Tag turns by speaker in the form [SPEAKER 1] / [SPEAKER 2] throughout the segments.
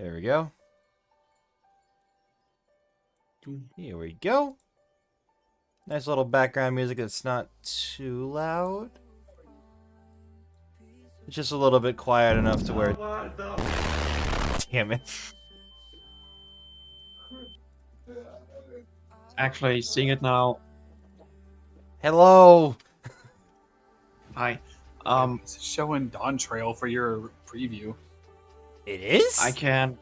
[SPEAKER 1] There we go. Here we go. Nice little background music that's not too loud. It's just a little bit quiet enough to where... Damn it.
[SPEAKER 2] Actually, seeing it now.
[SPEAKER 1] Hello!
[SPEAKER 2] Hi.
[SPEAKER 3] It's showing Dawn Trail for your preview.
[SPEAKER 1] It is?
[SPEAKER 2] I can.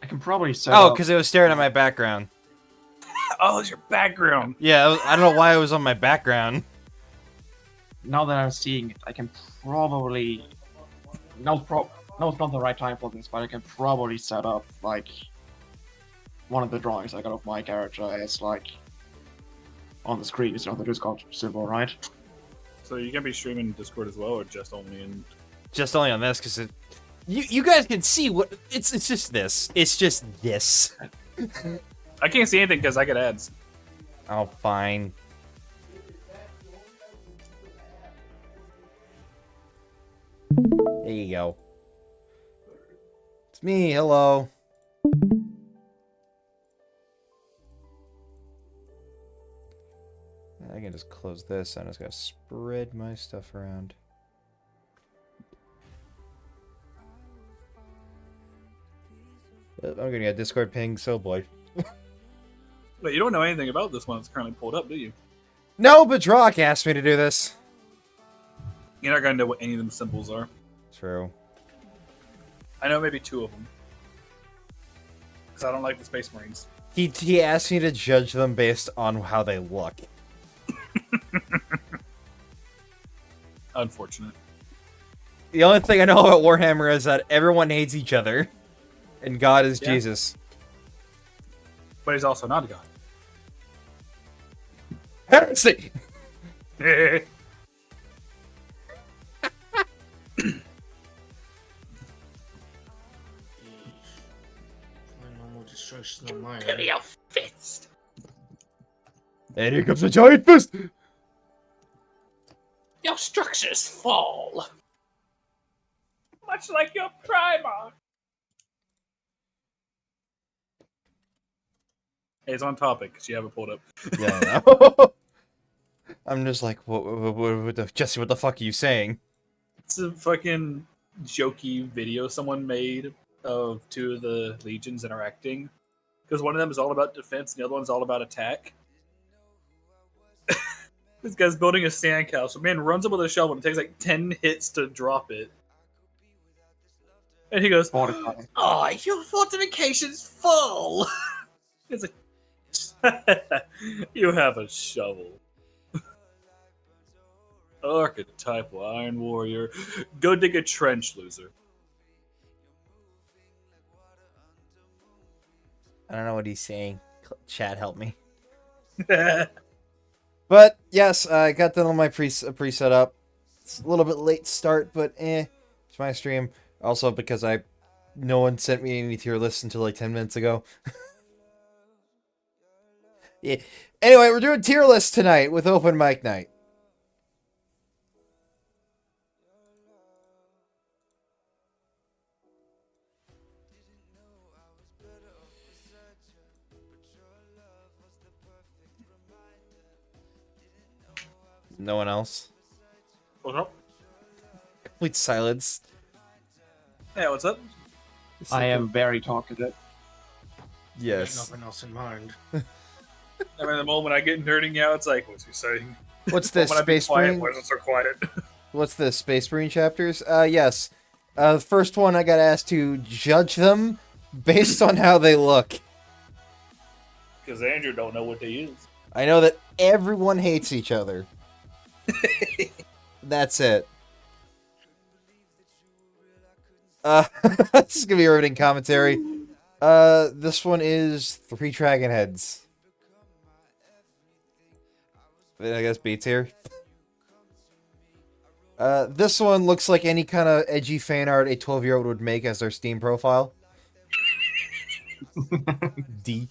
[SPEAKER 2] I can probably set
[SPEAKER 1] Oh,
[SPEAKER 2] up.
[SPEAKER 1] because it was staring at my background.
[SPEAKER 3] Oh, it's your background.
[SPEAKER 1] Yeah, I don't know why it was on my background.
[SPEAKER 2] Now that I'm seeing it, I can probably. No, it's not the right time for this, but I can probably set up like one of the drawings I got of my character as like on the screen. It's not the Discord symbol, right?
[SPEAKER 3] So you can be streaming Discord as well, or just only in?
[SPEAKER 1] Just only on this, because it... You guys can see what... It's just this. It's just this.
[SPEAKER 3] I can't see anything because I get ads.
[SPEAKER 1] Oh, fine. There you go. It's me, hello. I can just close this. I'm just gonna spread my stuff around. I'm gonna get a Discord ping, so boy.
[SPEAKER 3] But you don't know anything about this one that's currently pulled up, do you?
[SPEAKER 1] No, but Drock asked me to do this.
[SPEAKER 3] You're not gonna know what any of them symbols are.
[SPEAKER 1] True.
[SPEAKER 3] I know maybe two of them. Because I don't like the Space Marines.
[SPEAKER 1] He asked me to judge them based on how they look.
[SPEAKER 3] Unfortunate.
[SPEAKER 1] The only thing I know about Warhammer is that everyone hates each other. And God is
[SPEAKER 3] Yeah.
[SPEAKER 1] Jesus.
[SPEAKER 3] But he's also not a god.
[SPEAKER 1] Heresy!
[SPEAKER 4] Normal destruction of mine.
[SPEAKER 3] Give me a fist.
[SPEAKER 1] And here comes a giant fist!
[SPEAKER 3] Your structures fall. Much like your Primarch. Hey, it's on topic because you have it pulled up.
[SPEAKER 1] Yeah, I know. I'm just like, Jesse, what the fuck are you saying?
[SPEAKER 3] It's a fucking jokey video someone made of two of the legions interacting. Because one of them is all about defense and the other one's all about attack. This guy's building a sandcastle. Man runs up with a shovel and it takes like 10 hits to drop it. And he goes,
[SPEAKER 2] Fortified.
[SPEAKER 3] "Oh, your fortification's full!" It's like, you have a shovel. Archetypal Iron Warrior. Go dig a trench, loser.
[SPEAKER 1] I don't know what he's saying. Chat, help me. But, yes, I got done on my pre-set up. It's a little bit late start, but it's my stream. Also, because no one sent me any tier lists until like 10 minutes ago. Yeah. Anyway, we're doing tier lists tonight with open mic night. No one else.
[SPEAKER 3] What's up?
[SPEAKER 1] Complete silence.
[SPEAKER 3] Yeah, what's up?
[SPEAKER 2] I am very talkative.
[SPEAKER 1] Yes.
[SPEAKER 4] Nothing else in mind.
[SPEAKER 3] I mean, the moment I get nerding out, it's like, what's he saying?
[SPEAKER 1] What's this,
[SPEAKER 3] When I be
[SPEAKER 1] Space
[SPEAKER 3] quiet,
[SPEAKER 1] Marine?
[SPEAKER 3] why is it so quiet?
[SPEAKER 1] What's this, Space Marine chapters? Yes. The first one I got asked to judge them based on how they look.
[SPEAKER 3] Because Andrew don't know what they use.
[SPEAKER 1] I know that everyone hates each other. That's it. This is gonna be a riveting commentary. This one is 3 Dragon Heads. I guess B tier. This one looks like any kind of edgy fan art a 12-year-old would make as their Steam profile. D.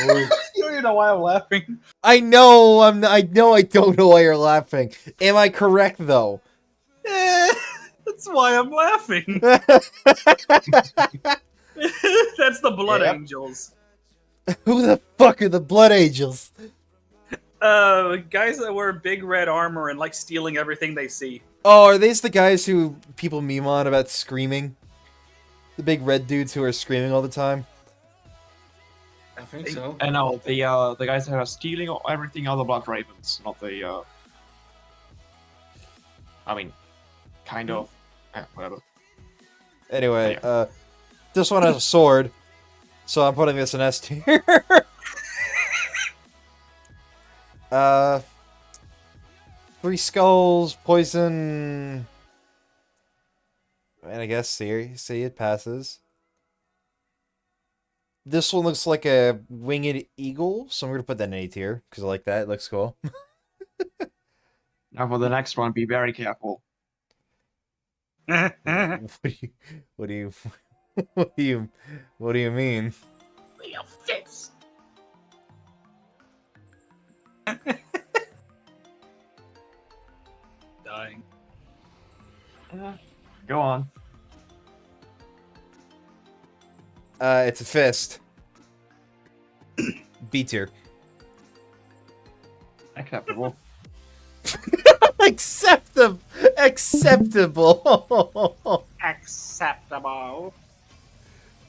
[SPEAKER 3] You don't even know why I'm laughing.
[SPEAKER 1] I know I know I don't know why you're laughing. Am I correct though?
[SPEAKER 3] That's why I'm laughing. That's the Blood
[SPEAKER 2] Yep.
[SPEAKER 3] Angels.
[SPEAKER 1] Who the fuck are the Blood Angels?
[SPEAKER 3] Guys that wear big red armor and like stealing everything they see.
[SPEAKER 1] Oh, are these the guys who people meme on about screaming? The big red dudes who are screaming all the time?
[SPEAKER 4] I think so.
[SPEAKER 2] And no, the guys that are stealing everything are the Blood Ravens, not the. I mean, kind of. Whatever.
[SPEAKER 1] Anyway,
[SPEAKER 2] Yeah.
[SPEAKER 1] this one has a sword, so I'm putting this in S tier. Three skulls, poison. And I guess see it passes. This one looks like a winged eagle, so I'm gonna put that in A tier because I like that. It looks cool.
[SPEAKER 2] Now for the next one, be very careful.
[SPEAKER 1] What do you, what do you, what do you mean?
[SPEAKER 3] Your fist. Dying.
[SPEAKER 2] Go on.
[SPEAKER 1] It's a fist. B tier.
[SPEAKER 2] Acceptable.
[SPEAKER 1] Acceptable.
[SPEAKER 3] Acceptable.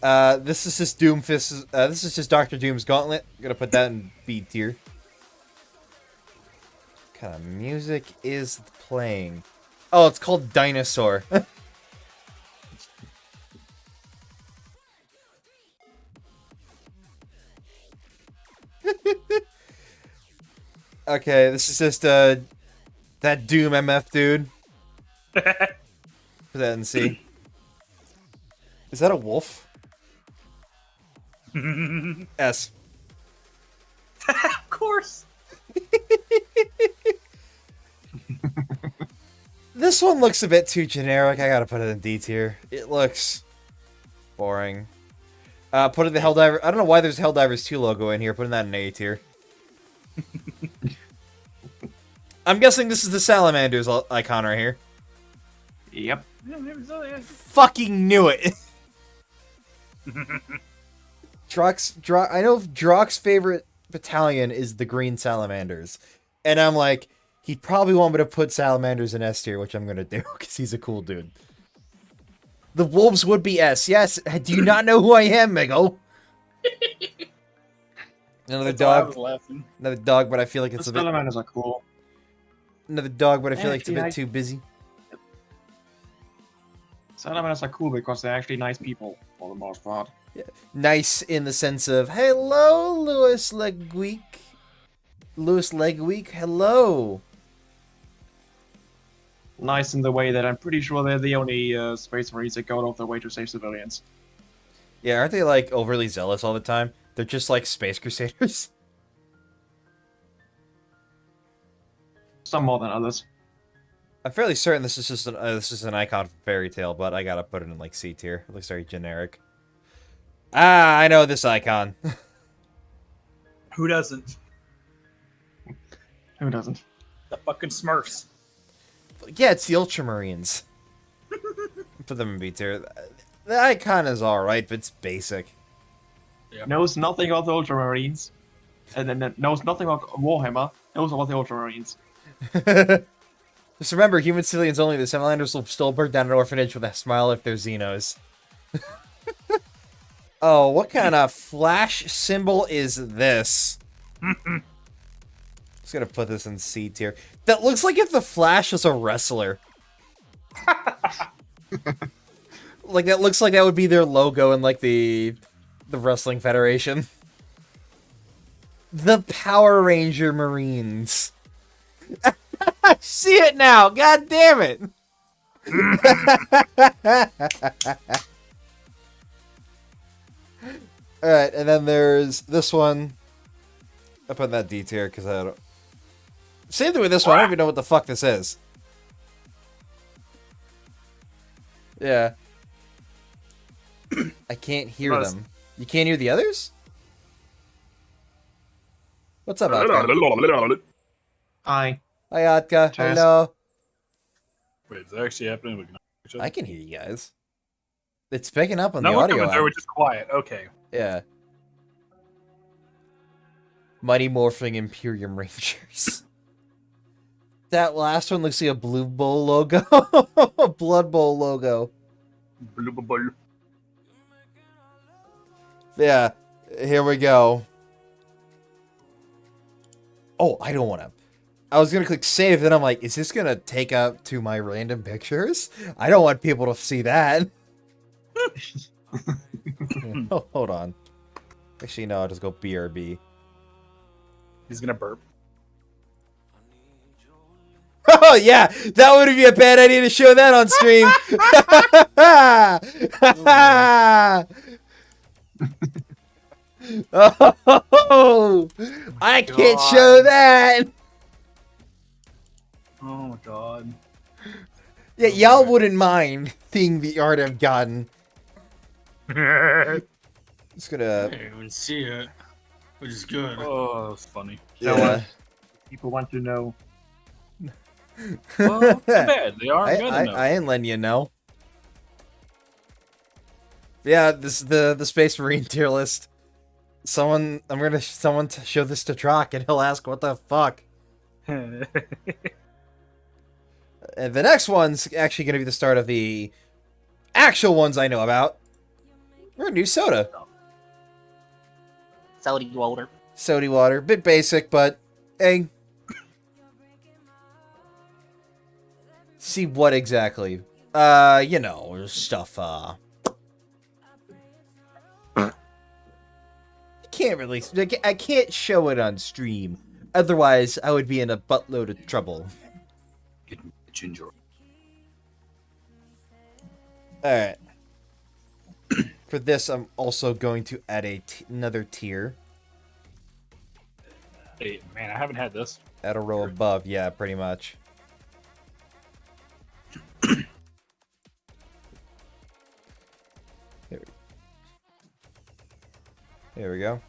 [SPEAKER 1] This is just Doomfist. This is just Doctor Doom's gauntlet. I'm gonna put that in B tier. What kind of music is playing? Oh, it's called Dinosaur. Okay, this is just that Doom MF dude. Put that in C. Is that a wolf? S.
[SPEAKER 3] Of course.
[SPEAKER 1] This one looks a bit too generic. I gotta put it in D tier. It looks boring. Put it in the Helldiver. I don't know why there's Helldivers 2 logo in here. Putting that in A tier. I'm guessing this is the Salamanders icon right here.
[SPEAKER 2] Yep.
[SPEAKER 1] Fucking knew it. I know Drock's favorite battalion is the Green Salamanders, and I'm like, he'd probably want me to put Salamanders in S tier, which I'm gonna do because he's a cool dude. The Wolves would be S. Yes. Do you not know who I am, Mego? Another
[SPEAKER 3] That's why I
[SPEAKER 1] dog.
[SPEAKER 3] was laughing.
[SPEAKER 1] Another dog, but I feel like
[SPEAKER 2] The
[SPEAKER 1] it's a bit.
[SPEAKER 2] Salamanders are cool.
[SPEAKER 1] Another dog, but I feel
[SPEAKER 2] Yeah,
[SPEAKER 1] like it's a bit
[SPEAKER 2] actually,
[SPEAKER 1] too busy.
[SPEAKER 2] Salamanders are cool because they're actually nice people for the most part.
[SPEAKER 1] Nice in the sense of hello, Louis Legweek. Louis Legweek, hello.
[SPEAKER 2] Nice in the way that I'm pretty sure they're the only Space Marines that go out of their way to save civilians.
[SPEAKER 1] Yeah, aren't they like overly zealous all the time? They're just like Space Crusaders.
[SPEAKER 2] Some more than others.
[SPEAKER 1] I'm fairly certain this is just an icon from Fairy Tail, but I gotta put it in like C tier. It looks very generic. Ah, I know this icon.
[SPEAKER 3] Who doesn't?
[SPEAKER 2] Who doesn't?
[SPEAKER 3] The fucking Smurfs.
[SPEAKER 1] Yeah, it's the Ultramarines. Put them in B tier. The icon is alright, but it's basic.
[SPEAKER 2] Knows nothing about the Ultramarines. And then knows nothing about Warhammer. Knows about the Ultramarines.
[SPEAKER 1] Just remember, human civilians only. The Salamanders will still burn down an orphanage with a smile if they're Xenos. Oh, what kind of flash symbol is this? Just gonna put this in C tier. That looks like if the Flash was a wrestler. Like, that looks like that would be their logo in, like, the Wrestling Federation. The Power Ranger Marines. I see it now! God damn it! Alright, and then there's this one. I put in that D tier because I don't... Same thing with this one, I don't even know what the fuck this is. Yeah. I can't hear
[SPEAKER 3] Plus-
[SPEAKER 1] them. You can't hear the others? What's up, Atka?
[SPEAKER 2] Hi.
[SPEAKER 1] Hi, Atka.
[SPEAKER 2] Cheers.
[SPEAKER 1] Hello.
[SPEAKER 3] Wait, is that actually happening? We can each other?
[SPEAKER 1] I can hear you guys. It's picking up on
[SPEAKER 3] No
[SPEAKER 1] the
[SPEAKER 3] one
[SPEAKER 1] audio
[SPEAKER 3] coming through,
[SPEAKER 1] app.
[SPEAKER 3] which is quiet. Okay.
[SPEAKER 1] Yeah. Mighty Morphing Imperium Rangers. That last one looks like a Blue Bowl logo. A Blood Bowl logo. Yeah. Here we go. Oh, I don't want to. I was going to click save, then I'm like, is this going to take up to my random pictures? I don't want people to see that. Oh, hold on. Actually, no, I'll just go BRB.
[SPEAKER 3] He's gonna burp.
[SPEAKER 1] Oh, yeah! That wouldn't be a bad idea to show that on stream! Oh, I can't show that!
[SPEAKER 3] Oh my god.
[SPEAKER 1] Yeah, y'all wouldn't mind seeing the art I've gotten. Just
[SPEAKER 4] I
[SPEAKER 1] gonna...
[SPEAKER 4] didn't even see it, which is good.
[SPEAKER 3] Oh, that's funny.
[SPEAKER 1] Yeah.
[SPEAKER 2] People want to know.
[SPEAKER 3] Well, too bad. They aren't good enough.
[SPEAKER 1] I ain't letting you know. Yeah, this is the Space Marine tier list. Someone to show this to Trock and he'll ask what the fuck. And the next one's actually gonna be the start of the actual ones I know about. We're a new soda.
[SPEAKER 5] Saudi water.
[SPEAKER 1] Sody water. Bit basic, but hey. See what exactly? You know, stuff, can't really... I can't show it on stream. Otherwise, I would be in a buttload of trouble.
[SPEAKER 3] Ginger.
[SPEAKER 1] Alright. For this, I'm also going to add another tier.
[SPEAKER 3] Hey, man, I haven't had this.
[SPEAKER 1] Add a row above. Yeah, pretty much. There we go.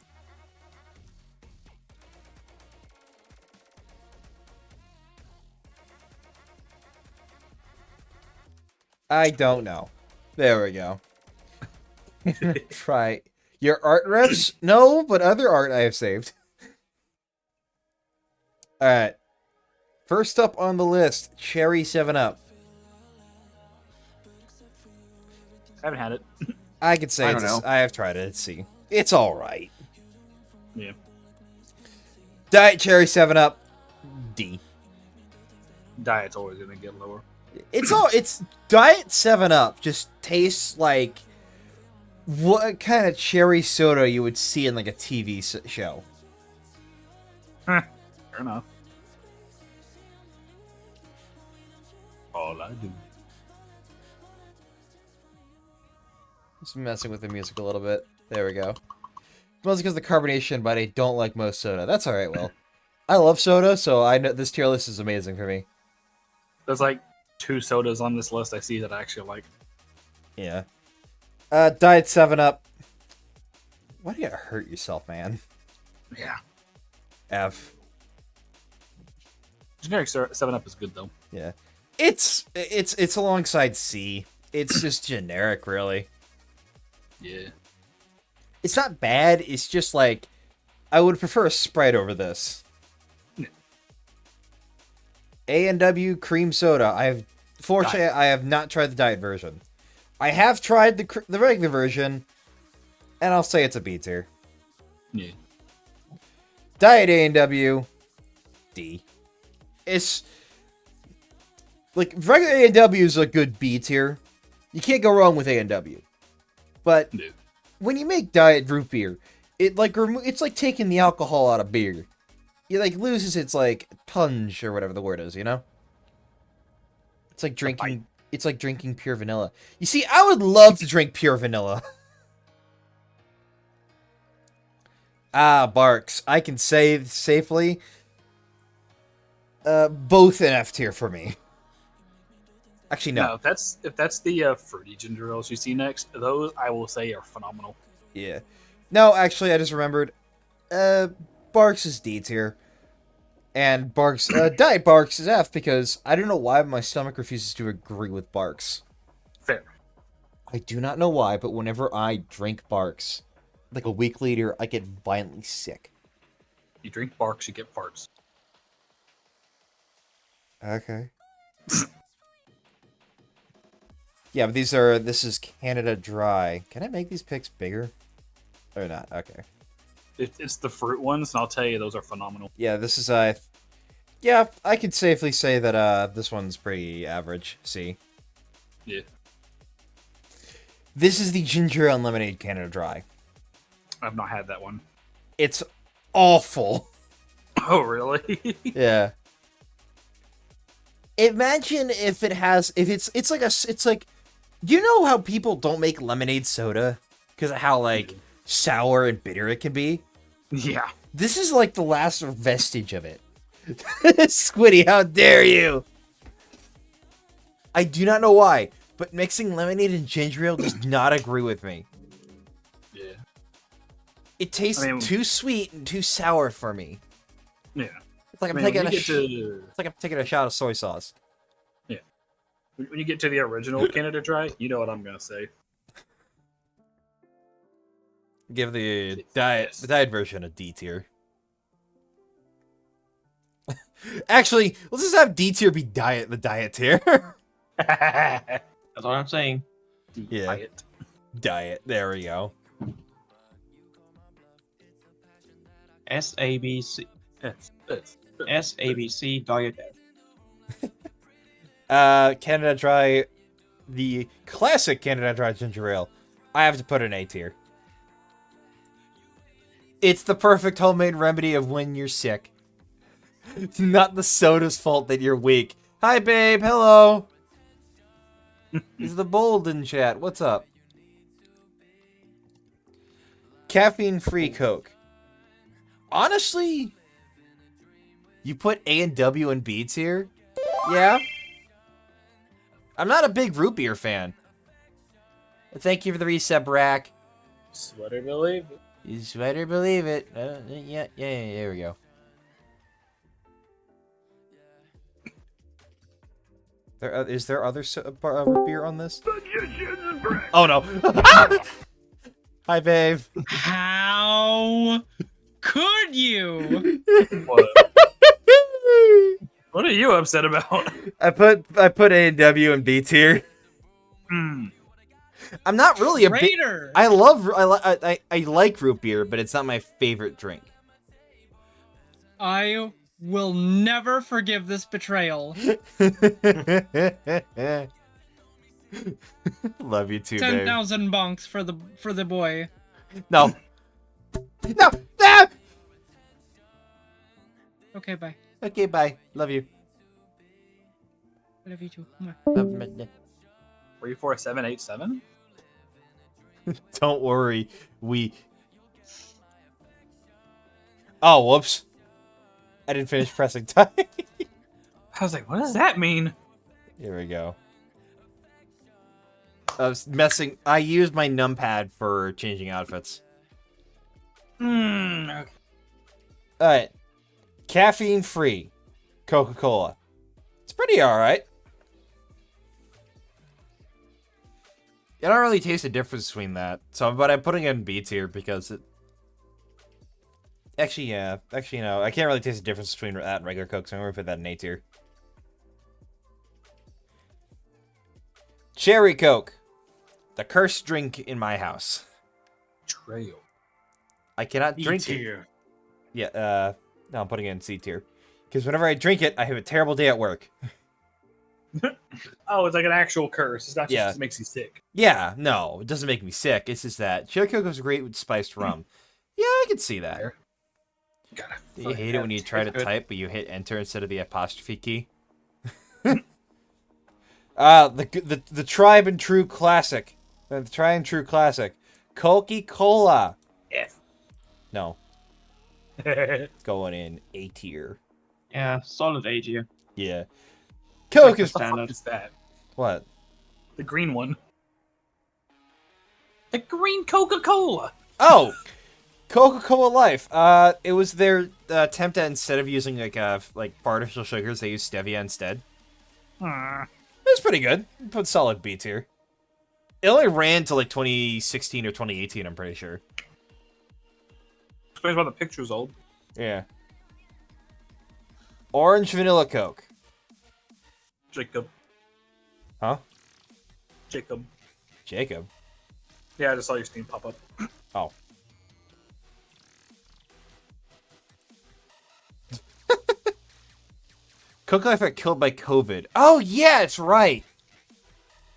[SPEAKER 1] I don't know. There we go. Try your art refs? No, but other art I have saved. Alright. First up on the list, Cherry 7-Up.
[SPEAKER 3] I haven't had it.
[SPEAKER 1] I could say
[SPEAKER 2] I don't know.
[SPEAKER 1] I have tried it. Let's see. It's alright.
[SPEAKER 3] Yeah.
[SPEAKER 1] Diet Cherry 7-Up. D.
[SPEAKER 3] Diet's always gonna get lower.
[SPEAKER 1] It's Diet 7-Up just tastes like what kind of cherry soda you would see in like a TV show.
[SPEAKER 3] Fair enough. All I do.
[SPEAKER 1] Just messing with the music a little bit. There we go. Mostly because of the carbonation, but I don't like most soda. That's alright, Will. I love soda, so I know this tier list is amazing for me.
[SPEAKER 3] There's like 2 sodas on this list I see that I actually like.
[SPEAKER 1] Yeah. Diet 7-Up. Why do you hurt yourself, man?
[SPEAKER 3] Yeah.
[SPEAKER 1] F.
[SPEAKER 3] Generic 7-Up is good though.
[SPEAKER 1] Yeah. It's alongside C. It's just generic, really.
[SPEAKER 3] Yeah.
[SPEAKER 1] It's not bad, it's just like I would prefer a Sprite over this. A&W cream soda. Fortunately, I have not tried the diet version. I have tried the regular version, and I'll say it's a B tier.
[SPEAKER 3] Yeah.
[SPEAKER 1] Diet A&W, D. It's like regular A&W is a good B tier. You can't go wrong with A&W. But
[SPEAKER 3] No.
[SPEAKER 1] when you make diet root beer, it's like taking the alcohol out of beer. It like loses its like punch or whatever the word is, you know? It's like drinking pure vanilla. You see, I would love to drink pure vanilla. Barks. I can say safely both an F tier for me. Actually, no.
[SPEAKER 3] No, if that's the fruity ginger ales you see next, those I will say are phenomenal.
[SPEAKER 1] Yeah. No, actually, I just remembered. Barks is D tier. And Barks, Diet Barks is F because I don't know why my stomach refuses to agree with Barks.
[SPEAKER 3] Fair.
[SPEAKER 1] I do not know why, but whenever I drink Barks, like a week later, I get violently sick.
[SPEAKER 3] You drink barks, you get farts.
[SPEAKER 1] Okay. Yeah, but this is Canada Dry. Can I make these picks bigger? Or not? Okay.
[SPEAKER 3] It's the fruit ones, and I'll tell you, those are phenomenal.
[SPEAKER 1] Yeah, this is, yeah, I could safely say that, this one's pretty average. See?
[SPEAKER 3] Yeah.
[SPEAKER 1] This is the Ginger Ale Lemonade Canada Dry.
[SPEAKER 3] I've not had that one.
[SPEAKER 1] It's awful.
[SPEAKER 3] Oh, really?
[SPEAKER 1] Yeah. Imagine if it's like, do you know how people don't make lemonade soda? Because of how, like, sour and bitter it can be?
[SPEAKER 3] Yeah.
[SPEAKER 1] This is like the last vestige of it. Squiddy, how dare you? I do not know why, but mixing lemonade and ginger ale does not agree with me.
[SPEAKER 3] Yeah.
[SPEAKER 1] It tastes too sweet and too sour for me.
[SPEAKER 3] Yeah.
[SPEAKER 1] It's like I'm taking a shot of soy sauce.
[SPEAKER 3] Yeah. When you get to the original Canada Dry, you know what I'm gonna say.
[SPEAKER 1] Give the diet version a D tier. Actually, let's just have D tier be the diet tier.
[SPEAKER 2] That's what I'm saying.
[SPEAKER 1] Yeah. Diet. There we go.
[SPEAKER 2] SABC. SABC Diet.
[SPEAKER 1] Canada Dry, the classic Canada Dry ginger ale. I have to put an A tier. It's the perfect homemade remedy of when you're sick. It's not the soda's fault that you're weak. Hi, babe. Hello. Is the bold in chat? What's up? Caffeine-free Coke. Honestly, you put A and W and B tier? Yeah. I'm not a big root beer fan. Thank you for the reset, Brack.
[SPEAKER 3] Sweater believe it.
[SPEAKER 1] You better believe it. Yeah, there we go. Is there other root beer on this? Oh no! Hi, babe.
[SPEAKER 5] How could you?
[SPEAKER 3] What are you upset about?
[SPEAKER 1] I put A and W and B tier. I'm not really a big. I like root beer, but it's not my favorite drink.
[SPEAKER 5] I will never forgive this betrayal.
[SPEAKER 1] Love you too,
[SPEAKER 5] 10,000 bonks for the boy.
[SPEAKER 1] No. No. Ah!
[SPEAKER 5] Okay, bye.
[SPEAKER 1] Okay, bye. Love you.
[SPEAKER 5] I love you too.
[SPEAKER 3] 34787?
[SPEAKER 1] Don't worry. Oh, whoops. I didn't finish pressing time.
[SPEAKER 3] I was like, what does that mean?
[SPEAKER 1] Here we go. I was messing. I used my numpad for changing outfits.
[SPEAKER 3] Okay.
[SPEAKER 1] Alright. Caffeine free Coca-Cola. It's pretty alright. I don't really taste a difference between that. But I'm putting it in B tier because it. Actually, yeah. Actually, no. I can't really taste the difference between that and regular Coke, so I'm going to put that in A tier. Cherry Coke. The cursed drink in my house.
[SPEAKER 3] Trail.
[SPEAKER 1] I cannot drink it. Yeah, no, I'm putting it in C tier. Because whenever I drink it, I have a terrible day at work.
[SPEAKER 3] Oh, it's like an actual curse. It's not just it makes you sick.
[SPEAKER 1] Yeah, no. It doesn't make me sick. It's just that Cherry Coke is great with spiced rum. Yeah, I can see that. You hate it when you try to type, but you hit enter instead of the apostrophe key. The tribe and true classic. The tried and true classic. Coca-Cola.
[SPEAKER 3] F.
[SPEAKER 1] No. It's going in A tier.
[SPEAKER 2] Yeah, solid A tier.
[SPEAKER 1] Yeah. Coke is
[SPEAKER 2] standard.
[SPEAKER 3] What is that?
[SPEAKER 1] What?
[SPEAKER 3] The green one. The green Coca-Cola.
[SPEAKER 1] Oh! Coca-Cola Life. It was their attempt at, instead of using like artificial sugars, they used stevia instead. It was pretty good. Put solid B tier. It only ran to like 2016 or 2018, I'm pretty sure.
[SPEAKER 3] Explains why the picture's old.
[SPEAKER 1] Yeah. Orange vanilla Coke.
[SPEAKER 3] Jacob.
[SPEAKER 1] Huh?
[SPEAKER 3] Jacob.
[SPEAKER 1] Jacob.
[SPEAKER 3] Yeah, I just saw your Steam pop up.
[SPEAKER 1] Oh. Coke Life got killed by COVID. Oh, yeah, it's right.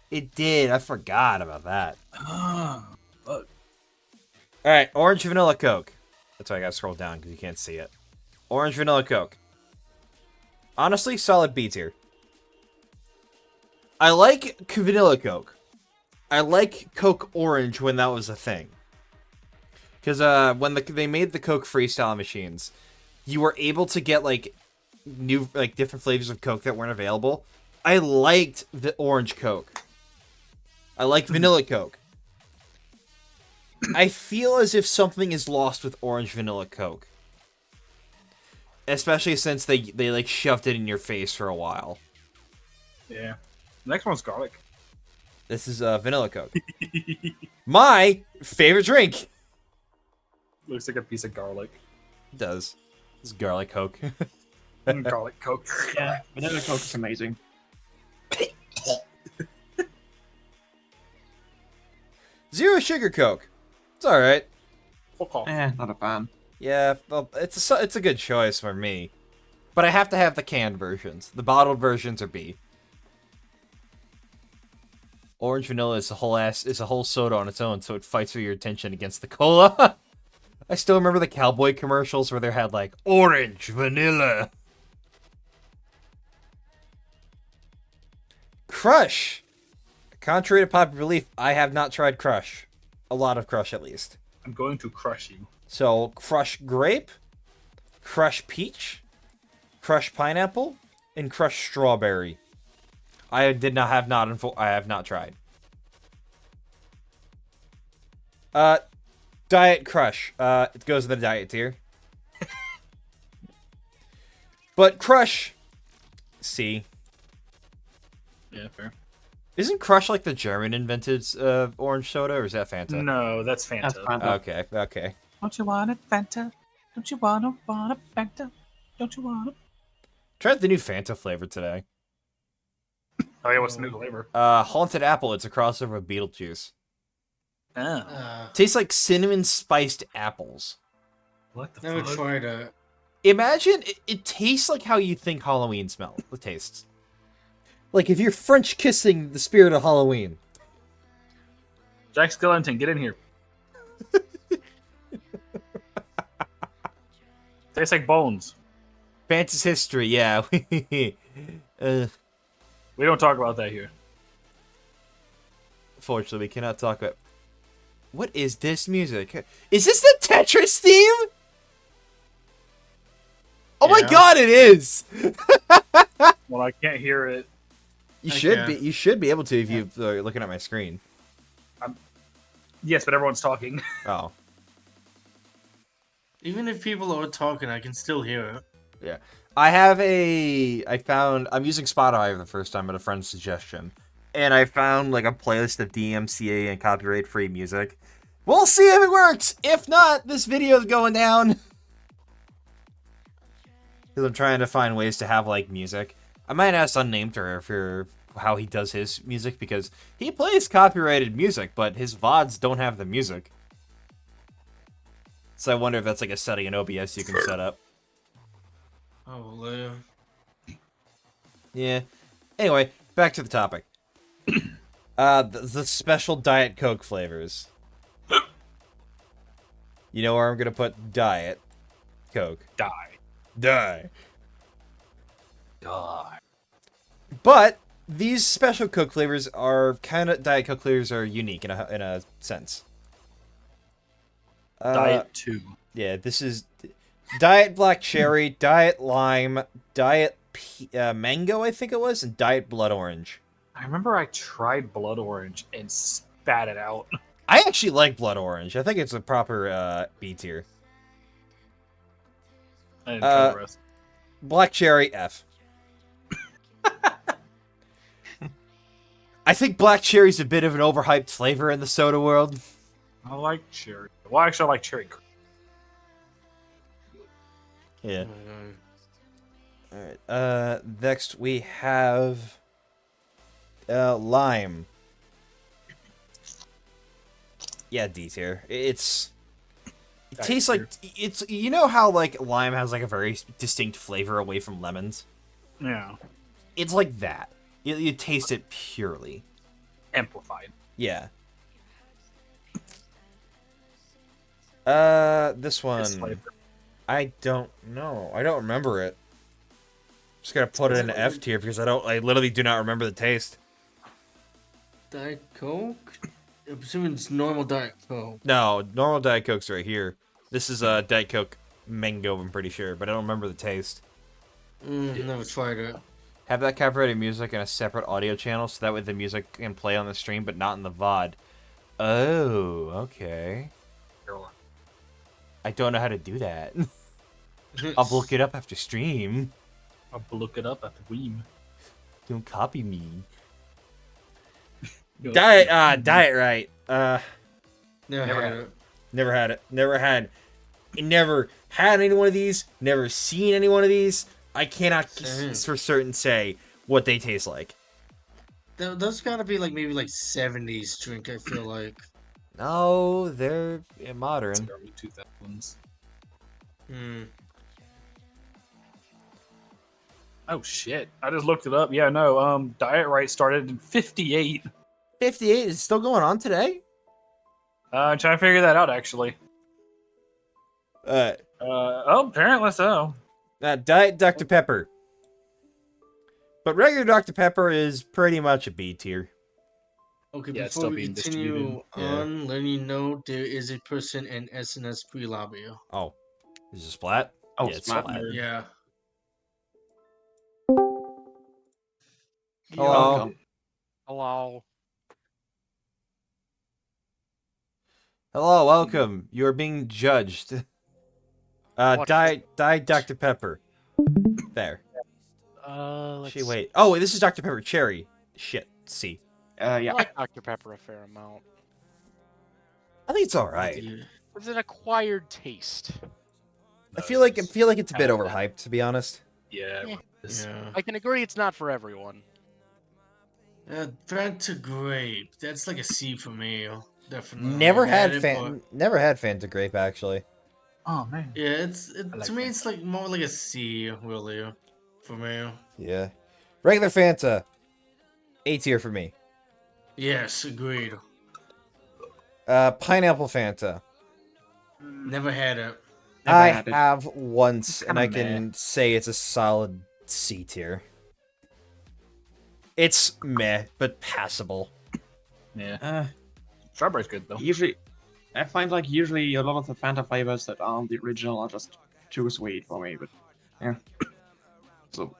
[SPEAKER 1] It did. I forgot about that.
[SPEAKER 3] Fuck.
[SPEAKER 1] All right, orange vanilla Coke. That's why I gotta scroll down because you can't see it. Orange vanilla Coke. Honestly, solid B tier. I like vanilla Coke. I like Coke Orange when that was a thing. Because when they made the Coke Freestyle machines, you were able to get like new different flavors of Coke that weren't available. I liked the orange Coke. I like vanilla Coke. I feel as if something is lost with orange vanilla Coke. Especially since they like shoved it in your face for a while.
[SPEAKER 3] Yeah. The next one's garlic.
[SPEAKER 1] This is vanilla Coke. My favorite drink.
[SPEAKER 3] Looks like a piece of garlic.
[SPEAKER 1] It does. This is garlic Coke.
[SPEAKER 3] Garlic Coke.
[SPEAKER 2] Yeah, vanilla Coke is amazing.
[SPEAKER 1] Zero sugar Coke. It's all right.
[SPEAKER 3] Fuck off.
[SPEAKER 2] Not a fan.
[SPEAKER 1] Yeah, well, it's a good choice for me. But I have to have the canned versions. The bottled versions are B. Orange vanilla is a whole soda on its own, so it fights for your attention against the cola. I still remember the cowboy commercials where they had like orange vanilla. Crush. Contrary to popular belief, I have not tried Crush. A lot of Crush, at least.
[SPEAKER 3] I'm going to crush you.
[SPEAKER 1] So, Crush Grape, Crush Peach, Crush Pineapple, and Crush Strawberry. I have not tried. Diet Crush. It goes in the diet tier. But Crush, C.
[SPEAKER 3] Yeah, fair.
[SPEAKER 1] Isn't Crush like the German invented orange soda, or is that Fanta?
[SPEAKER 3] No, that's Fanta.
[SPEAKER 2] That's Fanta.
[SPEAKER 1] Okay.
[SPEAKER 3] Don't you want a Fanta? Don't you want a Fanta? Don't you want a...
[SPEAKER 1] Tried the new Fanta flavor today.
[SPEAKER 3] Oh yeah, what's the new flavor?
[SPEAKER 1] Haunted Apple. It's a crossover with Beetlejuice.
[SPEAKER 3] Ah.
[SPEAKER 1] Tastes like cinnamon spiced apples.
[SPEAKER 3] What the
[SPEAKER 4] Never
[SPEAKER 3] fuck?
[SPEAKER 4] tried it.
[SPEAKER 1] Imagine it tastes like how you think Halloween smells. It tastes like if you're French kissing the spirit of Halloween.
[SPEAKER 3] Jack Skellington, get in here. Tastes like bones.
[SPEAKER 1] Fanta's history, yeah.
[SPEAKER 3] We don't talk about that here.
[SPEAKER 1] Fortunately, we cannot talk about. What is this music? Is this the Tetris theme? Oh my
[SPEAKER 4] Yeah.
[SPEAKER 1] god, it is!
[SPEAKER 3] Well, I can't hear it.
[SPEAKER 1] You
[SPEAKER 4] I
[SPEAKER 1] should
[SPEAKER 4] can.
[SPEAKER 1] be. You should be able to if you're looking at my screen.
[SPEAKER 3] Yes, but everyone's talking.
[SPEAKER 1] Oh,
[SPEAKER 4] Even if people are talking, I can still hear it.
[SPEAKER 1] yeah. I'm using Spotify for the first time at a friend's suggestion, and I found like a playlist of DMCA and copyright-free music. We'll see if it works. If not, this video is going down. Because I'm trying to find ways to have like music. I might ask Unnamed for how he does his music, because he plays copyrighted music, but his VODs don't have the music. So I wonder if that's like a setting in OBS you can set up.
[SPEAKER 4] Oh, well,
[SPEAKER 1] Yeah. Anyway, back to the topic. The special Diet Coke flavors. You know where I'm gonna put Diet Coke.
[SPEAKER 3] Die.
[SPEAKER 1] Die.
[SPEAKER 3] Die.
[SPEAKER 1] But these special Coke flavors are Diet Coke flavors are unique in a sense.
[SPEAKER 3] Diet 2.
[SPEAKER 1] Yeah, this is Diet Black Cherry, Diet Lime, Diet Mango, I think it was, and Diet Blood Orange.
[SPEAKER 3] I remember I tried Blood Orange and spat it out.
[SPEAKER 1] I actually like blood orange. I think it's a proper B tier.
[SPEAKER 3] I didn't try the rest.
[SPEAKER 1] Black cherry F. I think black cherry's a bit of an overhyped flavor in the soda world.
[SPEAKER 3] I like cherry. Well, actually, I like cherry.
[SPEAKER 1] Yeah. Alright. Next we have lime. Yeah, D tier. It tastes like it's, you know how like lime has like a very distinct flavor away from lemons?
[SPEAKER 3] Yeah.
[SPEAKER 1] It's like that. You taste it purely.
[SPEAKER 3] Amplified.
[SPEAKER 1] Yeah. This one.
[SPEAKER 3] flavor.
[SPEAKER 1] I don't know. I don't remember it. Just gonna put it in F tier because I literally do not remember the taste.
[SPEAKER 4] Diet Coke? I'm assuming it's normal Diet Coke.
[SPEAKER 1] No, normal Diet Coke's right here. This is Diet Coke mango, I'm pretty sure, but I don't remember the tast.
[SPEAKER 4] Never tried it.
[SPEAKER 1] Have that copyrighted music in a separate audio channel so that way the music can play on the stream but not in the VOD. Oh, okay. I don't know how to do that. I'll look it up after stream.
[SPEAKER 3] I'll look it up at the Weem.
[SPEAKER 1] Don't copy me. Diet right.
[SPEAKER 4] Never had it.
[SPEAKER 1] Never had it. Never had any one of these. Never seen any one of these. I cannot for certain say what they taste like.
[SPEAKER 4] Those gotta be like maybe like 70s drink, I feel like.
[SPEAKER 1] No, they're modern.
[SPEAKER 3] It's early 2000s. Oh shit! I just looked it up. Yeah, no. Diet Right started in '58.
[SPEAKER 1] 58 is still going on today?
[SPEAKER 3] I'm trying to figure that out actually.
[SPEAKER 1] Uh,
[SPEAKER 3] Oh, apparently so.
[SPEAKER 1] Diet Dr. Pepper. But regular Dr. Pepper is pretty much a B tier.
[SPEAKER 4] Okay,
[SPEAKER 3] Yeah, it's
[SPEAKER 4] before
[SPEAKER 3] still
[SPEAKER 4] we
[SPEAKER 3] being
[SPEAKER 4] continue
[SPEAKER 1] distributed.
[SPEAKER 4] on, letting you know there is a person in SNS pre-lobby.
[SPEAKER 1] Oh, is it Splat?
[SPEAKER 2] Oh,
[SPEAKER 1] yeah, it's
[SPEAKER 2] Splat.
[SPEAKER 1] Splat.
[SPEAKER 4] Yeah.
[SPEAKER 1] Hello.
[SPEAKER 2] Welcome.
[SPEAKER 6] Hello.
[SPEAKER 1] Hello, welcome. You are being judged.
[SPEAKER 6] What?
[SPEAKER 1] Diet Dr. Pepper. There.
[SPEAKER 6] Let's
[SPEAKER 1] She wait. Oh, this is Dr. Pepper Cherry. Shit. C.
[SPEAKER 6] I
[SPEAKER 2] Yeah.
[SPEAKER 6] like Dr. Pepper a fair amount.
[SPEAKER 1] I think it's all right.
[SPEAKER 6] It's an acquired taste.
[SPEAKER 1] I feel like it's a bit overhyped, to be honest.
[SPEAKER 3] Yeah.
[SPEAKER 6] Yeah.
[SPEAKER 3] it is.
[SPEAKER 4] Yeah.
[SPEAKER 6] I can agree it's not for everyone.
[SPEAKER 4] Fanta grape. That's like a C for me. Definitely.
[SPEAKER 1] Never had
[SPEAKER 4] it,
[SPEAKER 1] Fanta grape actually.
[SPEAKER 3] Oh man.
[SPEAKER 4] Yeah,
[SPEAKER 3] I
[SPEAKER 4] to
[SPEAKER 3] like
[SPEAKER 4] me
[SPEAKER 3] Fanta.
[SPEAKER 4] it's like more like a C, really, for me.
[SPEAKER 1] Yeah. Regular Fanta. A tier for me.
[SPEAKER 4] Yes, agreed.
[SPEAKER 1] Pineapple Fanta.
[SPEAKER 4] Never had it.
[SPEAKER 2] Never
[SPEAKER 1] I
[SPEAKER 2] had it.
[SPEAKER 1] have once, and I
[SPEAKER 2] Kinda
[SPEAKER 1] can say it's a solid C tier. It's meh, but passable.
[SPEAKER 3] Yeah. Strawberry's good though.
[SPEAKER 2] Usually, I find like usually a lot of the Fanta flavors that aren't the original are just too sweet for me. But yeah. So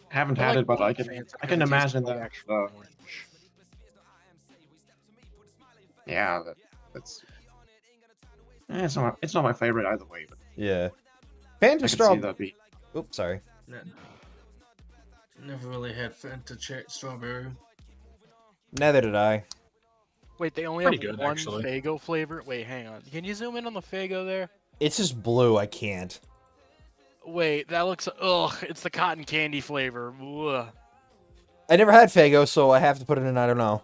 [SPEAKER 2] haven't had
[SPEAKER 6] like
[SPEAKER 2] it, but I can
[SPEAKER 6] Fanta 'cause
[SPEAKER 2] I can
[SPEAKER 6] it tastes
[SPEAKER 2] imagine
[SPEAKER 6] like
[SPEAKER 2] that.
[SPEAKER 6] actual orange.
[SPEAKER 2] Yeah, that's. It's not my favorite either way, but
[SPEAKER 1] Yeah.
[SPEAKER 2] I
[SPEAKER 1] Fanta
[SPEAKER 2] can
[SPEAKER 1] straw.
[SPEAKER 2] see that be.
[SPEAKER 1] Oops, sorry.
[SPEAKER 4] Never really had Fanta strawberry.
[SPEAKER 1] Neither did I.
[SPEAKER 6] Wait, they only
[SPEAKER 3] Pretty
[SPEAKER 6] have
[SPEAKER 3] good,
[SPEAKER 6] one
[SPEAKER 3] actually.
[SPEAKER 6] Faygo flavor? Wait, hang on. Can you zoom in on the Faygo there?
[SPEAKER 1] It's just blue. I can't.
[SPEAKER 6] Wait, that looks... Ugh, it's the cotton candy flavor. Ugh.
[SPEAKER 1] I never had Faygo, so I have to put it in. I don't know.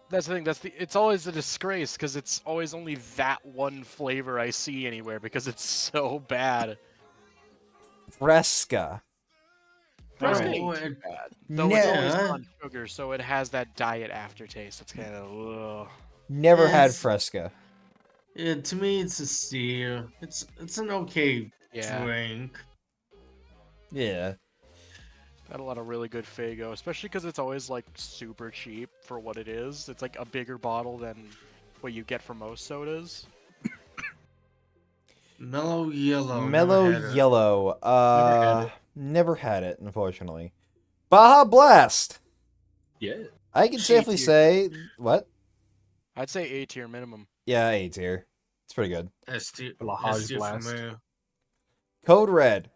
[SPEAKER 6] That's the thing. It's always a disgrace because it's always only that one flavor I see anywhere because it's so bad.
[SPEAKER 1] Fresca.
[SPEAKER 6] Fresca
[SPEAKER 2] Alright.
[SPEAKER 6] ain't too bad. Though it's always
[SPEAKER 4] Yeah.
[SPEAKER 6] on sugar, so it has that diet aftertaste. It's kind of...
[SPEAKER 1] Never had
[SPEAKER 4] Yes.
[SPEAKER 1] Fresca.
[SPEAKER 4] Yeah, to me it's a C. It's an okay
[SPEAKER 6] Yeah.
[SPEAKER 4] drink.
[SPEAKER 1] Yeah.
[SPEAKER 6] Got a lot of really good Faygo, especially because it's always like super cheap for what it is. It's like a bigger bottle than what you get for most sodas.
[SPEAKER 4] Mellow yellow.
[SPEAKER 1] Mellow
[SPEAKER 4] never had it.
[SPEAKER 1] Yellow.
[SPEAKER 2] had it.
[SPEAKER 1] Never had it, unfortunately. Baja Blast.
[SPEAKER 3] Yeah.
[SPEAKER 1] I can
[SPEAKER 4] Shit,
[SPEAKER 1] safely
[SPEAKER 4] dude.
[SPEAKER 1] say what?
[SPEAKER 6] I'd say A tier minimum.
[SPEAKER 1] Yeah, A tier. It's pretty good.
[SPEAKER 4] S tier.
[SPEAKER 3] Lahaj
[SPEAKER 4] S tier for
[SPEAKER 3] Blast.
[SPEAKER 4] me.
[SPEAKER 1] Code Red.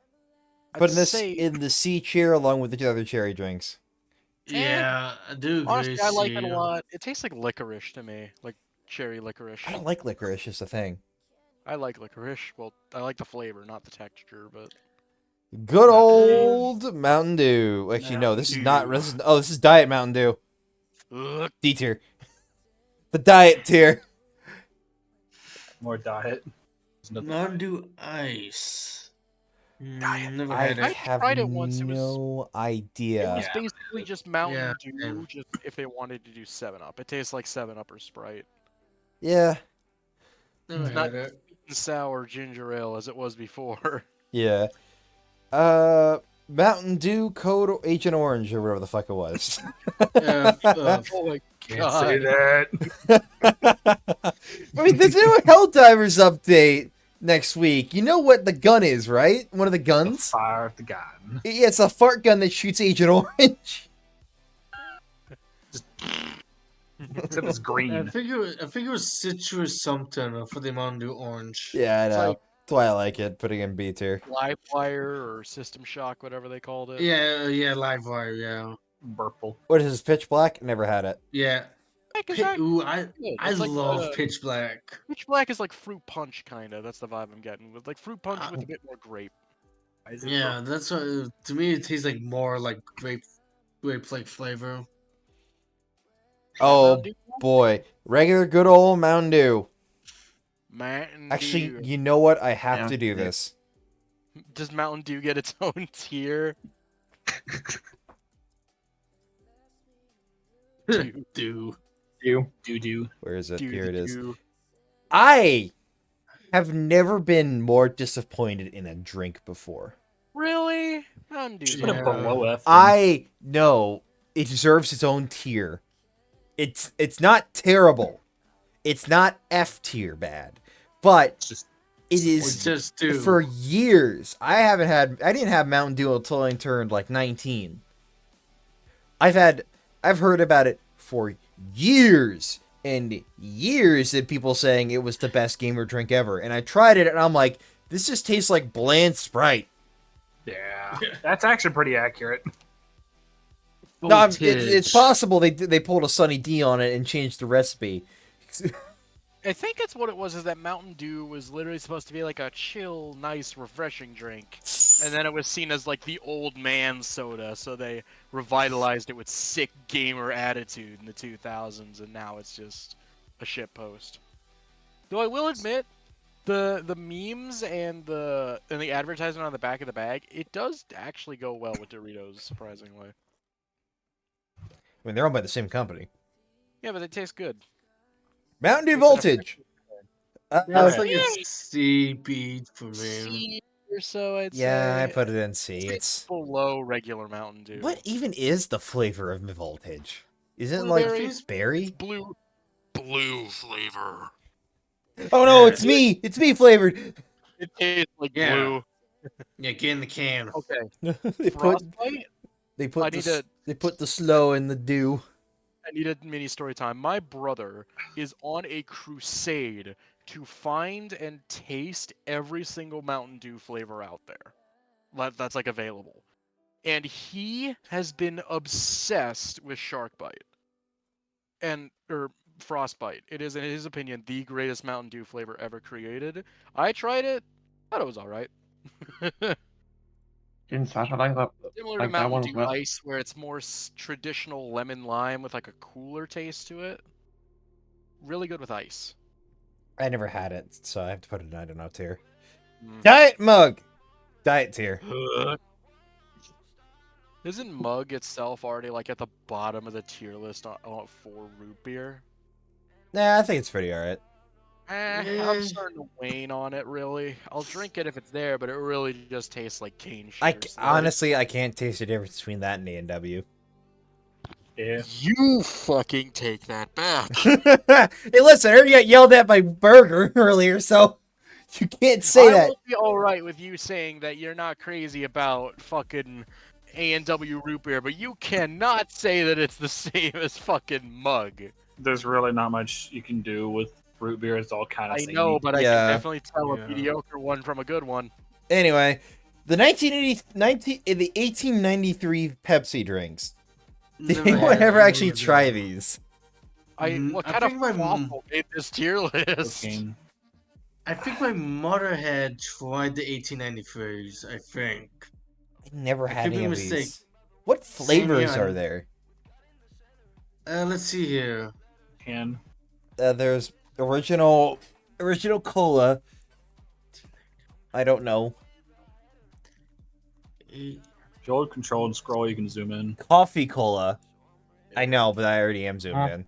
[SPEAKER 6] I'd
[SPEAKER 1] Putting this
[SPEAKER 6] say,
[SPEAKER 1] in the C tier along with the other cherry drinks.
[SPEAKER 4] Yeah, I do agree.
[SPEAKER 6] honestly, I like it a
[SPEAKER 4] C.
[SPEAKER 6] lot. It tastes like licorice to me, like cherry licorice.
[SPEAKER 1] I don't like licorice, is the thing.
[SPEAKER 6] I like licorice. Well, I like the flavor, not the texture, but
[SPEAKER 1] Good old Mountain Dew. Actually, no, this is not.
[SPEAKER 6] Mountain Dew.
[SPEAKER 1] This is Diet Mountain Dew.
[SPEAKER 6] ugh,
[SPEAKER 1] D tier. The diet tier.
[SPEAKER 3] More diet. There's nothing
[SPEAKER 4] Mountain Dew Ice. Never
[SPEAKER 1] I
[SPEAKER 4] had
[SPEAKER 6] I
[SPEAKER 4] it.
[SPEAKER 1] have
[SPEAKER 6] tried it once, it was-
[SPEAKER 1] no
[SPEAKER 6] it
[SPEAKER 1] idea.
[SPEAKER 6] was basically just Mountain
[SPEAKER 4] Yeah,
[SPEAKER 6] Dew,
[SPEAKER 4] same.
[SPEAKER 6] just if they wanted to do 7-Up. It tastes like 7-Up or Sprite.
[SPEAKER 1] Yeah,
[SPEAKER 4] Never
[SPEAKER 6] It's not
[SPEAKER 4] had it.
[SPEAKER 6] sweet and sour ginger ale as it was before.
[SPEAKER 1] yeah. Mountain Dew Code Agent Orange or whatever the fuck it was.
[SPEAKER 6] Oh my
[SPEAKER 3] Can't say that.
[SPEAKER 1] I mean, there's a new Helldivers update next week. You know what the gun is, right? One of the
[SPEAKER 3] The
[SPEAKER 1] guns?
[SPEAKER 3] fire of the gun.
[SPEAKER 1] Yeah, it's a fart gun that shoots Agent Orange.
[SPEAKER 3] Except it's
[SPEAKER 4] I
[SPEAKER 3] green.
[SPEAKER 4] figure it was citrus something for the Mountain Dew Orange.
[SPEAKER 1] Yeah, I
[SPEAKER 6] It's
[SPEAKER 1] know.
[SPEAKER 6] like-
[SPEAKER 1] That's why I like it, putting in B tier.
[SPEAKER 6] Live wire or System Shock, whatever they called it.
[SPEAKER 4] Yeah, live wire, yeah.
[SPEAKER 3] Burple.
[SPEAKER 1] What is this, Pitch Black? Never had it.
[SPEAKER 4] Yeah.
[SPEAKER 6] Heck, is
[SPEAKER 4] Pi-
[SPEAKER 6] that
[SPEAKER 4] Ooh,
[SPEAKER 6] good?
[SPEAKER 4] I
[SPEAKER 6] It's like,
[SPEAKER 4] love Pitch Black.
[SPEAKER 6] Pitch Black is like fruit punch, kind of. That's the vibe I'm getting. With like fruit punch
[SPEAKER 4] Uh,
[SPEAKER 6] with a bit more grape.
[SPEAKER 3] Why is it
[SPEAKER 4] Yeah, that's what to me it tastes like more like grape like flavor.
[SPEAKER 1] Oh,
[SPEAKER 6] Mountain Dew?
[SPEAKER 1] boy. Regular good old Mountain Dew.
[SPEAKER 6] Mountain
[SPEAKER 1] Actually,
[SPEAKER 6] Dew.
[SPEAKER 1] you know what? I have
[SPEAKER 2] Yeah.
[SPEAKER 1] to do this.
[SPEAKER 6] Does Mountain Dew get its own tier? Dew.
[SPEAKER 4] Dew.
[SPEAKER 2] You.
[SPEAKER 3] Doo-doo.
[SPEAKER 1] Where is it?
[SPEAKER 6] Dew,
[SPEAKER 1] Here it is.
[SPEAKER 6] Dew.
[SPEAKER 1] I have never been more disappointed in a drink before.
[SPEAKER 6] Really? Mountain
[SPEAKER 3] Just
[SPEAKER 6] Dew.
[SPEAKER 3] put
[SPEAKER 4] Yeah.
[SPEAKER 3] it below F.
[SPEAKER 1] I know it deserves its own tier. It's not terrible. It's not F tier bad, but
[SPEAKER 3] It's just
[SPEAKER 1] it
[SPEAKER 4] It's
[SPEAKER 1] is
[SPEAKER 4] just Dew.
[SPEAKER 1] for years. I didn't have Mountain Dew until I turned like 19. I've heard about it for years and years that people saying it was the best gamer drink ever. And I tried it and I'm like, this just tastes like bland Sprite.
[SPEAKER 3] yeah. That's actually pretty accurate.
[SPEAKER 1] No, it's
[SPEAKER 4] Voltage.
[SPEAKER 1] possible they pulled a Sunny D on it and changed the recipe.
[SPEAKER 6] I think that's what it was, is that Mountain Dew was literally supposed to be like a chill, nice, refreshing drink. And then it was seen as like the old man soda, so they revitalized it with sick gamer attitude in the 2000s, and now it's just a shitpost. Though I will admit, the memes and the advertisement on the back of the bag, it does actually go well with Doritos, surprisingly.
[SPEAKER 1] I mean, they're owned by the same company.
[SPEAKER 6] Yeah, but they taste good.
[SPEAKER 1] Mountain Dew
[SPEAKER 6] It's an
[SPEAKER 1] Voltage.
[SPEAKER 4] That's
[SPEAKER 6] Okay.
[SPEAKER 4] like a C beat for me.
[SPEAKER 6] C or so, I'd
[SPEAKER 1] Yeah,
[SPEAKER 6] say.
[SPEAKER 1] I put it in C.
[SPEAKER 6] It's
[SPEAKER 1] It's
[SPEAKER 6] below regular Mountain Dew.
[SPEAKER 1] what even is the flavor of Voltage? Isn't it
[SPEAKER 6] Blueberry.
[SPEAKER 1] like berry?
[SPEAKER 6] Blue flavor.
[SPEAKER 1] Oh no,
[SPEAKER 4] Yeah.
[SPEAKER 1] it's me! It's me flavored.
[SPEAKER 6] It tastes like
[SPEAKER 4] Yeah.
[SPEAKER 6] blue.
[SPEAKER 4] Yeah, get in the can.
[SPEAKER 6] Okay.
[SPEAKER 1] they put
[SPEAKER 6] Frostbite?
[SPEAKER 1] they
[SPEAKER 6] I
[SPEAKER 1] put
[SPEAKER 6] need
[SPEAKER 1] the,
[SPEAKER 6] to-
[SPEAKER 1] they put the slow in the dew.
[SPEAKER 6] I need a mini story time. My brother is on a crusade to find and taste every single Mountain Dew flavor out there that's like available. And he has been obsessed with Sharkbite. Or Frostbite. It is, in his opinion, the greatest Mountain Dew flavor ever created. I tried it. Thought it was alright.
[SPEAKER 2] Didn't Sasha like that?
[SPEAKER 6] Similar
[SPEAKER 2] Like
[SPEAKER 6] to
[SPEAKER 2] that
[SPEAKER 6] Mountain
[SPEAKER 2] one as
[SPEAKER 6] Dew
[SPEAKER 2] well?
[SPEAKER 6] Ice, where it's more traditional lemon lime with like a cooler taste to it. Really good with ice.
[SPEAKER 1] I never had it, so I have to put it in I don't know tier.
[SPEAKER 6] Mm.
[SPEAKER 1] Diet mug. Diet tier.
[SPEAKER 6] Isn't Mug itself already like at the bottom of the tier list for root beer?
[SPEAKER 1] Nah, I think it's pretty alright.
[SPEAKER 4] Yeah.
[SPEAKER 6] I'm starting to wane on it. Really, I'll drink it if it's there, but it really just tastes like cane shit. or something.
[SPEAKER 1] Honestly, I can't taste the difference between that and A&W.
[SPEAKER 3] Yeah.
[SPEAKER 6] You fucking take that back.
[SPEAKER 1] Hey, listen, I heard you got yelled at by Burger earlier, so you can't say
[SPEAKER 6] I
[SPEAKER 1] that.
[SPEAKER 6] will be all right with you saying that you're not crazy about fucking A&W root beer, but you cannot say that it's the same as fucking Mug.
[SPEAKER 3] there's really not much you can do with root beer. It's all kind of
[SPEAKER 6] I know, but I
[SPEAKER 1] Yeah.
[SPEAKER 6] can definitely tell a
[SPEAKER 4] Yeah.
[SPEAKER 6] mediocre one from a good one.
[SPEAKER 1] Anyway, the the 1893 Pepsi drinks. Did
[SPEAKER 4] Never
[SPEAKER 1] anyone
[SPEAKER 4] had
[SPEAKER 1] ever
[SPEAKER 4] any
[SPEAKER 1] actually
[SPEAKER 4] of
[SPEAKER 1] try
[SPEAKER 4] them.
[SPEAKER 1] these?
[SPEAKER 6] What
[SPEAKER 4] I
[SPEAKER 6] kind of
[SPEAKER 4] think my
[SPEAKER 6] waffle made this tier list?
[SPEAKER 3] game.
[SPEAKER 4] I think my mother had tried the 1893s. I think.
[SPEAKER 1] I never
[SPEAKER 4] I
[SPEAKER 1] had
[SPEAKER 4] could
[SPEAKER 1] any
[SPEAKER 4] be
[SPEAKER 1] of
[SPEAKER 4] mistaken.
[SPEAKER 1] these. What
[SPEAKER 4] Same here,
[SPEAKER 1] flavors are
[SPEAKER 4] I'm-
[SPEAKER 1] there?
[SPEAKER 4] Let's see here.
[SPEAKER 3] Can
[SPEAKER 1] There's original cola. I don't know.
[SPEAKER 4] Eight-
[SPEAKER 3] if you hold control and scroll, you can zoom in.
[SPEAKER 1] Coffee cola. I know, but I already am zoomed
[SPEAKER 2] Huh.
[SPEAKER 1] in.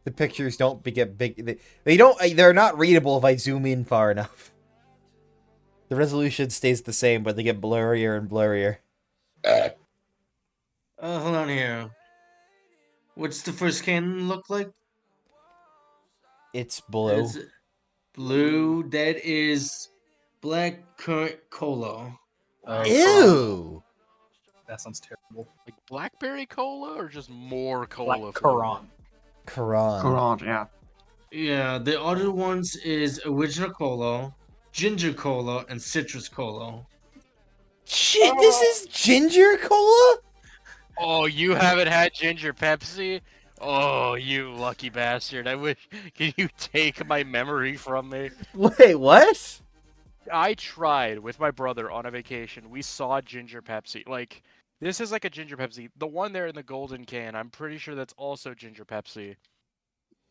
[SPEAKER 1] The pictures don't get big. They don't. They're not readable if I zoom in far enough. The resolution stays the same, but they get blurrier and blurrier.
[SPEAKER 4] Hold on here. What's the first can look like?
[SPEAKER 1] It's blue.
[SPEAKER 4] It's blue. That is black currant cola.
[SPEAKER 3] Oh,
[SPEAKER 1] Ew.
[SPEAKER 3] that sounds terrible.
[SPEAKER 6] Like blackberry cola or just more
[SPEAKER 3] Like
[SPEAKER 6] cola?
[SPEAKER 3] Quran.
[SPEAKER 1] Quran.
[SPEAKER 2] Correct, yeah.
[SPEAKER 4] Yeah, the other ones is original cola, ginger cola, and citrus cola.
[SPEAKER 1] Shit, this is ginger cola?
[SPEAKER 6] Oh, you haven't had ginger Pepsi? Oh, you lucky bastard. I wish. Can you take my memory from me?
[SPEAKER 1] Wait, what?
[SPEAKER 6] I tried with my brother on a vacation. We saw ginger Pepsi. Like, this is like a ginger Pepsi. The one there in the golden can, I'm pretty sure that's also ginger Pepsi.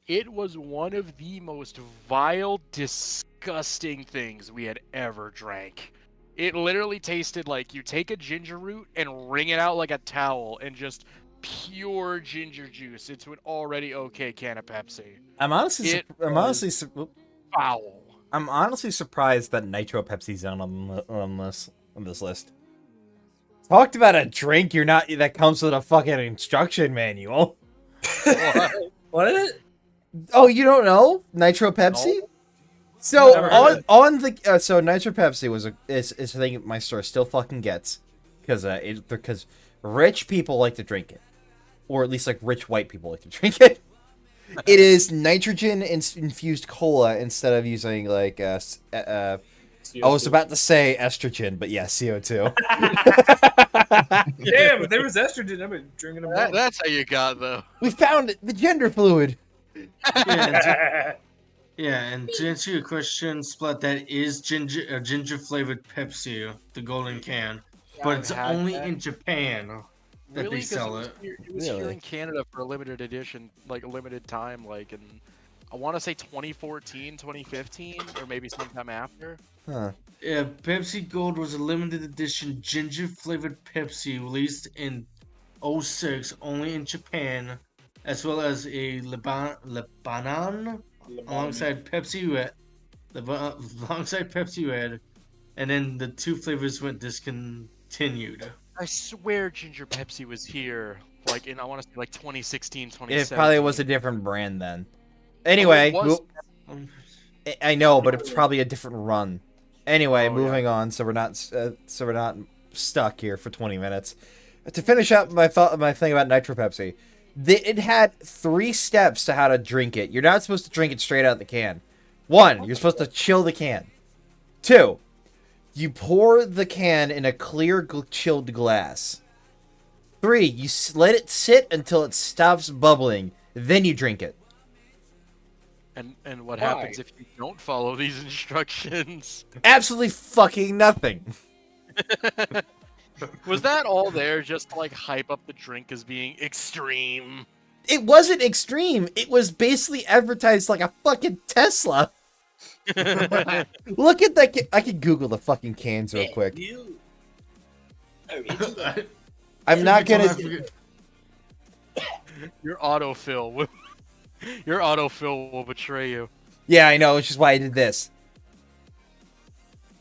[SPEAKER 6] It was one of the most vile, disgusting things we had ever drank. It literally tasted like you take a ginger root and wring it out like a towel and just pure ginger juice into an already okay can of Pepsi.
[SPEAKER 1] I'm honestly,
[SPEAKER 6] It
[SPEAKER 1] I'm
[SPEAKER 6] was-
[SPEAKER 1] honestly,
[SPEAKER 6] Foul.
[SPEAKER 1] I'm honestly surprised that Nitro Pepsi's on this list. Talked about a drink you're not that comes with a fucking instruction manual.
[SPEAKER 3] What is it?
[SPEAKER 1] Oh, you don't know Nitro Pepsi?
[SPEAKER 6] No.
[SPEAKER 1] So
[SPEAKER 3] Never heard of
[SPEAKER 1] on the so Nitro Pepsi is a thing my store still fucking gets because rich people like to drink it, or at least like rich white people like to drink it. It is nitrogen infused cola instead of using like I was about to say estrogen, but yeah, CO2.
[SPEAKER 3] Damn, if there was estrogen, I've been drinking them.
[SPEAKER 6] That's how you got though.
[SPEAKER 1] We found it, the gender fluid.
[SPEAKER 4] And to answer your question, Splat, that is ginger flavored Pepsi, the golden can, but
[SPEAKER 6] I've
[SPEAKER 4] it's
[SPEAKER 6] had
[SPEAKER 4] only
[SPEAKER 6] that.
[SPEAKER 4] in Japan that
[SPEAKER 6] Really?
[SPEAKER 4] they
[SPEAKER 6] 'Cause
[SPEAKER 4] sell
[SPEAKER 6] it.
[SPEAKER 4] it.
[SPEAKER 6] It was here
[SPEAKER 1] Really?
[SPEAKER 6] in Canada for a limited edition, like a limited time, like in I want to say 2014, 2015, or maybe sometime after.
[SPEAKER 1] Huh.
[SPEAKER 4] Yeah, Pepsi Gold was a limited edition ginger flavored Pepsi released in 06 only in Japan, as well as a Lebanon alongside Pepsi Red, alongside Pepsi Red, and then the two flavors went discontinued.
[SPEAKER 6] I swear Ginger Pepsi was here, like in I want to say like 2016, 2017.
[SPEAKER 1] It probably was a different brand then. Anyway,
[SPEAKER 6] it was-
[SPEAKER 1] I know, but it's probably a different run. Anyway,
[SPEAKER 6] Oh,
[SPEAKER 1] moving on, so we're not stuck here for 20 minutes. To finish up my thing about Nitro Pepsi, it had 3 steps to how to drink it. You're not supposed to drink it straight out the can. 1, you're supposed to chill the can. 2, you pour the can in a clear chilled glass. 3, you let it sit until it stops bubbling, then you drink it.
[SPEAKER 6] And what
[SPEAKER 2] Why?
[SPEAKER 6] happens if you don't follow these instructions?
[SPEAKER 1] Absolutely fucking nothing.
[SPEAKER 6] Was that all there just to like hype up the drink as being extreme?
[SPEAKER 1] It wasn't extreme. It was basically advertised like a fucking Tesla. Look at that. I can Google the fucking cans real quick. I'm not gonna.
[SPEAKER 6] Your autofill will your autofill will betray you.
[SPEAKER 1] Yeah, I know, which is why I did this.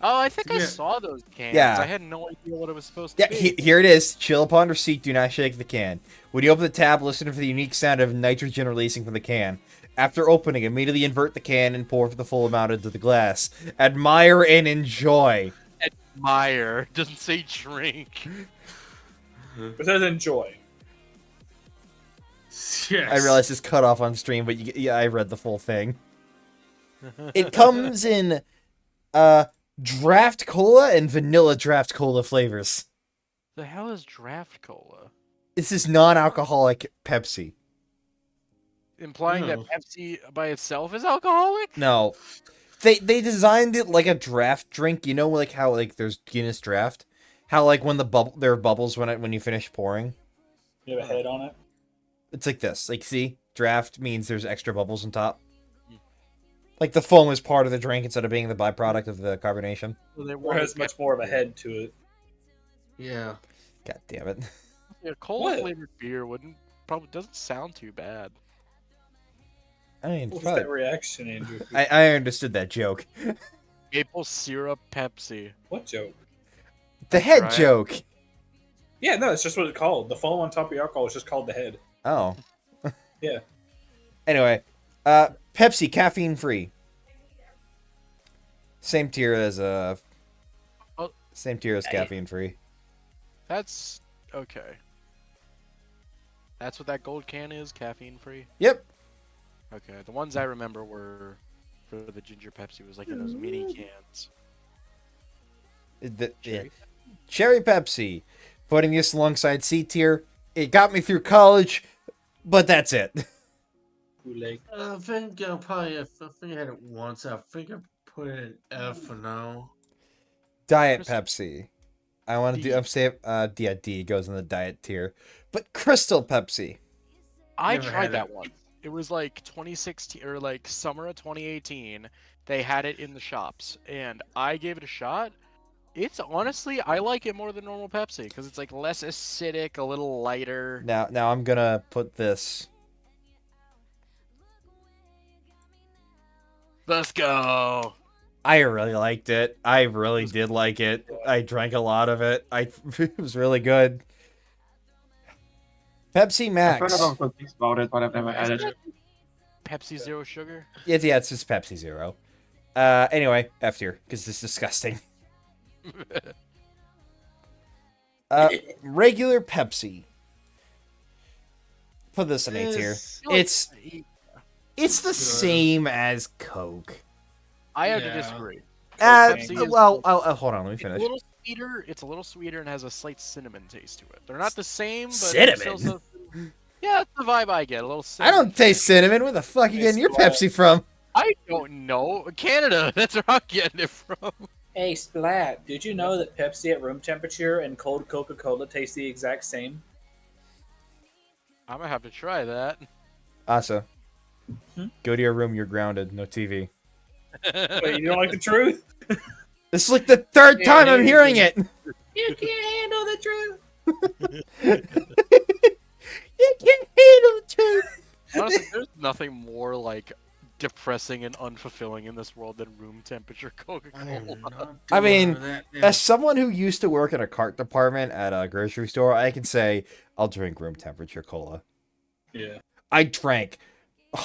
[SPEAKER 6] Oh, I think I
[SPEAKER 4] Yeah.
[SPEAKER 6] saw those cans.
[SPEAKER 1] Yeah.
[SPEAKER 6] I had no idea what it was supposed to
[SPEAKER 1] Yeah,
[SPEAKER 6] be.
[SPEAKER 1] here it is. Chill upon receipt. Do not shake the can. When you open the tab, listen for the unique sound of nitrogen releasing from the can. After opening, immediately invert the can and pour the full amount into the glass. Admire and enjoy.
[SPEAKER 6] Admire doesn't say drink.
[SPEAKER 3] It says enjoy.
[SPEAKER 4] Yes.
[SPEAKER 1] I realized it's cut off on stream, but yeah, I read the full thing. It comes in draft cola and vanilla draft cola flavors.
[SPEAKER 6] The hell is draft cola?
[SPEAKER 1] This is non-alcoholic Pepsi.
[SPEAKER 6] Implying that
[SPEAKER 4] No.
[SPEAKER 6] Pepsi by itself is alcoholic?
[SPEAKER 1] No. They designed it like a draft drink, you know, like how like there's Guinness Draft, how like when there are bubbles when you finish pouring.
[SPEAKER 3] You have a head on it.
[SPEAKER 1] It's like this. Like, see, draft means there's extra bubbles on top. Like the foam is part of the drink instead of being the byproduct of the carbonation.
[SPEAKER 6] So they
[SPEAKER 3] Or
[SPEAKER 6] wanted
[SPEAKER 3] has much more of a head to it.
[SPEAKER 4] Yeah.
[SPEAKER 1] God damn it.
[SPEAKER 6] a cola flavored beer probably doesn't sound too bad.
[SPEAKER 1] I mean,
[SPEAKER 3] What was
[SPEAKER 1] probably,
[SPEAKER 3] that reaction, Andrew?
[SPEAKER 1] I understood that joke.
[SPEAKER 6] Maple syrup Pepsi.
[SPEAKER 3] What joke?
[SPEAKER 1] The head
[SPEAKER 6] Try it.
[SPEAKER 1] joke.
[SPEAKER 3] Yeah, no, it's just what it's called. The foam on top of your alcohol is just called the head.
[SPEAKER 1] Oh.
[SPEAKER 3] Yeah.
[SPEAKER 1] Anyway, Pepsi caffeine free. Same tier as
[SPEAKER 6] Oh. Hey.
[SPEAKER 1] caffeine free.
[SPEAKER 6] That's okay. That's what that gold can is, caffeine free.
[SPEAKER 1] Yep.
[SPEAKER 6] Okay, the ones I remember were for the ginger Pepsi was like in those mini cans.
[SPEAKER 1] Yeah. Cherry Pepsi. Putting this alongside C tier. It got me through college, but that's it.
[SPEAKER 3] Kool-Aid.
[SPEAKER 4] I think I think I had it once. I think I put it in F for now.
[SPEAKER 1] Diet
[SPEAKER 6] Crystal-
[SPEAKER 1] Pepsi. I want to
[SPEAKER 6] D.
[SPEAKER 1] do. I'm saying, yeah, D goes in the diet tier, but Crystal Pepsi.
[SPEAKER 6] I
[SPEAKER 4] Never
[SPEAKER 6] tried
[SPEAKER 4] had
[SPEAKER 6] that
[SPEAKER 4] it.
[SPEAKER 6] once. It was like 2016 or like summer of 2018. They had it in the shops, and I gave it a shot. It's honestly, I like it more than normal Pepsi because it's like less acidic, a little lighter.
[SPEAKER 1] Now I'm gonna put this.
[SPEAKER 6] Let's go.
[SPEAKER 1] I really liked it. I really did like it. I drank a lot of it. It was really good. Pepsi
[SPEAKER 2] I've
[SPEAKER 1] Max.
[SPEAKER 2] heard a lot of good things about it, but I've never had it.
[SPEAKER 6] Pepsi Zero Sugar.
[SPEAKER 1] Yeah, it's just Pepsi Zero. Anyway, F tier because it's disgusting. Regular Pepsi. Put this in A tier. It's the same as Coke.
[SPEAKER 6] I have to
[SPEAKER 4] Yeah.
[SPEAKER 6] disagree.
[SPEAKER 3] Pepsi
[SPEAKER 6] is-
[SPEAKER 1] Well, hold on, let me
[SPEAKER 6] It's a
[SPEAKER 1] finish.
[SPEAKER 6] little sweeter. It's a little sweeter and has a slight cinnamon taste to it. They're not the same, but
[SPEAKER 1] Cinnamon?
[SPEAKER 6] Still yeah, that's the vibe I get. A little.
[SPEAKER 1] I
[SPEAKER 6] Cinnamon
[SPEAKER 1] don't taste cinnamon. Where the fuck are you getting your Pepsi from?
[SPEAKER 6] I don't know. Canada. That's where I'm getting it from.
[SPEAKER 3] Hey, Splat, did you know that Pepsi at room temperature and cold Coca-Cola taste the exact same?
[SPEAKER 6] I'm gonna have to try that.
[SPEAKER 1] Asa,
[SPEAKER 3] Hmm?
[SPEAKER 1] go to your room. You're grounded. No TV.
[SPEAKER 3] Wait, you don't like the truth?
[SPEAKER 1] This is like the third time I'm hearing it.
[SPEAKER 3] You can't handle the truth.
[SPEAKER 1] You can't handle the truth.
[SPEAKER 6] Honestly, there's nothing more like depressing and unfulfilling in this world than room temperature
[SPEAKER 4] I am
[SPEAKER 6] Coca-Cola.
[SPEAKER 4] not
[SPEAKER 1] I
[SPEAKER 4] doing
[SPEAKER 1] mean,
[SPEAKER 4] that.
[SPEAKER 1] As someone who used to work in a cart department at a grocery store, I can say I'll drink room temperature cola.
[SPEAKER 3] Yeah.
[SPEAKER 1] I drank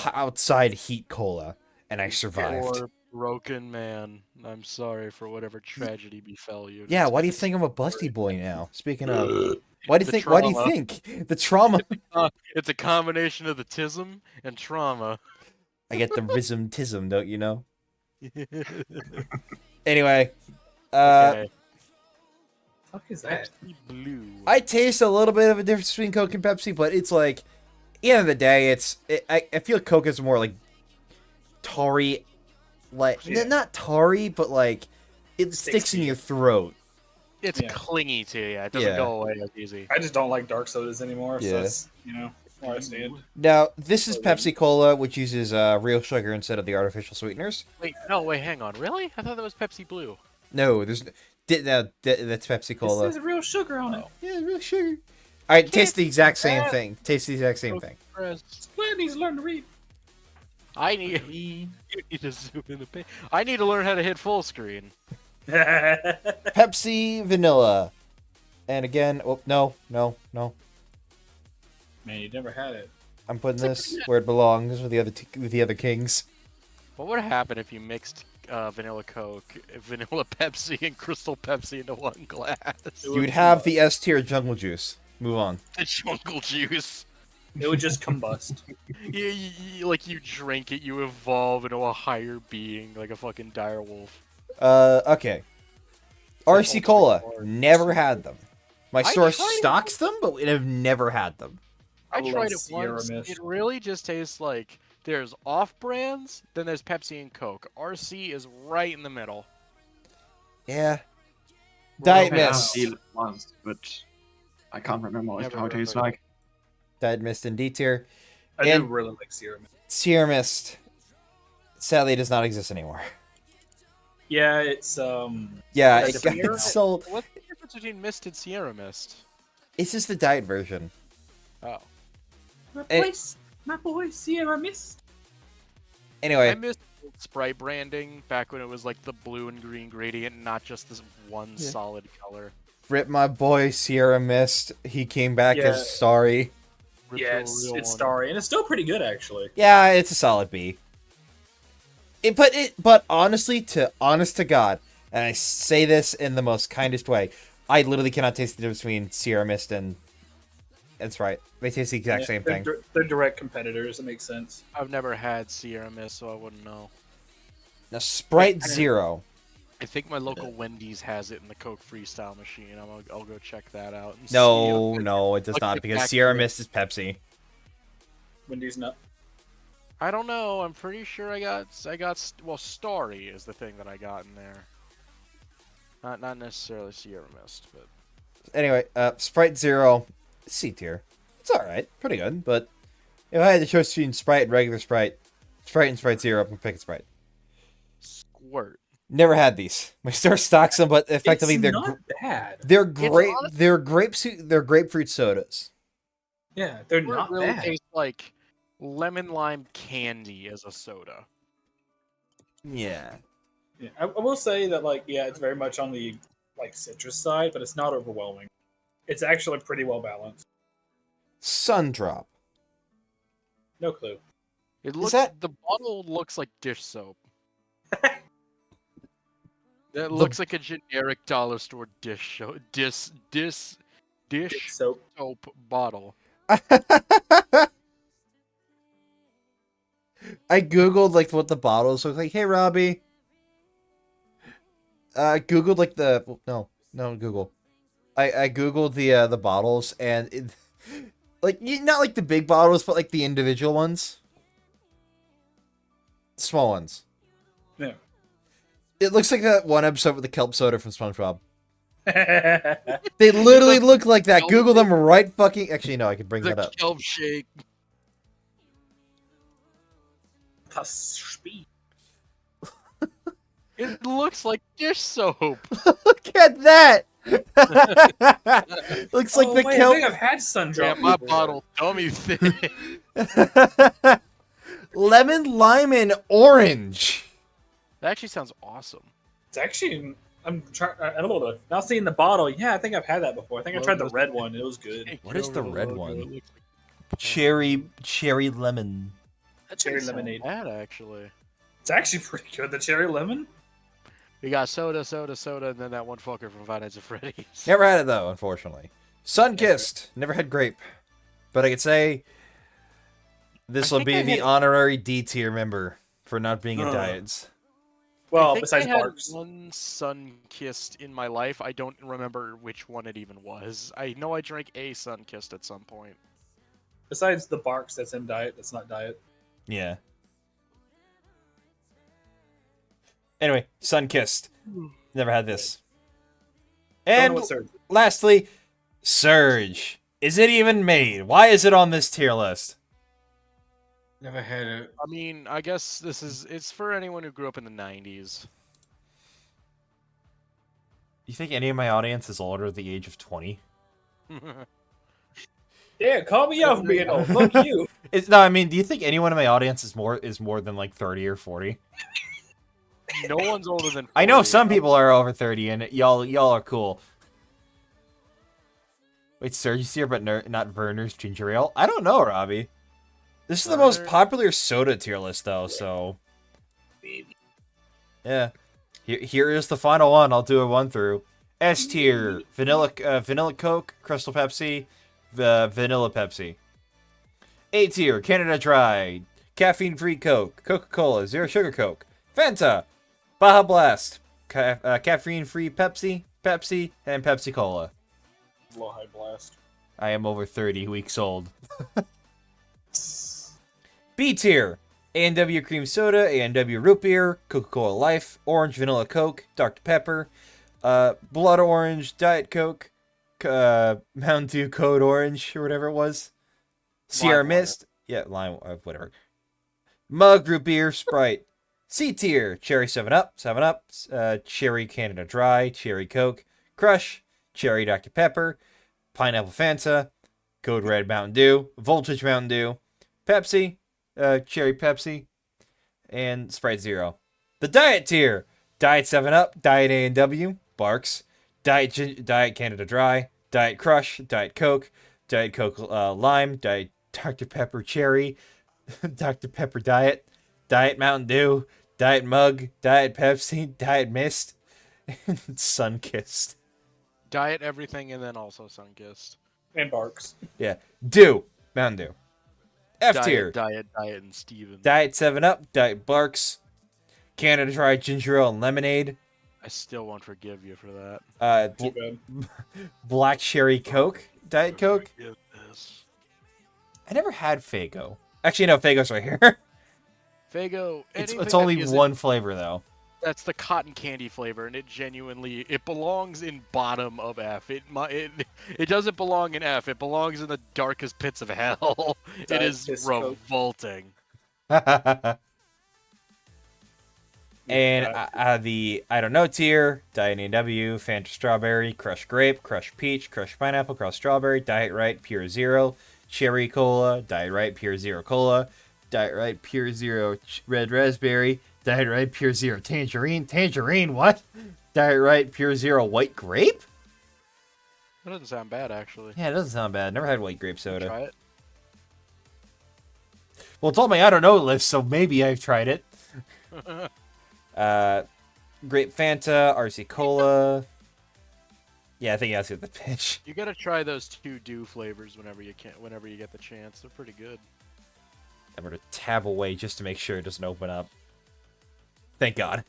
[SPEAKER 1] outside heat cola, and I survived.
[SPEAKER 6] Poor broken man. I'm sorry for whatever tragedy befell you.
[SPEAKER 1] Yeah, why do you think I'm a Bustyboy now? Speaking of, why do you
[SPEAKER 6] The
[SPEAKER 1] think? Why do you
[SPEAKER 6] trauma.
[SPEAKER 1] think the trauma?
[SPEAKER 6] It's a combination of the tism and trauma.
[SPEAKER 1] I get the rhythm tism, don't you know? Anyway,
[SPEAKER 6] Okay.
[SPEAKER 3] Fuck is that?
[SPEAKER 6] Pepsi Blue.
[SPEAKER 1] I taste a little bit of a difference between Coke and Pepsi, but it's like, at the end of the day, I feel Coke is more like tarry, like
[SPEAKER 3] Yeah.
[SPEAKER 1] not tarry, but like it sticks in
[SPEAKER 3] to you.
[SPEAKER 1] your throat.
[SPEAKER 6] It's
[SPEAKER 3] Yeah.
[SPEAKER 6] clingy to you. It doesn't
[SPEAKER 1] Yeah.
[SPEAKER 6] go away as easy.
[SPEAKER 3] I just don't like dark sodas anymore,
[SPEAKER 1] Yeah.
[SPEAKER 3] so that's, where I stand.
[SPEAKER 1] Now, this is Pepsi Cola, which uses real sugar instead of the artificial sweeteners.
[SPEAKER 6] Wait, hang on. Really? I thought that was Pepsi Blue.
[SPEAKER 1] No, there's that's Pepsi Cola.
[SPEAKER 3] There's real sugar on it.
[SPEAKER 1] Yeah, real sugar. All right, taste the exact same
[SPEAKER 6] that.
[SPEAKER 1] thing. Taste the exact same thing.
[SPEAKER 3] Splat needs to learn to read.
[SPEAKER 6] I need you need to zoom in the page. I need to learn how to hit full screen.
[SPEAKER 1] Pepsi Vanilla. And again, oh no.
[SPEAKER 3] Man, you never had it.
[SPEAKER 1] I'm putting this where it belongs with the other kings.
[SPEAKER 6] What would happen if you mixed vanilla Coke, vanilla Pepsi, and Crystal Pepsi into one glass?
[SPEAKER 1] You would have the S tier jungle juice. Move on.
[SPEAKER 6] The jungle juice.
[SPEAKER 3] It would just combust.
[SPEAKER 6] Like you drink it, you evolve into a higher being, like a fucking dire wolf.
[SPEAKER 1] Okay. RC
[SPEAKER 6] ultimate
[SPEAKER 1] Cola.
[SPEAKER 6] card.
[SPEAKER 1] Never had them. My
[SPEAKER 6] I
[SPEAKER 1] store
[SPEAKER 6] tried it.
[SPEAKER 1] stocks them, but we have never had them.
[SPEAKER 6] I
[SPEAKER 3] love
[SPEAKER 6] tried it
[SPEAKER 3] Sierra
[SPEAKER 6] once.
[SPEAKER 3] Mist.
[SPEAKER 6] It really just tastes like there's off-brands, then there's Pepsi and Coke. RC is right in the middle.
[SPEAKER 1] Yeah.
[SPEAKER 6] Well,
[SPEAKER 1] Diet
[SPEAKER 2] I have
[SPEAKER 1] Mist.
[SPEAKER 2] seen it once, but I can't remember what
[SPEAKER 6] Never
[SPEAKER 2] how it
[SPEAKER 6] heard
[SPEAKER 2] tastes
[SPEAKER 6] of it.
[SPEAKER 2] like.
[SPEAKER 1] Diet Mist in D tier.
[SPEAKER 3] I do
[SPEAKER 1] And-
[SPEAKER 3] really like Sierra Mist.
[SPEAKER 1] Sierra Mist. Sadly, does not exist anymore.
[SPEAKER 3] Yeah, it's
[SPEAKER 1] Yeah,
[SPEAKER 3] Yeah,
[SPEAKER 1] it got
[SPEAKER 6] Sierra-
[SPEAKER 1] sold.
[SPEAKER 6] What's the difference between Mist and Sierra Mist?
[SPEAKER 1] It's just the diet version.
[SPEAKER 6] Oh.
[SPEAKER 3] My boy Sierra Mist.
[SPEAKER 6] I
[SPEAKER 1] Anyway,
[SPEAKER 6] missed Sprite branding back when it was like the blue and green gradient, not just this one
[SPEAKER 1] Yeah.
[SPEAKER 6] solid color.
[SPEAKER 1] rip my boy Sierra Mist. He came back
[SPEAKER 3] Yeah.
[SPEAKER 1] as sorry.
[SPEAKER 6] Rip
[SPEAKER 3] Yeah,
[SPEAKER 6] the
[SPEAKER 3] it's
[SPEAKER 6] real one.
[SPEAKER 3] starry, and it's still pretty good actually.
[SPEAKER 1] Yeah, it's a solid B. But honestly, honest to God, and I say this in the most kindest way, I literally cannot taste the difference between Sierra Mist and Sprite. They taste the exact
[SPEAKER 3] Yeah,
[SPEAKER 1] same
[SPEAKER 3] they're,
[SPEAKER 1] thing.
[SPEAKER 3] They're direct competitors. It makes sense.
[SPEAKER 6] I've never had Sierra Mist, so I wouldn't know.
[SPEAKER 1] Now, Sprite Zero.
[SPEAKER 6] I think my local Wendy's has it in the Coke Freestyle machine. I'll go check that out. And
[SPEAKER 1] No,
[SPEAKER 6] see.
[SPEAKER 1] no, it does
[SPEAKER 6] Look
[SPEAKER 1] not,
[SPEAKER 6] at
[SPEAKER 1] because
[SPEAKER 6] back
[SPEAKER 1] Sierra
[SPEAKER 6] to it.
[SPEAKER 1] Mist is Pepsi.
[SPEAKER 3] Wendy's nut.
[SPEAKER 6] I don't know. I'm pretty sure I got well, Starry is the thing that I got in there. Not necessarily Sierra Mist, but
[SPEAKER 1] Anyway, Sprite Zero, C tier. It's alright, pretty good, but if I had the choice between Sprite and regular Sprite and Sprite Zero, I'm gonna pick Sprite.
[SPEAKER 6] Squirt.
[SPEAKER 1] Never had these. My store stocks them, but effectively
[SPEAKER 3] it's
[SPEAKER 1] they're
[SPEAKER 3] not bad.
[SPEAKER 1] they're great.
[SPEAKER 6] honest-
[SPEAKER 1] They're grapefruit sodas.
[SPEAKER 3] Yeah, they're
[SPEAKER 6] Squirt
[SPEAKER 3] not
[SPEAKER 6] really
[SPEAKER 3] bad.
[SPEAKER 6] tastes like lemon lime candy as a soda.
[SPEAKER 1] Yeah.
[SPEAKER 3] Yeah, I will say that it's very much on the citrus side, but it's not overwhelming. It's actually pretty well balanced.
[SPEAKER 1] Sundrop.
[SPEAKER 3] No clue.
[SPEAKER 6] It looks
[SPEAKER 1] that-
[SPEAKER 6] the bottle looks like dish soap. That looks like a generic dollar store dish
[SPEAKER 3] So
[SPEAKER 6] soap bottle.
[SPEAKER 1] I googled what the bottles look like. Hey Robbie. Googled no Google. I googled the bottles and not like the big bottles, but like the individual ones, small ones.
[SPEAKER 3] yeah.
[SPEAKER 1] It looks like that one episode with the kelp soda from SpongeBob.
[SPEAKER 3] yeah.
[SPEAKER 1] They literally
[SPEAKER 6] like
[SPEAKER 1] look like that.
[SPEAKER 6] kelp
[SPEAKER 1] Google them right fucking. Actually, no, I could bring
[SPEAKER 6] The
[SPEAKER 1] that up.
[SPEAKER 6] kelp shake. It looks like dish soap.
[SPEAKER 1] Look at that. Looks like the
[SPEAKER 3] I
[SPEAKER 1] kelp.
[SPEAKER 3] think I've had Sundrop.
[SPEAKER 6] Yeah, my
[SPEAKER 3] before.
[SPEAKER 6] bottle dummy thing.
[SPEAKER 1] Lemon, lime, and orange.
[SPEAKER 6] That actually sounds awesome.
[SPEAKER 3] It's actually. I'm trying. I don't know. Now seeing the bottle, yeah, I think I've had that before. I think I tried the red one. It was good.
[SPEAKER 1] What is the red one?
[SPEAKER 6] It looks like
[SPEAKER 1] Cherry lemon.
[SPEAKER 6] that
[SPEAKER 3] Cherry
[SPEAKER 6] doesn't sound
[SPEAKER 3] lemonade.
[SPEAKER 6] bad, actually.
[SPEAKER 3] It's actually pretty good. The cherry lemon.
[SPEAKER 6] We got soda, and then that one fucker from Five Nights at Freddy's.
[SPEAKER 1] Never had it though, unfortunately. Sunkissed. Never had grape, but I could say this
[SPEAKER 6] I
[SPEAKER 1] will
[SPEAKER 6] think
[SPEAKER 1] be
[SPEAKER 6] I
[SPEAKER 1] the
[SPEAKER 6] had-
[SPEAKER 1] honorary D tier member for not being in
[SPEAKER 3] Ugh.
[SPEAKER 1] diets.
[SPEAKER 3] Well,
[SPEAKER 6] I think
[SPEAKER 3] besides
[SPEAKER 6] I had
[SPEAKER 3] Barks.
[SPEAKER 6] one sun-kissed in my life. I don't remember which one it even was. I know I drank a sun-kissed at some point.
[SPEAKER 3] Besides the Barks that's in diet, that's not diet.
[SPEAKER 1] Yeah. Anyway, Sunkissed. Never had this.
[SPEAKER 3] Don't know
[SPEAKER 1] And
[SPEAKER 3] what Surge.
[SPEAKER 1] lastly, Surge. Is it even made? Why is it on this tier list?
[SPEAKER 4] Never had it.
[SPEAKER 6] I mean, I guess it's for anyone who grew up in the 90s.
[SPEAKER 1] You think any of my audience is older than the age of 20?
[SPEAKER 3] Yeah, call me out for being old. Fuck you.
[SPEAKER 1] No, I mean, do you think anyone in my audience is more than like 30 or 40?
[SPEAKER 6] No one's older than 40.
[SPEAKER 1] I know some people are over 30, and y'all are cool. Wait, Surge is here, but not Werner's ginger ale? I don't know, Robbie. This is the most
[SPEAKER 6] Werner?
[SPEAKER 1] popular soda tier list, though, so... Yeah. Here is the final one. I'll do a one-through. S tier, vanilla Coke, Crystal Pepsi, vanilla Pepsi. A tier, Canada Dry, caffeine-free Coke, Coca-Cola, Zero Sugar Coke, Fanta, Baja Blast, caffeine-free Pepsi, and Pepsi Cola.
[SPEAKER 3] Low high blast.
[SPEAKER 1] I am over 30 weeks old. B tier, A&W Cream Soda, A&W Root Beer, Coca-Cola Life, Orange Vanilla Coke, Dr. Pepper, Blood Orange, Diet Coke, Mountain Dew Code Orange, or whatever it was. Sierra
[SPEAKER 6] Lime water.
[SPEAKER 1] Mist. Yeah, lime, whatever. Mug, Root Beer, Sprite. C tier, Cherry 7-Up, 7-Up, Cherry Canada Dry, Cherry Coke, Crush, Cherry Dr. Pepper, Pineapple Fanta, Code Red Mountain Dew, Voltage Mountain Dew, Pepsi, Cherry Pepsi, and Sprite Zero. The Diet tier, Diet 7-Up, Diet A&W, Barks, Diet Canada Dry, Diet Crush, Diet Coke Lime, Diet Dr. Pepper Cherry, Dr. Pepper Diet, Diet Mountain Dew, Diet Mug, Diet Pepsi, Diet Mist, and Sunkissed.
[SPEAKER 6] Diet everything and then also Sunkissed.
[SPEAKER 3] And Barks.
[SPEAKER 1] Yeah. Dew. Mountain Dew. F tier.
[SPEAKER 6] Diet, and Steven.
[SPEAKER 1] Diet 7-Up, Diet Barks, Canada Dry Ginger Ale and Lemonade,
[SPEAKER 6] I still won't forgive you for that.
[SPEAKER 3] Too bad.
[SPEAKER 1] Black Cherry Coke, Diet Coke.
[SPEAKER 6] Forgive this.
[SPEAKER 1] I never had Faygo. Actually, no, Faygo's right here.
[SPEAKER 6] Fago.
[SPEAKER 1] It's
[SPEAKER 6] anything
[SPEAKER 1] only
[SPEAKER 6] that isn't-
[SPEAKER 1] one flavor, though.
[SPEAKER 6] That's the cotton candy flavor, and it belongs in bottom of F. It doesn't belong in F. It belongs in the darkest pits of hell. It
[SPEAKER 3] Diet
[SPEAKER 6] is
[SPEAKER 3] Piss Coke.
[SPEAKER 6] revolting.
[SPEAKER 1] And the I don't know tier, Diet A&W, Fanta Strawberry, Crush Grape, Crush Peach, Crush Pineapple, Crush Strawberry, Diet Right, Pure Zero, Cherry Cola, Diet Right, Pure Zero Cola, Diet Right, Pure Zero Red Raspberry, Diet Right, Pure Zero Tangerine, what? Diet Right, Pure Zero White Grape?
[SPEAKER 6] That doesn't sound bad, actually.
[SPEAKER 1] Yeah, it doesn't sound bad. Never had white grape soda.
[SPEAKER 6] Try it.
[SPEAKER 1] Well, it's on my I don't know list, so maybe I've tried it. Grape Fanta, RC Cola. Yeah, I think that's the pitch.
[SPEAKER 6] You gotta try those 2 Dew flavors whenever you get the chance. They're pretty good.
[SPEAKER 1] I'm gonna tab away just to make sure it doesn't open up. Thank God.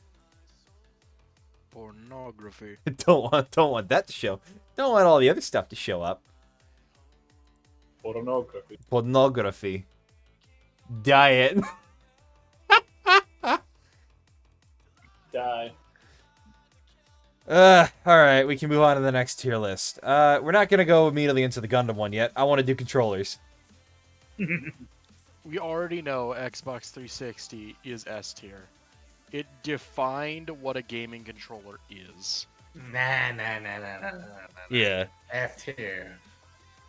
[SPEAKER 6] Pornography.
[SPEAKER 1] don't want that to show. Don't want all the other stuff to show up.
[SPEAKER 3] Pornography.
[SPEAKER 1] Pornography. Diet.
[SPEAKER 3] Die.
[SPEAKER 1] Alright, we can move on to the next tier list. We're not gonna go immediately into the Gundam one yet. I want to do controllers.
[SPEAKER 6] We already know Xbox 360 is S tier. It defined what a gaming controller is.
[SPEAKER 4] Nah.
[SPEAKER 1] Yeah.
[SPEAKER 4] F tier.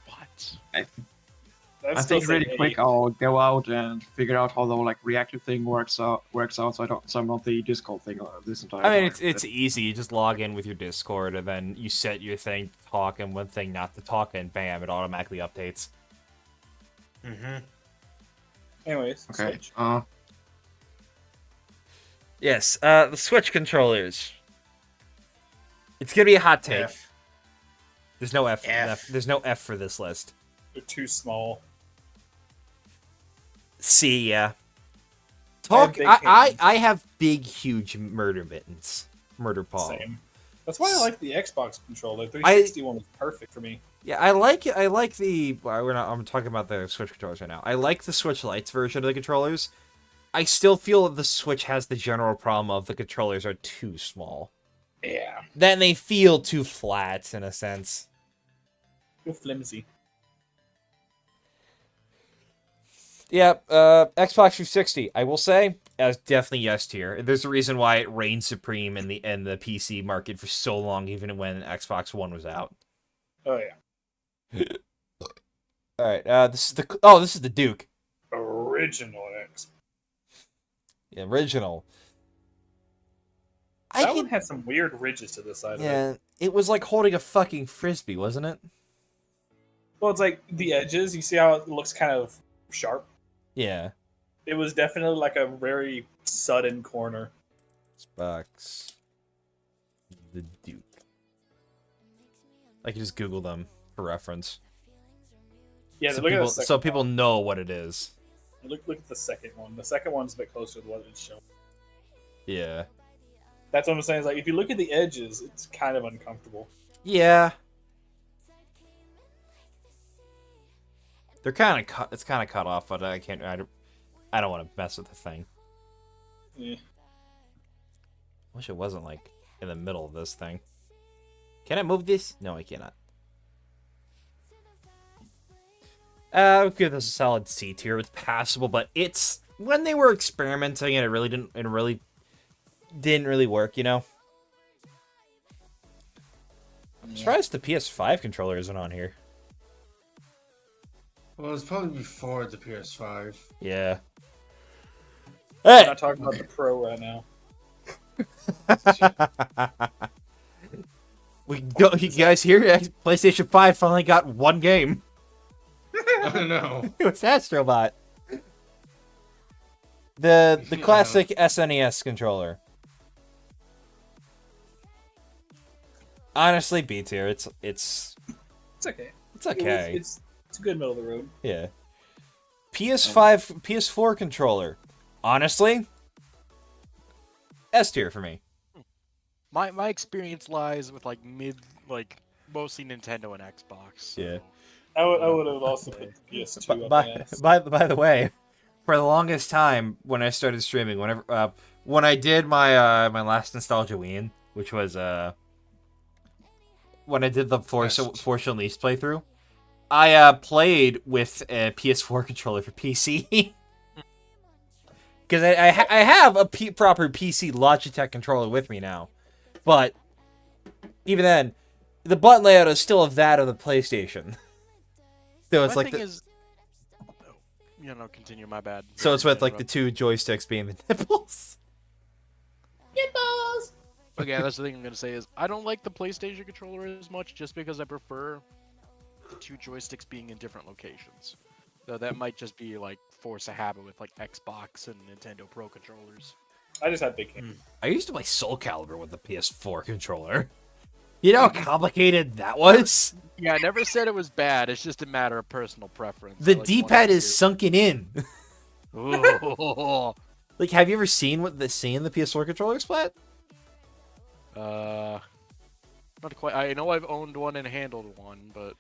[SPEAKER 6] What?
[SPEAKER 3] That's
[SPEAKER 2] I
[SPEAKER 3] still
[SPEAKER 2] think really
[SPEAKER 3] saying
[SPEAKER 2] quick
[SPEAKER 3] eight.
[SPEAKER 2] I'll go out and figure out how the like reactive thing works out so I'm not the Discord thing this entire
[SPEAKER 1] I mean,
[SPEAKER 2] time.
[SPEAKER 1] it's easy. You just log in with your Discord, and then you set your thing to talk and one thing not to talk, and bam, it automatically updates.
[SPEAKER 4] Mm-hmm.
[SPEAKER 3] Anyways,
[SPEAKER 2] Okay.
[SPEAKER 3] Switch.
[SPEAKER 1] Yes, the Switch controllers. It's gonna be a hot take.
[SPEAKER 4] F.
[SPEAKER 1] There's no F.
[SPEAKER 4] F.
[SPEAKER 1] There's no F for this list.
[SPEAKER 3] They're too small.
[SPEAKER 1] C, yeah. Talk.
[SPEAKER 3] big
[SPEAKER 1] I
[SPEAKER 3] hands.
[SPEAKER 1] have big, huge murder mittens. Murder paw.
[SPEAKER 3] Same. That's why I like the Xbox controller. 360 one was perfect for me.
[SPEAKER 1] Yeah, I like the. Well, I'm talking about the Switch controllers right now. I like the Switch Lite's version of the controllers. I still feel that the Switch has the general problem of the controllers are too small.
[SPEAKER 3] Yeah.
[SPEAKER 1] Then they feel too flat in a sense.
[SPEAKER 3] Too flimsy.
[SPEAKER 1] Yeah, Xbox 360. I will say, definitely yes tier. There's a reason why it reigned supreme in the PC market for so long, even when Xbox One was out.
[SPEAKER 3] Oh yeah.
[SPEAKER 1] All right, this is the Duke,
[SPEAKER 3] Original X.
[SPEAKER 1] the original.
[SPEAKER 3] That one had some weird ridges to the side of it.
[SPEAKER 1] Yeah, it was like holding a fucking frisbee, wasn't it?
[SPEAKER 3] Well, it's like the edges. You see how it looks kind of sharp?
[SPEAKER 1] Yeah.
[SPEAKER 3] It was definitely like a very sudden corner.
[SPEAKER 1] Xbox, the Duke. I can just Google them for reference.
[SPEAKER 3] Yeah,
[SPEAKER 1] so
[SPEAKER 3] look at the
[SPEAKER 1] people
[SPEAKER 3] second
[SPEAKER 1] people
[SPEAKER 3] one.
[SPEAKER 1] know what it is.
[SPEAKER 3] Look at the second one. The second one's a bit closer to what it's showing.
[SPEAKER 1] Yeah.
[SPEAKER 3] That's what I'm saying. Is like if you look at the edges, it's kind of uncomfortable.
[SPEAKER 1] Yeah. They're kind of cut. It's kind of cut off, but I can't. I don't want to mess with the thing.
[SPEAKER 3] Yeah.
[SPEAKER 1] Wish it wasn't like in the middle of this thing. Can I move this? No, I cannot. I'll give this a solid C tier. It's passable, but it's when they were experimenting and it really didn't really work, you know. I'm surprised the PS5 controller isn't on here.
[SPEAKER 4] Well, it's probably before the PS5.
[SPEAKER 1] Yeah.
[SPEAKER 3] We're
[SPEAKER 1] Hey.
[SPEAKER 3] not talking about the Pro right now.
[SPEAKER 1] You guys hear? PlayStation 5 finally got one game.
[SPEAKER 4] I don't know.
[SPEAKER 1] It was Astrobot. The
[SPEAKER 4] Yeah.
[SPEAKER 1] classic SNES controller. Honestly, B tier. It's
[SPEAKER 3] It's okay.
[SPEAKER 1] it's okay.
[SPEAKER 3] It's a good middle of the road.
[SPEAKER 1] Yeah. PS5, PS4 controller. Honestly, S tier for me.
[SPEAKER 6] My experience lies with mostly Nintendo and Xbox. So.
[SPEAKER 1] Yeah.
[SPEAKER 3] I would have also put the PS2 up
[SPEAKER 1] By,
[SPEAKER 3] in S.
[SPEAKER 1] by the way, for the longest time when I started streaming, when I did my my last Nostalgiaween, which was when I did the Force Unleashed playthrough, I played with a PS4 controller for PC. Because I have a proper PC Logitech controller with me now. But even then, the button layout is still of that of the PlayStation. So it's
[SPEAKER 6] My
[SPEAKER 1] like
[SPEAKER 6] thing is, continue. My bad.
[SPEAKER 1] so it's with like the two joysticks being the nipples.
[SPEAKER 6] Okay, that's the thing I'm gonna say is I don't like the PlayStation controller as much just because I prefer the two joysticks being in different locations. So that might just be like force a habit with like Xbox and Nintendo Pro controllers.
[SPEAKER 3] I just had big hands.
[SPEAKER 1] I used to play Soul Calibur with the PS4 controller. You know how complicated that was?
[SPEAKER 6] Yeah, I never said it was bad. It's just a matter of personal preference.
[SPEAKER 1] The
[SPEAKER 6] I like one
[SPEAKER 1] D-pad
[SPEAKER 6] or
[SPEAKER 1] is sunken in.
[SPEAKER 6] two. Ooh.
[SPEAKER 1] Like, have you ever seen the PS4 controller splat?
[SPEAKER 6] Not quite. I know I've owned one and handled one, but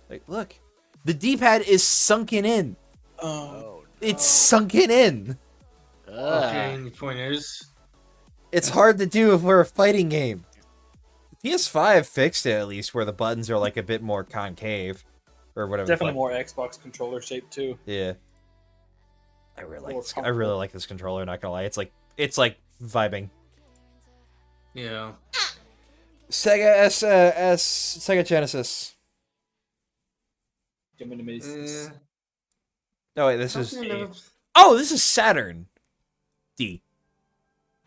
[SPEAKER 1] Like, look, the D-pad is sunken in.
[SPEAKER 6] oh,
[SPEAKER 1] It's sunken in.
[SPEAKER 4] Okay, and your point is?
[SPEAKER 1] It's hard to do for a fighting game. The PS5 fixed it at least, where the buttons are like a bit more concave, or whatever.
[SPEAKER 3] Definitely more Xbox controller shape too.
[SPEAKER 1] Yeah. I really
[SPEAKER 3] More
[SPEAKER 1] like I really like this controller. Not gonna lie, it's like vibing.
[SPEAKER 4] Yeah.
[SPEAKER 1] Sega Sega Genesis.
[SPEAKER 3] Give me the Macy's.
[SPEAKER 1] No wait, this
[SPEAKER 4] I
[SPEAKER 1] is
[SPEAKER 4] never,
[SPEAKER 1] this is Saturn. D.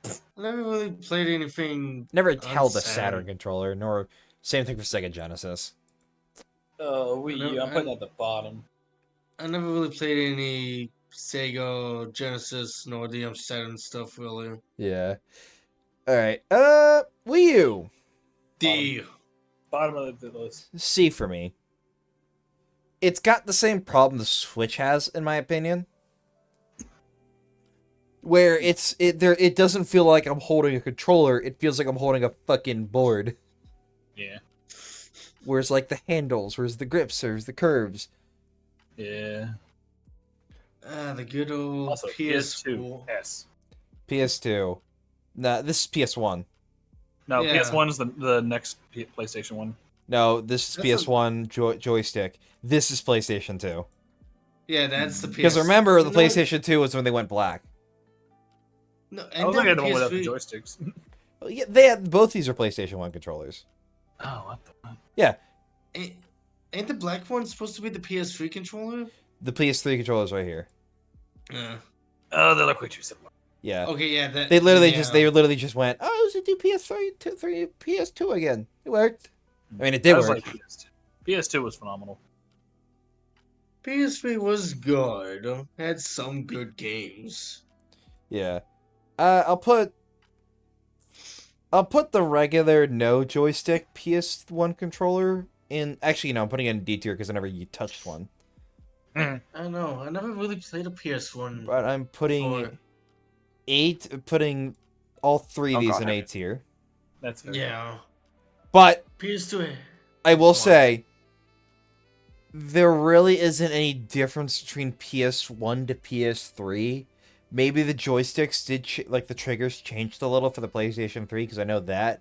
[SPEAKER 4] I never really played anything.
[SPEAKER 1] Never
[SPEAKER 4] On
[SPEAKER 1] held a
[SPEAKER 4] Saturn.
[SPEAKER 1] Saturn controller, nor same thing for Sega Genesis.
[SPEAKER 3] Wii U. I'm putting it at the bottom.
[SPEAKER 4] I never really played any Sega Genesis nor the Saturn stuff really.
[SPEAKER 1] Yeah. All right. Wii U.
[SPEAKER 4] D.
[SPEAKER 3] Bottom of the list.
[SPEAKER 1] C for me. It's got the same problem the Switch has, in my opinion. Where it doesn't feel like I'm holding a controller, it feels like I'm holding a fucking board.
[SPEAKER 3] Yeah.
[SPEAKER 1] Whereas like the handles, whereas the grips, where's the curves.
[SPEAKER 3] Yeah.
[SPEAKER 4] The good old
[SPEAKER 3] Also,
[SPEAKER 4] PS2.
[SPEAKER 3] PS2. S.
[SPEAKER 1] PS2. Nah, this is PS1.
[SPEAKER 3] No,
[SPEAKER 4] Yeah.
[SPEAKER 3] PS1 is the next PlayStation one.
[SPEAKER 1] No, this is
[SPEAKER 4] That's
[SPEAKER 1] PS1 joystick. This is PlayStation 2.
[SPEAKER 4] Yeah, that's the PS.
[SPEAKER 1] Because remember, the
[SPEAKER 4] No,
[SPEAKER 1] PlayStation 2 was when they went black.
[SPEAKER 4] No,
[SPEAKER 3] I was looking at the one without the
[SPEAKER 4] PS3.
[SPEAKER 3] joysticks.
[SPEAKER 1] Well, yeah, they had both these are PlayStation 1 controllers.
[SPEAKER 3] Oh, what the?
[SPEAKER 1] Yeah,
[SPEAKER 4] Ain't the black one supposed to be the PS3 controller?
[SPEAKER 1] the PS3 controllers right here.
[SPEAKER 4] Yeah.
[SPEAKER 3] Oh, they look way too similar.
[SPEAKER 1] Yeah.
[SPEAKER 4] Okay, yeah. That,
[SPEAKER 1] They literally
[SPEAKER 4] yeah.
[SPEAKER 1] just went, oh, let's do PS3, PS2 again. It worked. I mean, it did
[SPEAKER 3] I was
[SPEAKER 1] work.
[SPEAKER 3] like PS2. PS2 was phenomenal.
[SPEAKER 4] PS3 was good. Had some good games.
[SPEAKER 1] Yeah. I'll put the regular no joystick PS1 controller in. Actually, no, I'm putting it in D tier because I never touched one.
[SPEAKER 4] I don't know. I never really played a PS1.
[SPEAKER 1] But I'm putting putting all three of
[SPEAKER 2] Oh,
[SPEAKER 1] these
[SPEAKER 2] God,
[SPEAKER 1] in
[SPEAKER 2] heavy.
[SPEAKER 1] A tier.
[SPEAKER 3] That's fair.
[SPEAKER 4] Yeah.
[SPEAKER 1] But
[SPEAKER 4] PS2.
[SPEAKER 1] I will
[SPEAKER 4] Come on.
[SPEAKER 1] say, there really isn't any difference between PS1 to PS3. Maybe the joysticks did, the triggers changed a little for the PlayStation 3, because I know that.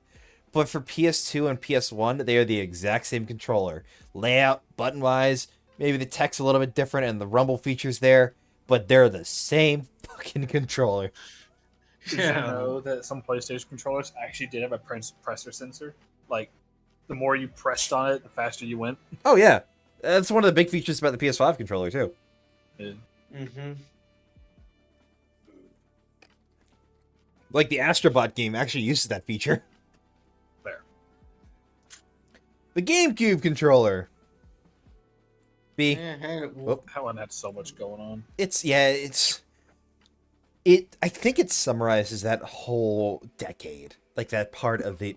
[SPEAKER 1] But for PS2 and PS1, they are the exact same controller. Layout, button-wise, maybe the text a little bit different and the rumble features there, but they're the same fucking controller.
[SPEAKER 3] Did you know that some PlayStation controllers actually did have a pressure sensor? Like, the more you pressed on it, the faster you went.
[SPEAKER 1] Oh, yeah. That's one of the big features about the PS5 controller, too.
[SPEAKER 3] Yeah.
[SPEAKER 4] Mm-hmm.
[SPEAKER 1] Like, the Astrobot game actually uses that feature.
[SPEAKER 3] There.
[SPEAKER 1] The GameCube controller. B.
[SPEAKER 4] Yeah,
[SPEAKER 3] That one had so much going on.
[SPEAKER 1] I think it summarizes that whole decade. Like that part of the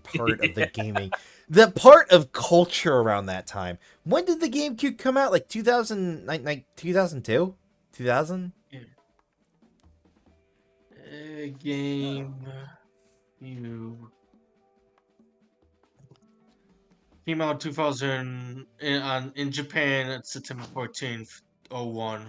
[SPEAKER 1] gaming. The part of culture around that time. When did the GameCube come out? Like 2000, like 2002? 2000?
[SPEAKER 4] Game you came out 2000 in Japan at September 14th, 01.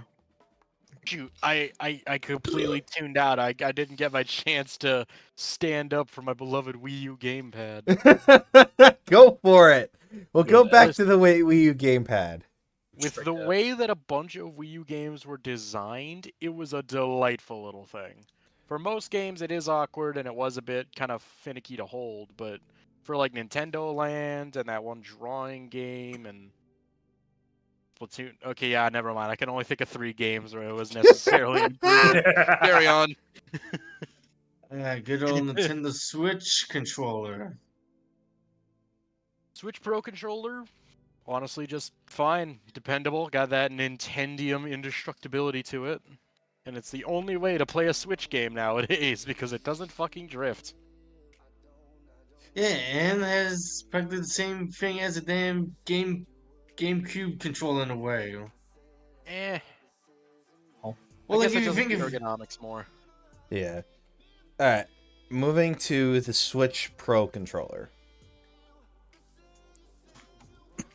[SPEAKER 6] Shoot, I completely tuned out. I didn't get my chance to stand up for my beloved Wii U gamepad.
[SPEAKER 1] Go for it. We'll go
[SPEAKER 3] Good
[SPEAKER 1] back
[SPEAKER 3] ass.
[SPEAKER 1] to the Wii U gamepad.
[SPEAKER 6] With
[SPEAKER 3] Straight
[SPEAKER 6] the
[SPEAKER 3] up.
[SPEAKER 6] way that a bunch of Wii U games were designed, it was a delightful little thing. For most games, it is awkward and it was a bit kind of finicky to hold, but for like Nintendo Land and that one drawing game and Splatoon. Okay, yeah, never mind. I can only think of 3 games where it was necessarily included. Carry on.
[SPEAKER 4] Good old Nintendo Switch controller.
[SPEAKER 6] Switch Pro controller, honestly, just fine, dependable. Got that Nintendium indestructibility to it, and it's the only way to play a Switch game nowadays because it doesn't fucking drift.
[SPEAKER 4] Yeah, and has practically the same thing as a damn GameCube controller in a way.
[SPEAKER 6] Eh.
[SPEAKER 3] Oh.
[SPEAKER 6] I
[SPEAKER 4] Well,
[SPEAKER 6] guess
[SPEAKER 4] like
[SPEAKER 6] it
[SPEAKER 4] if you
[SPEAKER 6] doesn't
[SPEAKER 4] think
[SPEAKER 6] do
[SPEAKER 4] of
[SPEAKER 6] ergonomics more.
[SPEAKER 1] Yeah. All right. Moving to the Switch Pro controller.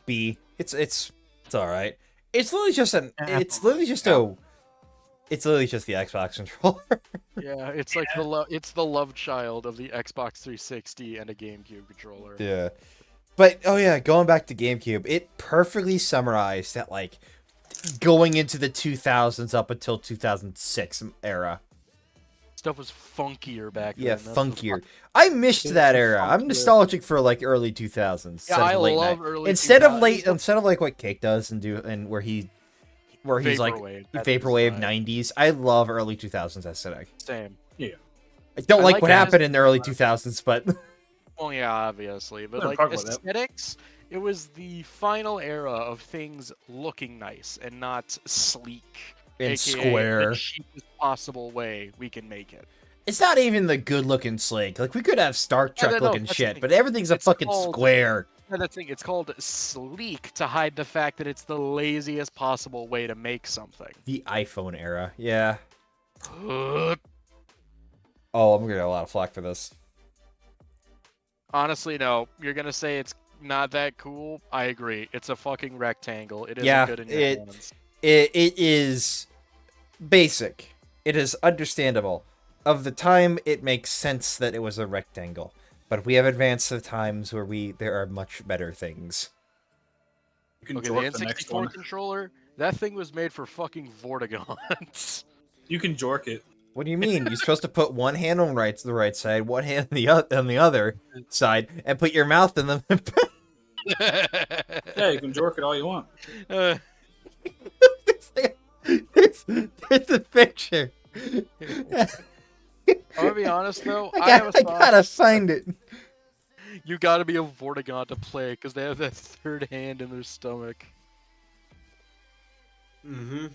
[SPEAKER 1] B. It's all right. It's literally just the Xbox controller.
[SPEAKER 6] Yeah, it's like it's the love child of the Xbox 360 and a GameCube controller.
[SPEAKER 1] Yeah. But oh yeah, going back to GameCube, it perfectly summarized that like going into the 2000s up until 2006 era.
[SPEAKER 6] Stuff was funkier back
[SPEAKER 1] Yeah,
[SPEAKER 6] then. That's the
[SPEAKER 1] funkier. I missed that era. I'm
[SPEAKER 6] funkier.
[SPEAKER 1] nostalgic for like early 2000s.
[SPEAKER 6] Yeah,
[SPEAKER 1] instead of
[SPEAKER 6] I
[SPEAKER 1] late
[SPEAKER 6] love
[SPEAKER 1] 90s.
[SPEAKER 6] early
[SPEAKER 1] Instead of
[SPEAKER 6] 2000s.
[SPEAKER 1] like what Cake does and where he's like
[SPEAKER 6] Vaporwave, that
[SPEAKER 1] vaporwave
[SPEAKER 6] design.
[SPEAKER 1] 90s. I love early 2000s aesthetic.
[SPEAKER 6] Same.
[SPEAKER 1] I don't
[SPEAKER 6] I
[SPEAKER 1] like
[SPEAKER 6] like
[SPEAKER 1] what
[SPEAKER 6] that
[SPEAKER 1] happened in the early 2000s, but
[SPEAKER 6] Well, yeah, obviously, but
[SPEAKER 3] Yeah,
[SPEAKER 6] like
[SPEAKER 3] talk about that.
[SPEAKER 6] aesthetics, it was the final era of things looking nice and not sleek,
[SPEAKER 1] in
[SPEAKER 6] aka
[SPEAKER 1] square.
[SPEAKER 6] the cheapest possible way we can make it.
[SPEAKER 1] It's not even the good looking slick. Like we could have Star Trek
[SPEAKER 6] no,
[SPEAKER 1] looking
[SPEAKER 6] that's the
[SPEAKER 1] shit,
[SPEAKER 6] thing.
[SPEAKER 1] but everything's a
[SPEAKER 6] It's
[SPEAKER 1] fucking
[SPEAKER 6] called-
[SPEAKER 1] square.
[SPEAKER 6] Yeah, that's the thing. It's called sleek to hide the fact that it's the laziest possible way to make something.
[SPEAKER 1] The iPhone era, yeah. Oh, I'm gonna get a lot of flack for this.
[SPEAKER 6] Honestly, no. You're gonna say it's not that cool. I agree. It's a fucking rectangle. It isn't
[SPEAKER 1] Yeah,
[SPEAKER 6] good in your hands.
[SPEAKER 1] It is basic. It is understandable. Of the time, it makes sense that it was a rectangle. But we have advanced to times where there are much better things.
[SPEAKER 3] You can
[SPEAKER 6] Okay, the
[SPEAKER 3] jork the next
[SPEAKER 6] N64
[SPEAKER 3] one.
[SPEAKER 6] controller, that thing was made for fucking Vortigons.
[SPEAKER 3] You can jork it.
[SPEAKER 1] What do you mean? You're supposed to put one hand on the right side, one hand on the other side, and put your mouth in the.
[SPEAKER 3] Yeah, you can jork it all you want.
[SPEAKER 1] There's a picture.
[SPEAKER 6] I'm gonna be honest though,
[SPEAKER 1] I gotta find it.
[SPEAKER 6] You gotta be a Vortigon to play because they have that third hand in their stomach.
[SPEAKER 4] Mm-hmm.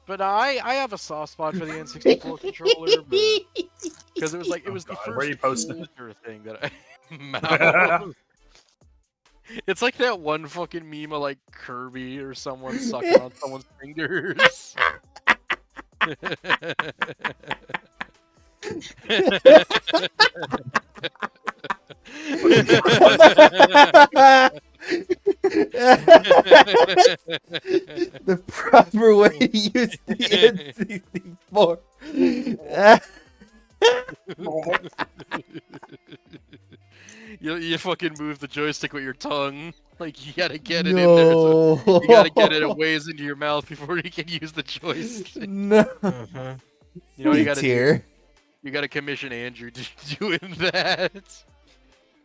[SPEAKER 6] But I have a soft spot for the N64 controller because it was the
[SPEAKER 3] God,
[SPEAKER 6] first
[SPEAKER 3] where are you posting it?
[SPEAKER 6] user thing that I. It's like that one fucking meme of like Kirby or someone sucking on someone's fingers.
[SPEAKER 1] The proper way to use the N64.
[SPEAKER 6] You fucking move the joystick with your tongue. Like you gotta get it in there. So
[SPEAKER 1] No.
[SPEAKER 6] you gotta get it a ways into your mouth before you can use the joystick.
[SPEAKER 1] No.
[SPEAKER 4] Uh-huh.
[SPEAKER 6] You know what you gotta do?
[SPEAKER 1] Tier.
[SPEAKER 6] You gotta commission Andrew to doing that.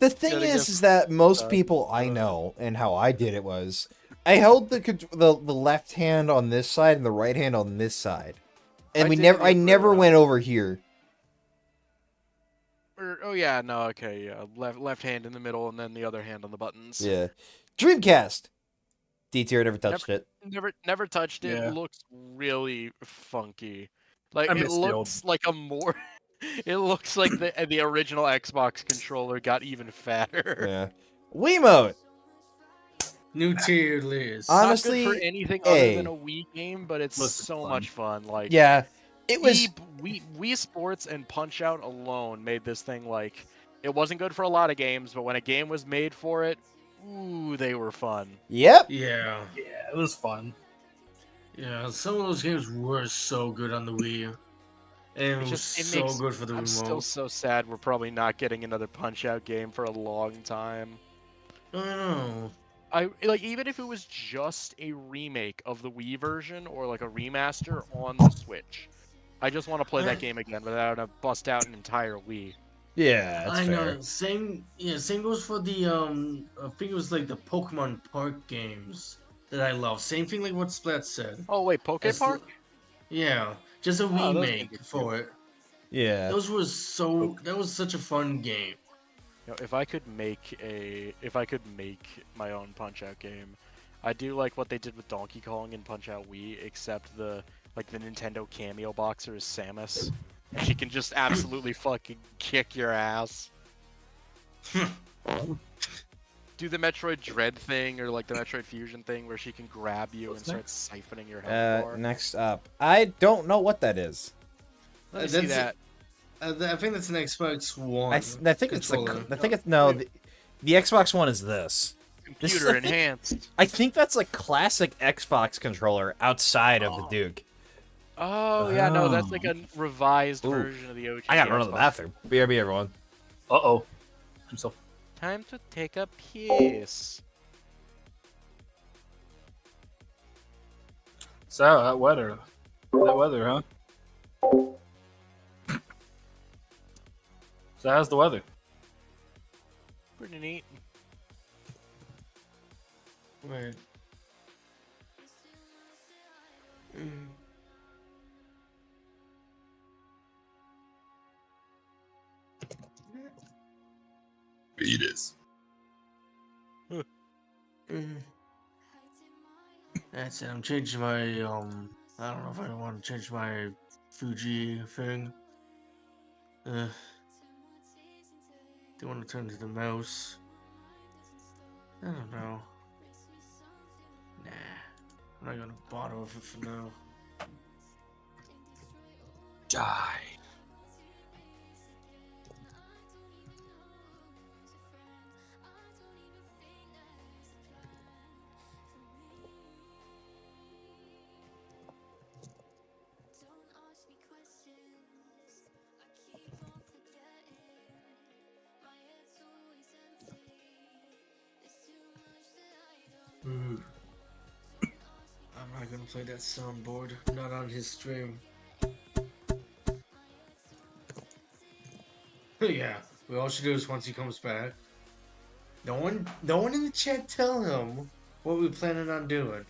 [SPEAKER 1] The thing
[SPEAKER 6] Gotta
[SPEAKER 1] is,
[SPEAKER 6] get-
[SPEAKER 1] is that most people I know and how I did it was, I held the left hand on this side and the right hand on this side, and
[SPEAKER 6] I
[SPEAKER 1] we
[SPEAKER 6] did
[SPEAKER 1] never
[SPEAKER 6] it
[SPEAKER 1] I
[SPEAKER 6] for,
[SPEAKER 1] never went over here.
[SPEAKER 6] Oh yeah, no, okay, yeah. Left hand in the middle and then the other hand on the buttons.
[SPEAKER 1] Yeah, Dreamcast. D tier never touched it.
[SPEAKER 6] Never touched it.
[SPEAKER 3] Yeah.
[SPEAKER 6] Looks really funky. Like
[SPEAKER 3] I
[SPEAKER 6] it
[SPEAKER 3] miss the old-
[SPEAKER 6] looks like a more. It looks like the original Xbox controller got even fatter.
[SPEAKER 1] Yeah, Wiimote.
[SPEAKER 4] New tier list.
[SPEAKER 1] Honestly,
[SPEAKER 6] Not good for anything
[SPEAKER 1] hey.
[SPEAKER 6] other than a Wii game, but it's
[SPEAKER 3] Looks
[SPEAKER 6] so
[SPEAKER 3] fun.
[SPEAKER 6] much fun. Like
[SPEAKER 1] Yeah, it was.
[SPEAKER 6] Wii Sports and Punch Out alone made this thing like it wasn't good for a lot of games, but when a game was made for it, ooh, they were fun.
[SPEAKER 1] Yep.
[SPEAKER 4] Yeah.
[SPEAKER 3] Yeah, it was fun.
[SPEAKER 4] Yeah, some of those games were so good on the Wii. And it was
[SPEAKER 6] It
[SPEAKER 4] so
[SPEAKER 6] makes-
[SPEAKER 4] good for the
[SPEAKER 6] I'm still
[SPEAKER 4] remote.
[SPEAKER 6] so sad we're probably not getting another Punch Out game for a long time.
[SPEAKER 4] I know.
[SPEAKER 6] I like even if it was just a remake of the Wii version or like a remaster on the Switch. I just want to play that game again without having to bust out an entire Wii.
[SPEAKER 1] Yeah, that's
[SPEAKER 4] I
[SPEAKER 1] fair.
[SPEAKER 4] know. Same goes for the I think it was like the Pokemon Park games that I love. Same thing like what Splat said.
[SPEAKER 6] Oh wait, Poke
[SPEAKER 4] It's
[SPEAKER 6] Park?
[SPEAKER 4] Yeah, just a
[SPEAKER 6] Oh, those
[SPEAKER 4] remake
[SPEAKER 6] games are
[SPEAKER 4] for it.
[SPEAKER 1] Yeah.
[SPEAKER 4] That was such a fun game.
[SPEAKER 6] You know, if I could make my own Punch Out game, I do like what they did with Donkey Kong and Punch Out Wii, except the Nintendo cameo boxer is Samus. She can just absolutely fucking kick your ass. Do the Metroid Dread thing or like the Metroid Fusion thing where she can grab you and start siphoning your health bar.
[SPEAKER 1] Next up, I don't know what that is.
[SPEAKER 6] Let me see that.
[SPEAKER 4] I think that's an Xbox One.
[SPEAKER 1] I think it's
[SPEAKER 4] controller.
[SPEAKER 1] the Xbox One is this. This is
[SPEAKER 6] Computer
[SPEAKER 1] the thing-
[SPEAKER 6] enhanced.
[SPEAKER 1] I think that's a classic Xbox controller outside of the Duke.
[SPEAKER 6] Oh yeah, no, that's like a revised
[SPEAKER 1] Ooh.
[SPEAKER 6] version of the OG.
[SPEAKER 1] I gotta run to the
[SPEAKER 6] Xbox.
[SPEAKER 1] bathroom. BRB, everyone.
[SPEAKER 3] Uh-oh. Himself.
[SPEAKER 6] Time to take a piss.
[SPEAKER 3] So, that weather, huh? So, how's the weather?
[SPEAKER 6] Pretty neat.
[SPEAKER 4] Wait.
[SPEAKER 3] Beatus.
[SPEAKER 4] That's it. I'm changing my I don't know if I want to change my Fuji thing. Do want to turn to the mouse. I don't know. Nah, I'm not gonna bother with it for now.
[SPEAKER 3] Die.
[SPEAKER 4] I'm not gonna play that soundboard. Not on his stream. Yeah, we all should do is once he comes back. No one in the chat tell him what we're planning on doing.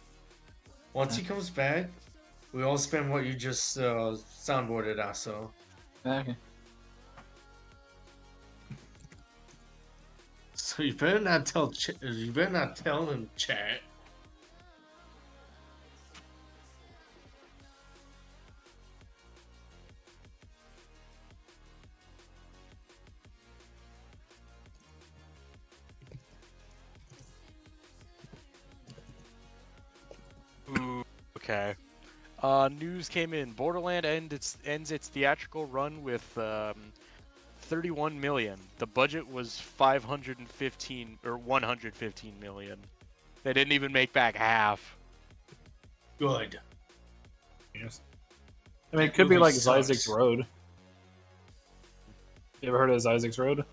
[SPEAKER 4] Once he comes back, we all spend what you just soundboarded us. So
[SPEAKER 3] Okay.
[SPEAKER 4] so you better not tell him chat.
[SPEAKER 6] Okay. News came in. Borderland ends its theatrical run with 31 million. The budget was 515 or 115 million. They didn't even make back half.
[SPEAKER 4] Good.
[SPEAKER 3] Yes. I mean, it
[SPEAKER 4] That
[SPEAKER 3] could be
[SPEAKER 4] movie
[SPEAKER 3] like
[SPEAKER 4] sucks.
[SPEAKER 3] Isaac's Road. You ever heard of Isaac's Road?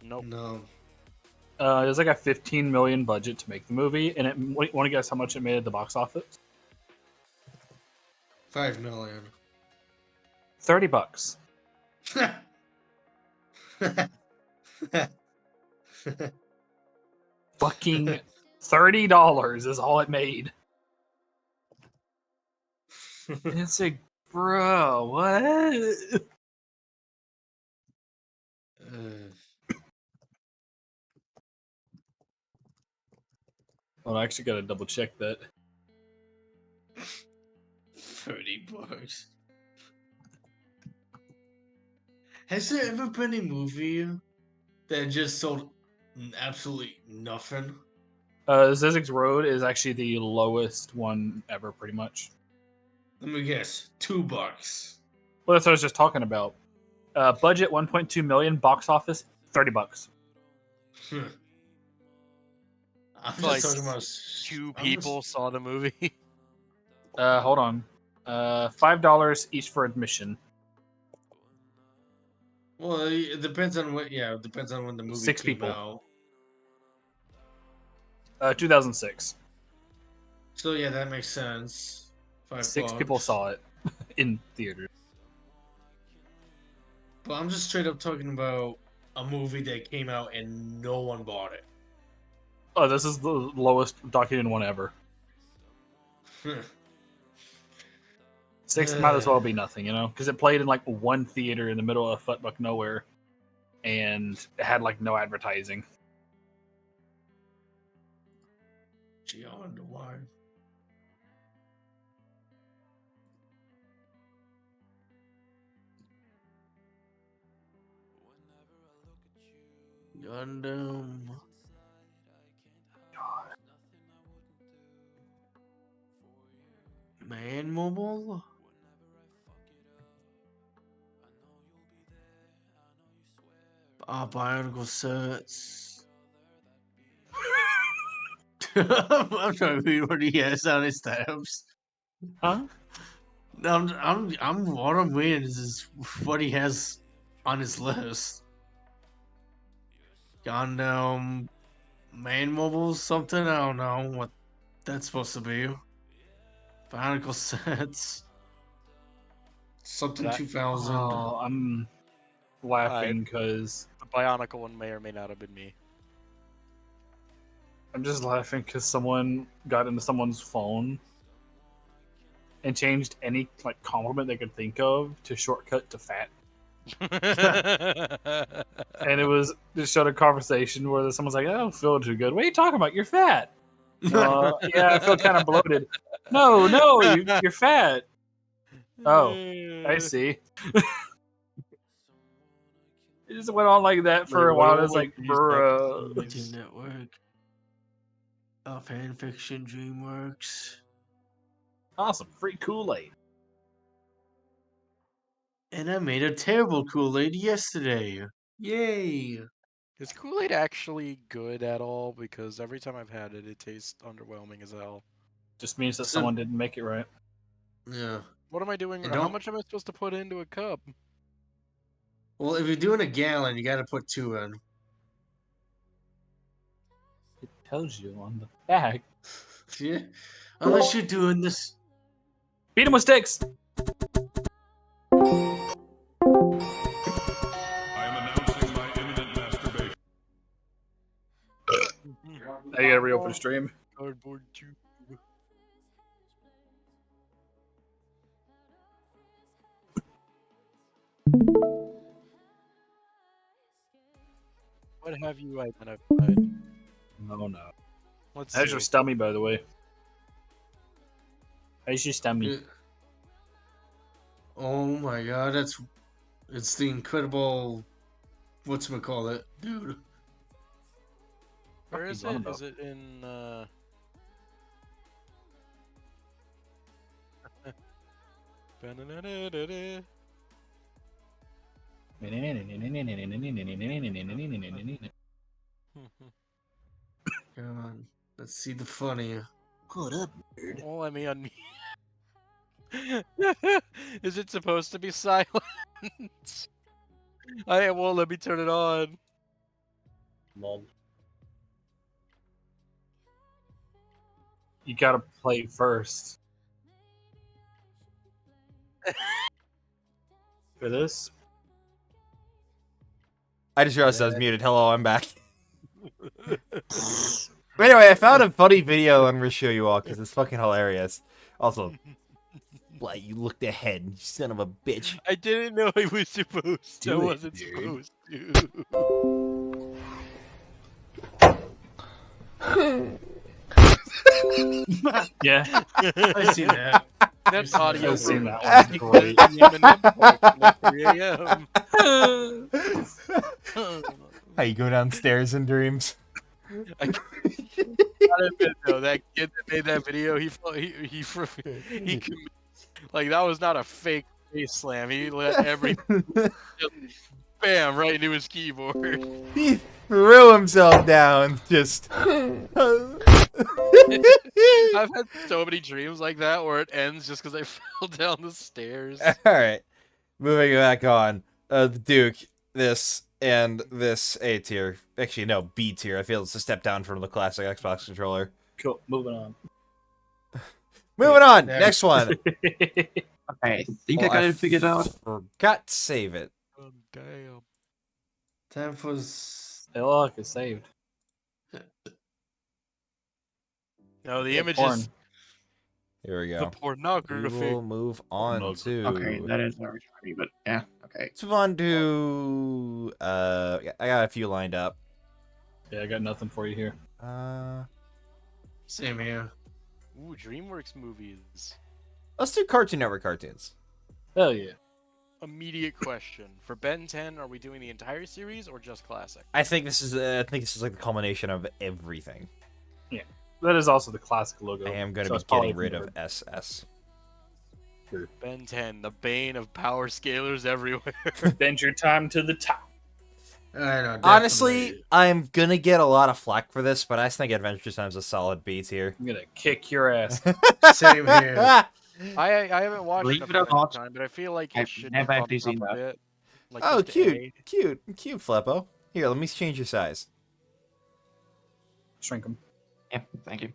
[SPEAKER 6] Nope.
[SPEAKER 4] No.
[SPEAKER 3] There's like a 15 million budget to make the movie, and want to guess how much it made at the box office?
[SPEAKER 4] 5 million.
[SPEAKER 3] $30. Fucking $30 is all it made. And it's like, bro, what? Well, I actually gotta double check that.
[SPEAKER 4] $30. Has there ever been a movie that just sold absolutely nothing?
[SPEAKER 3] Zizek's Road is actually the lowest one ever, pretty much.
[SPEAKER 4] Let me guess, $2.
[SPEAKER 3] Well, that's what I was just talking about. Budget 1.2 million, box office $30.
[SPEAKER 4] I'm just
[SPEAKER 6] Like,
[SPEAKER 4] talking about
[SPEAKER 6] Two
[SPEAKER 4] I'm
[SPEAKER 6] people saw the movie.
[SPEAKER 3] Hold on. $5 each for admission.
[SPEAKER 4] Well, it depends on what. Yeah, it depends on when the movie
[SPEAKER 3] 6
[SPEAKER 4] came
[SPEAKER 3] people.
[SPEAKER 4] out.
[SPEAKER 3] 2006.
[SPEAKER 4] So yeah, that makes sense.
[SPEAKER 3] Six
[SPEAKER 4] $5.
[SPEAKER 3] people saw it in theaters.
[SPEAKER 4] But I'm just straight up talking about a movie that came out and no one bought it.
[SPEAKER 3] Oh, this is the lowest documented one ever. 6 might as well be nothing, you know, because it played in like one theater in the middle of fuckbuck nowhere, and it had like no advertising.
[SPEAKER 4] Gee, I wonder why. Gundam. Man Mobile? Bionicle sets. I'm trying to read what he has on his tabs.
[SPEAKER 3] Huh?
[SPEAKER 4] I'm what I'm reading is what he has on his list. Gundam, Man Mobile, something. I don't know what that's supposed to be. Bionicle sets. Something
[SPEAKER 6] That-
[SPEAKER 4] 2000.
[SPEAKER 3] Oh, I'm laughing because
[SPEAKER 6] The Bionicle one may or may not have been me.
[SPEAKER 3] I'm just laughing because someone got into someone's phone and changed any like compliment they could think of to shortcut to fat. And it was just showed a conversation where someone's like, "I don't feel too good. What are you talking about? You're fat." Yeah, I feel kind of bloated. No, you're fat. Oh, I see. It just went on like that for a while. It's like, bruh.
[SPEAKER 4] Cartoon Network. Fanfiction DreamWorks.
[SPEAKER 3] Awesome. Free Kool-Aid.
[SPEAKER 4] And I made a terrible Kool-Aid yesterday. Yay!
[SPEAKER 6] Is Kool-Aid actually good at all? Because every time I've had it, it tastes underwhelming as hell.
[SPEAKER 3] Just means that
[SPEAKER 4] So-
[SPEAKER 3] someone didn't make it right.
[SPEAKER 4] Yeah.
[SPEAKER 6] What am I doing?
[SPEAKER 4] And
[SPEAKER 6] How
[SPEAKER 4] don't-
[SPEAKER 6] much am I supposed to put into a cup?
[SPEAKER 4] Well, if you're doing a gallon, you gotta put 2 in.
[SPEAKER 3] It tells you on the back.
[SPEAKER 4] Yeah. Unless you're doing this.
[SPEAKER 3] Beat him with sticks.
[SPEAKER 7] I am announcing my imminent masturbation.
[SPEAKER 3] Now you gotta reopen the stream.
[SPEAKER 6] Cardboard tube. What have you identified?
[SPEAKER 3] No, no.
[SPEAKER 6] Let's
[SPEAKER 3] How's
[SPEAKER 6] see.
[SPEAKER 3] your stomach, by the way? How's your stomach?
[SPEAKER 4] Oh my god, it's the incredible whatchamacallit, dude.
[SPEAKER 6] Where
[SPEAKER 3] What
[SPEAKER 6] is
[SPEAKER 3] are you on
[SPEAKER 6] it?
[SPEAKER 3] about?
[SPEAKER 6] Is it in Ba-na-na-na-na-na.
[SPEAKER 4] God, let's see the funny.
[SPEAKER 8] Hold up, nerd.
[SPEAKER 6] Oh, let me unmute. Is it supposed to be silent? I won't let me turn it on.
[SPEAKER 3] Lol. You gotta play first. For this?
[SPEAKER 1] I just realized I was muted. Hello, I'm back. But anyway, I found a funny video I'm gonna show you all because it's fucking hilarious. Also, like you looked ahead, you son of a bitch.
[SPEAKER 6] I didn't know I was supposed to. I
[SPEAKER 8] Do it,
[SPEAKER 6] wasn't
[SPEAKER 8] dude.
[SPEAKER 6] supposed to.
[SPEAKER 3] Yeah,
[SPEAKER 4] I see that.
[SPEAKER 6] That's audio.
[SPEAKER 3] I've seen
[SPEAKER 6] for
[SPEAKER 3] that one. Great.
[SPEAKER 6] at 3 a.m.
[SPEAKER 1] How you go downstairs in dreams?
[SPEAKER 6] I gotta admit though, that kid that made that video, he like that was not a fake face slam. He let every just bam right into his keyboard.
[SPEAKER 1] He threw himself down. Just.
[SPEAKER 6] I've had so many dreams like that where it ends just because I fell down the stairs.
[SPEAKER 1] All right, moving back on. The Duke, this and this A tier. Actually, no, B tier. I feel it's a step down from the classic Xbox controller.
[SPEAKER 3] Cool. Moving on.
[SPEAKER 1] Moving on.
[SPEAKER 4] There.
[SPEAKER 1] Next one.
[SPEAKER 2] Okay, I think
[SPEAKER 1] Well,
[SPEAKER 2] I got it figured out.
[SPEAKER 1] Forgot to save it.
[SPEAKER 6] Oh, damn.
[SPEAKER 4] Time for.
[SPEAKER 3] Hey, look, it's saved.
[SPEAKER 6] No, the
[SPEAKER 3] Yeah,
[SPEAKER 6] image
[SPEAKER 3] porn.
[SPEAKER 6] is
[SPEAKER 1] Here we
[SPEAKER 6] the
[SPEAKER 1] go. We
[SPEAKER 6] pornography.
[SPEAKER 1] will move on to.
[SPEAKER 2] Okay, that is very funny, but yeah, okay.
[SPEAKER 1] Let's move on to. I got a few lined up.
[SPEAKER 3] Yeah, I got nothing for you here.
[SPEAKER 4] Same here.
[SPEAKER 6] Ooh, DreamWorks movies.
[SPEAKER 1] Let's do Cartoon Network cartoons.
[SPEAKER 3] Hell yeah.
[SPEAKER 6] Immediate question. For Ben 10, are we doing the entire series or just classic?
[SPEAKER 1] I think this is. Like the culmination of everything.
[SPEAKER 3] That is also the classic logo.
[SPEAKER 1] I am going to
[SPEAKER 3] so
[SPEAKER 1] be
[SPEAKER 3] it's probably
[SPEAKER 1] getting rid
[SPEAKER 3] from
[SPEAKER 1] of SS.
[SPEAKER 6] Ben 10, the bane of power scalers everywhere.
[SPEAKER 3] Adventure Time to the top.
[SPEAKER 4] I know.
[SPEAKER 1] Honestly,
[SPEAKER 4] definitely.
[SPEAKER 1] I'm gonna get a lot of flack for this, but I just think Adventure Time's a solid B tier.
[SPEAKER 3] I'm gonna kick your ass.
[SPEAKER 4] Same here.
[SPEAKER 6] I haven't watched
[SPEAKER 2] Believe
[SPEAKER 6] enough
[SPEAKER 2] it or
[SPEAKER 6] Adventure
[SPEAKER 2] not,
[SPEAKER 6] Time, but I feel like
[SPEAKER 2] I've
[SPEAKER 6] it should
[SPEAKER 2] never
[SPEAKER 6] be
[SPEAKER 2] actually
[SPEAKER 6] bumped
[SPEAKER 2] seen
[SPEAKER 6] up a
[SPEAKER 2] that.
[SPEAKER 6] bit. Like
[SPEAKER 1] Oh,
[SPEAKER 6] just a.
[SPEAKER 1] cute, Flippo. Here, let me change your size.
[SPEAKER 3] Shrink them.
[SPEAKER 2] Yeah, thank you.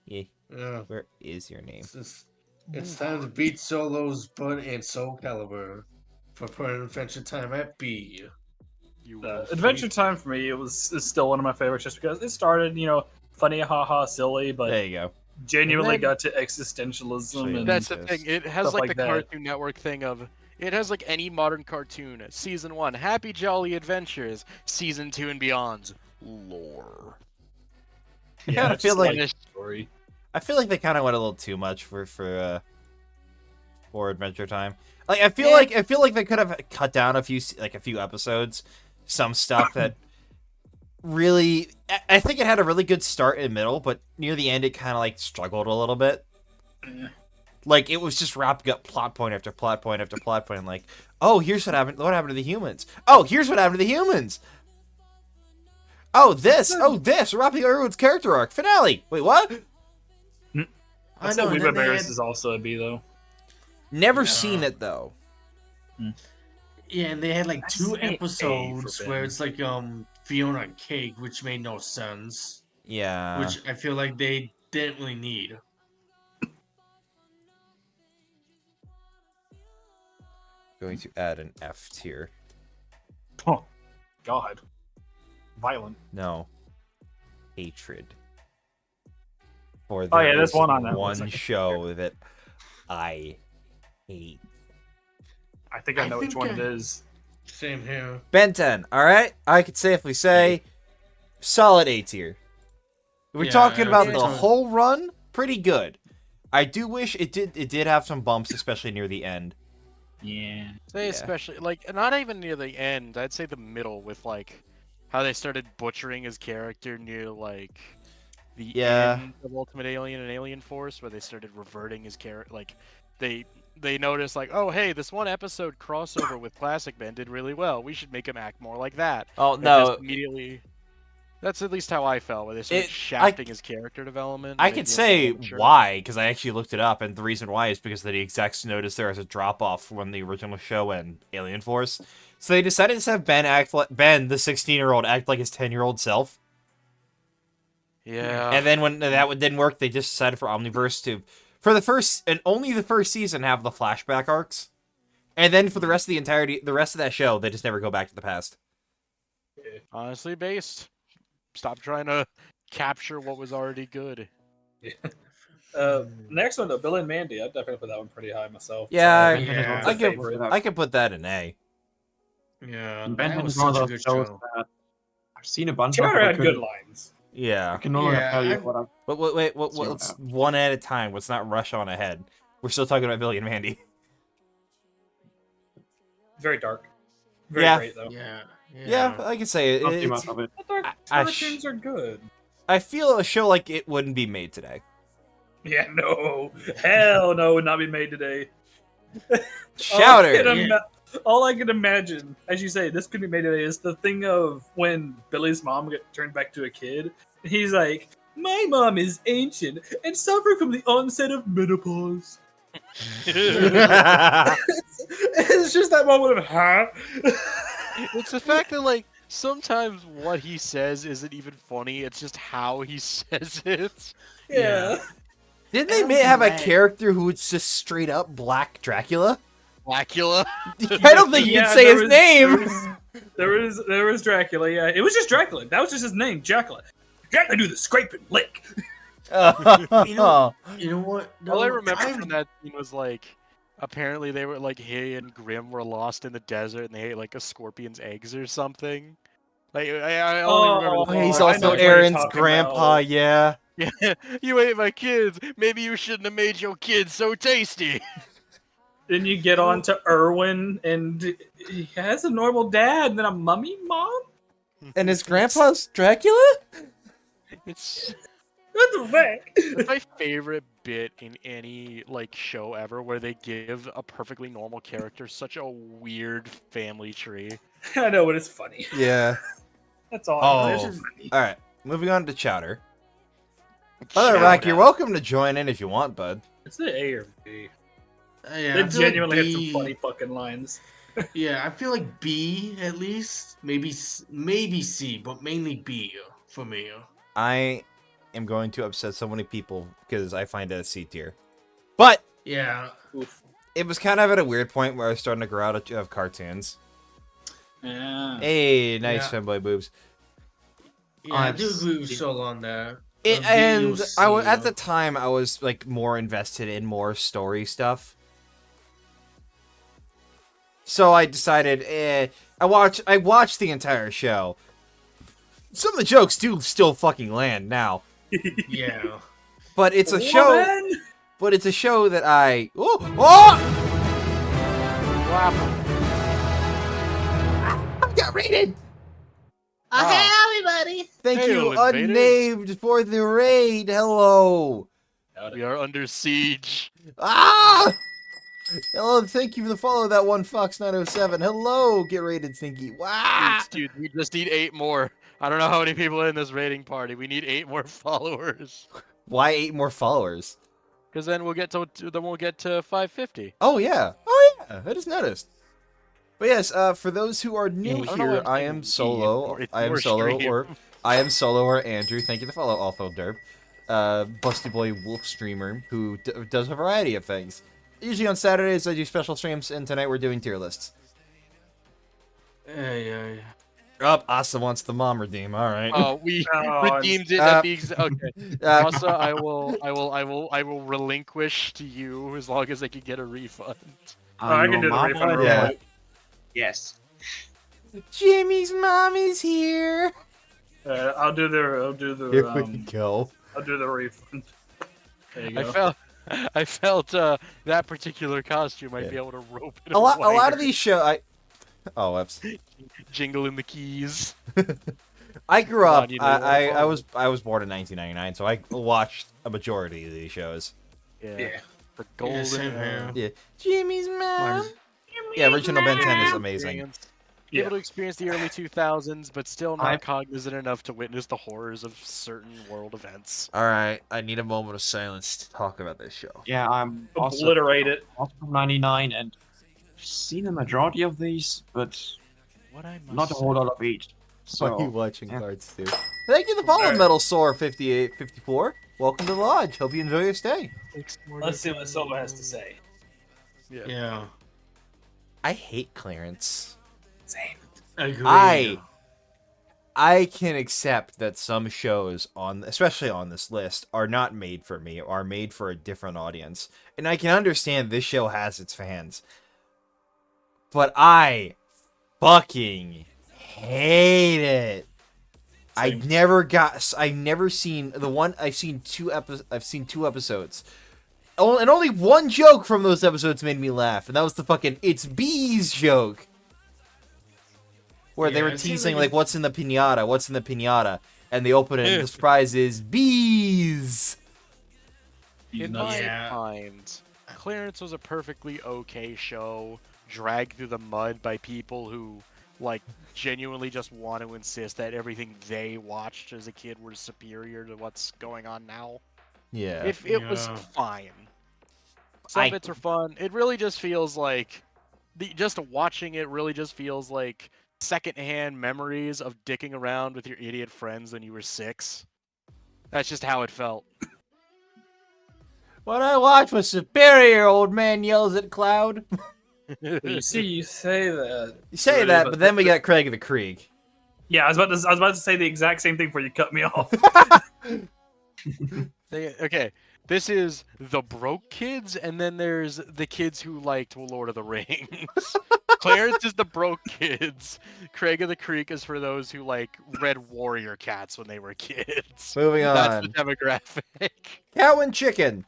[SPEAKER 1] Yeah,
[SPEAKER 4] Yeah.
[SPEAKER 1] where is your name?
[SPEAKER 4] It's time to beat Solo's butt and Soul Calibur for putting Adventure Time at B.
[SPEAKER 6] You will
[SPEAKER 3] Adventure
[SPEAKER 6] face-
[SPEAKER 3] Time for me, is still one of my favorites just because it started, funny, haha, silly, but
[SPEAKER 1] There you go.
[SPEAKER 3] genuinely
[SPEAKER 6] And then-
[SPEAKER 3] got to existentialism. And
[SPEAKER 6] That's the
[SPEAKER 1] Yes.
[SPEAKER 6] thing. It has
[SPEAKER 3] Stuff
[SPEAKER 6] like
[SPEAKER 3] like
[SPEAKER 6] the
[SPEAKER 3] that.
[SPEAKER 6] Cartoon Network thing of. It has like any modern cartoon. Season 1, Happy Jolly Adventures. Season 2 and beyond, lore.
[SPEAKER 1] Yeah, I
[SPEAKER 3] it's
[SPEAKER 1] feel
[SPEAKER 3] just
[SPEAKER 1] like-
[SPEAKER 3] a story.
[SPEAKER 1] I feel like they kind of went a little too much for Adventure Time. Like I feel like they could have cut down a few episodes, some stuff that really. I think it had a really good start and middle, but near the end it kind of like struggled a little bit.
[SPEAKER 3] Yeah.
[SPEAKER 1] Like it was just wrapping up plot point after plot point after plot point. And like, oh, here's what happened. What happened to the humans? Oh, here's what happened to the humans. Oh, this. We're wrapping up everyone's character arc finale. Wait, what?
[SPEAKER 4] I
[SPEAKER 3] I'd say
[SPEAKER 4] know. And
[SPEAKER 3] Weeba
[SPEAKER 4] then they
[SPEAKER 3] Bears
[SPEAKER 4] had,
[SPEAKER 3] is also a B, though.
[SPEAKER 1] Never
[SPEAKER 4] Yeah.
[SPEAKER 1] seen it though.
[SPEAKER 4] yeah, and they had like
[SPEAKER 3] I'd
[SPEAKER 4] 2
[SPEAKER 3] say A
[SPEAKER 4] episodes
[SPEAKER 3] for
[SPEAKER 4] where
[SPEAKER 3] Ben.
[SPEAKER 4] it's like Fiona Cake, which made no sense.
[SPEAKER 1] Yeah.
[SPEAKER 4] Which I feel like they didn't really need.
[SPEAKER 1] Going to add an F tier.
[SPEAKER 3] Oh, God. Violent.
[SPEAKER 1] No. Hatred. For
[SPEAKER 3] Oh, yeah,
[SPEAKER 1] there
[SPEAKER 3] there's
[SPEAKER 1] is
[SPEAKER 3] one on that
[SPEAKER 1] one
[SPEAKER 3] one.
[SPEAKER 1] show that I hate.
[SPEAKER 3] I think I know which
[SPEAKER 4] think
[SPEAKER 3] one it is.
[SPEAKER 4] Same here.
[SPEAKER 1] Ben 10, alright? I could safely say solid A tier. We're
[SPEAKER 4] Yeah,
[SPEAKER 1] talking
[SPEAKER 4] I
[SPEAKER 1] about
[SPEAKER 4] think
[SPEAKER 1] the
[SPEAKER 4] so.
[SPEAKER 1] whole run, pretty good. I do wish it did have some bumps, especially near the end.
[SPEAKER 3] Yeah.
[SPEAKER 6] Say
[SPEAKER 1] Yeah.
[SPEAKER 6] especially like not even near the end. I'd say the middle with like how they started butchering his character near like the
[SPEAKER 1] Yeah.
[SPEAKER 6] end of Ultimate Alien and Alien Force, where they started reverting his character. Like they they noticed like, oh hey, this one episode crossover with Classic Man did really well. We should make him act more like that.
[SPEAKER 1] Oh
[SPEAKER 6] And
[SPEAKER 1] no,
[SPEAKER 6] just immediately. That's at least how I felt, where they started
[SPEAKER 1] It-
[SPEAKER 6] shafting his character development.
[SPEAKER 1] I
[SPEAKER 6] making
[SPEAKER 1] could
[SPEAKER 6] him
[SPEAKER 1] say
[SPEAKER 6] more mature.
[SPEAKER 1] why, because I actually looked it up, and the reason why is because the execs noticed there was a drop off when the original show and Alien Force, so they decided to have Ben act like Ben, the 16-year-old, act like his 10-year-old self.
[SPEAKER 6] Yeah.
[SPEAKER 1] And then when that one didn't work, they just decided for Omniverse to, for the first and only the first season, have the flashback arcs, and then for the rest of the rest of that show, they just never go back to the past.
[SPEAKER 6] Honestly based. Stop trying to capture what was already good.
[SPEAKER 3] Next one, though, Bill and Mandy. I'd definitely put that one pretty high myself.
[SPEAKER 1] Yeah,
[SPEAKER 3] It's,
[SPEAKER 4] Yeah.
[SPEAKER 3] it's a
[SPEAKER 1] I could
[SPEAKER 3] favorite.
[SPEAKER 1] I could put that in A.
[SPEAKER 4] Yeah,
[SPEAKER 2] Ben
[SPEAKER 4] that was
[SPEAKER 2] is one
[SPEAKER 4] such a
[SPEAKER 2] of those
[SPEAKER 4] good
[SPEAKER 2] shows
[SPEAKER 4] show.
[SPEAKER 2] that I've seen a bunch of.
[SPEAKER 3] Chowder
[SPEAKER 2] but I
[SPEAKER 3] had good
[SPEAKER 2] couldn't-
[SPEAKER 3] lines.
[SPEAKER 1] Yeah.
[SPEAKER 2] I can no longer
[SPEAKER 4] Yeah,
[SPEAKER 2] tell you
[SPEAKER 4] I've-
[SPEAKER 2] what I've.
[SPEAKER 1] But wait,
[SPEAKER 2] See what
[SPEAKER 1] let's
[SPEAKER 2] happens.
[SPEAKER 1] one at a time. Let's not rush on ahead. We're still talking about Billy and Mandy.
[SPEAKER 3] Very dark. Very
[SPEAKER 1] Yeah.
[SPEAKER 3] great, though.
[SPEAKER 4] Yeah.
[SPEAKER 1] Yeah, I can say it.
[SPEAKER 2] Not too
[SPEAKER 1] It's-
[SPEAKER 2] much of it.
[SPEAKER 3] The dark
[SPEAKER 1] I- I
[SPEAKER 3] cartoons are good.
[SPEAKER 1] I feel a show like it wouldn't be made today.
[SPEAKER 3] Yeah, no. Hell no, would not be made today.
[SPEAKER 1] Chowder.
[SPEAKER 3] All I can imagine, as you say, this could be made today, is the thing of when Billy's mom get turned back to a kid. And he's like, my mom is ancient and suffering from the onset of menopause. It's just that moment of, huh?
[SPEAKER 6] It's the fact that like sometimes what he says isn't even funny. It's just how he says it.
[SPEAKER 3] Yeah.
[SPEAKER 1] Didn't they
[SPEAKER 4] I'm
[SPEAKER 1] have a
[SPEAKER 4] glad-
[SPEAKER 1] character who was just straight up Black Dracula?
[SPEAKER 6] Blackula.
[SPEAKER 1] I don't think you could say his name.
[SPEAKER 3] There was Dracula. Yeah, it was just Dracula. That was just his name, Dracula. Dracula do the scrape and lick.
[SPEAKER 4] You know what?
[SPEAKER 6] All I
[SPEAKER 4] though?
[SPEAKER 6] remember
[SPEAKER 4] I've-
[SPEAKER 6] from that scene was like, apparently they were like, he and Grim were lost in the desert and they ate like a scorpion's eggs or something. Like I only remember.
[SPEAKER 1] Oh,
[SPEAKER 6] the
[SPEAKER 1] he's
[SPEAKER 3] I know
[SPEAKER 1] also
[SPEAKER 3] what you're
[SPEAKER 1] Aaron's
[SPEAKER 3] talking
[SPEAKER 1] grandpa.
[SPEAKER 3] about.
[SPEAKER 1] Yeah.
[SPEAKER 6] Yeah, you ate my kids. Maybe you shouldn't have made your kids so tasty.
[SPEAKER 3] Then you get on to Erwin, and he has a normal dad, and then a mummy mom.
[SPEAKER 1] And his grandpa's Dracula?
[SPEAKER 6] It's
[SPEAKER 3] What the fuck?
[SPEAKER 6] It's my favorite bit in any like show ever, where they give a perfectly normal character such a weird family tree.
[SPEAKER 3] I know, but it's funny.
[SPEAKER 1] Yeah.
[SPEAKER 3] That's all.
[SPEAKER 1] Oh.
[SPEAKER 3] It's just funny.
[SPEAKER 1] All right. Moving on to Chowder. Brother Rack, you're welcome to join in if you want, bud.
[SPEAKER 3] It's the A or B.
[SPEAKER 4] Yeah,
[SPEAKER 3] They
[SPEAKER 4] I feel like
[SPEAKER 3] genuinely had some
[SPEAKER 4] B-
[SPEAKER 3] funny fucking lines.
[SPEAKER 4] Yeah, I feel like B at least, maybe C, but mainly B for me.
[SPEAKER 1] I am going to upset so many people because I find it a C tier. But
[SPEAKER 4] Yeah,
[SPEAKER 3] Oof.
[SPEAKER 1] it was kind of at a weird point where I was starting to grow out of cartoons.
[SPEAKER 3] Yeah.
[SPEAKER 1] Hey, nice
[SPEAKER 4] Yeah.
[SPEAKER 1] femboy boobs.
[SPEAKER 4] yeah, I
[SPEAKER 2] I've
[SPEAKER 4] do agree with
[SPEAKER 2] seen-
[SPEAKER 4] Sol on that.
[SPEAKER 1] It,
[SPEAKER 4] B
[SPEAKER 1] and
[SPEAKER 4] or C,
[SPEAKER 1] at the time I was like more invested in more story stuff. So I decided, I watched the entire show. Some of the jokes do still fucking land now,
[SPEAKER 4] Yeah.
[SPEAKER 1] but it's a show.
[SPEAKER 3] Woman!
[SPEAKER 1] But it's a show that I I got rated.
[SPEAKER 6] Oh.
[SPEAKER 1] everybody. Thank
[SPEAKER 6] Hey,
[SPEAKER 1] you,
[SPEAKER 6] invaders.
[SPEAKER 1] unnamed, for the raid. Hello.
[SPEAKER 6] We are under siege.
[SPEAKER 1] Ah! Hello, thank you for the follow, that one Fox907. Hello, get rated, Stinky. Wow.
[SPEAKER 6] Dude, we just need 8 more. I don't know how many people are in this raiding party. We need 8 more followers.
[SPEAKER 1] Why 8 more followers?
[SPEAKER 6] Because then we'll get to 550.
[SPEAKER 1] Oh yeah. Oh yeah. I just noticed. But yes, for those who are new
[SPEAKER 6] I don't know
[SPEAKER 1] here,
[SPEAKER 6] why
[SPEAKER 1] I
[SPEAKER 6] I'm
[SPEAKER 1] am
[SPEAKER 6] saying we,
[SPEAKER 1] Solo.
[SPEAKER 6] or it's
[SPEAKER 1] I am
[SPEAKER 6] more
[SPEAKER 1] Solo,
[SPEAKER 6] stream.
[SPEAKER 1] or I am Solo, or Andrew. Thank you for the follow, also Derp. Bustyboy Wolf streamer who does a variety of things. Usually on Saturdays I do special streams, and tonight we're doing tier lists.
[SPEAKER 4] Yeah.
[SPEAKER 1] Up, Asa wants the mom redeem. All right.
[SPEAKER 6] Oh, we
[SPEAKER 3] Oh,
[SPEAKER 6] redeemed it
[SPEAKER 1] uh,
[SPEAKER 6] at the okay.
[SPEAKER 1] Uh,
[SPEAKER 6] Also, I will relinquish to you as long as I can get a refund.
[SPEAKER 3] I can do the refund.
[SPEAKER 1] Yeah.
[SPEAKER 3] Real quick.
[SPEAKER 2] Yes.
[SPEAKER 1] Jimmy's mom is here.
[SPEAKER 3] I'll do the
[SPEAKER 1] Here we go.
[SPEAKER 3] I'll do the refund. There you go.
[SPEAKER 6] I felt that particular costume might
[SPEAKER 1] Yeah.
[SPEAKER 6] be able to rope it
[SPEAKER 1] A lot
[SPEAKER 6] away.
[SPEAKER 1] of these show. Whoops.
[SPEAKER 6] Jingling the keys.
[SPEAKER 1] I grew
[SPEAKER 6] Come on,
[SPEAKER 1] up.
[SPEAKER 6] you know
[SPEAKER 1] I
[SPEAKER 6] what?
[SPEAKER 1] was born in 1999, so I watched a majority of these shows.
[SPEAKER 6] Yeah.
[SPEAKER 3] Yeah.
[SPEAKER 6] The golden
[SPEAKER 4] same here.
[SPEAKER 1] Yeah. Jimmy's mom.
[SPEAKER 4] Mine's-
[SPEAKER 1] Yeah, original Ben 10 is amazing.
[SPEAKER 3] Yeah.
[SPEAKER 6] Able to experience the early 2000s, but still not
[SPEAKER 2] I-
[SPEAKER 6] cognizant enough to witness the horrors of certain world events.
[SPEAKER 1] All right, I need a moment of silence to talk about this show.
[SPEAKER 2] Yeah, I'm also
[SPEAKER 3] Obliterate it.
[SPEAKER 2] from '99 and I've seen the majority of these, but
[SPEAKER 6] What I must
[SPEAKER 2] not a whole lot of each.
[SPEAKER 1] Why are you
[SPEAKER 2] So
[SPEAKER 1] watching
[SPEAKER 2] yeah.
[SPEAKER 1] cards too? Thank you, the follow, Metal Soar 5854. Welcome to the lodge. Hope you enjoy your stay.
[SPEAKER 3] Let's see what Silva has to say.
[SPEAKER 4] Yeah.
[SPEAKER 1] I hate clearance.
[SPEAKER 3] Same.
[SPEAKER 4] Agreed.
[SPEAKER 1] I can accept that some shows on, especially on this list, are not made for me, are made for a different audience. And I can understand this show has its fans. But I fucking hate it.
[SPEAKER 3] Same.
[SPEAKER 1] I've never seen the one. I've seen two episodes. Oh, and only one joke from those episodes made me laugh, and that was the fucking "it's bees" joke, where they
[SPEAKER 4] Yeah,
[SPEAKER 1] were
[SPEAKER 4] it seems
[SPEAKER 1] teasing
[SPEAKER 4] like
[SPEAKER 1] like "what's in the pinata? What's in the pinata?" and they open it, and the surprise is bees.
[SPEAKER 6] In
[SPEAKER 3] Nuts.
[SPEAKER 6] my
[SPEAKER 4] Yeah.
[SPEAKER 6] mind, Clarence was a perfectly okay show, dragged through the mud by people who, like, genuinely just want to insist that everything they watched as a kid was superior to what's going on now.
[SPEAKER 1] Yeah,
[SPEAKER 6] If it was
[SPEAKER 4] Yeah.
[SPEAKER 6] fine. Some
[SPEAKER 1] I-
[SPEAKER 6] bits are fun. It really just feels like just watching it really just feels like secondhand memories of dicking around with your idiot friends when you were 6. That's just how it felt.
[SPEAKER 1] what I watch was superior. Old man yells at Cloud.
[SPEAKER 3] You see, you say that.
[SPEAKER 1] You say
[SPEAKER 3] Really,
[SPEAKER 1] that, but then we got Craig the Krieg.
[SPEAKER 3] Yeah, I was about to say the exact same thing before you cut me off.
[SPEAKER 6] Okay, this is the broke kids, and then there's the kids who liked Lord of the Rings. Clarence is the broke kids. Craig of the Creek is for those who like read Warrior Cats when they were kids.
[SPEAKER 1] Moving
[SPEAKER 6] That's the
[SPEAKER 1] on.
[SPEAKER 6] demographic.
[SPEAKER 1] Cow and Chicken.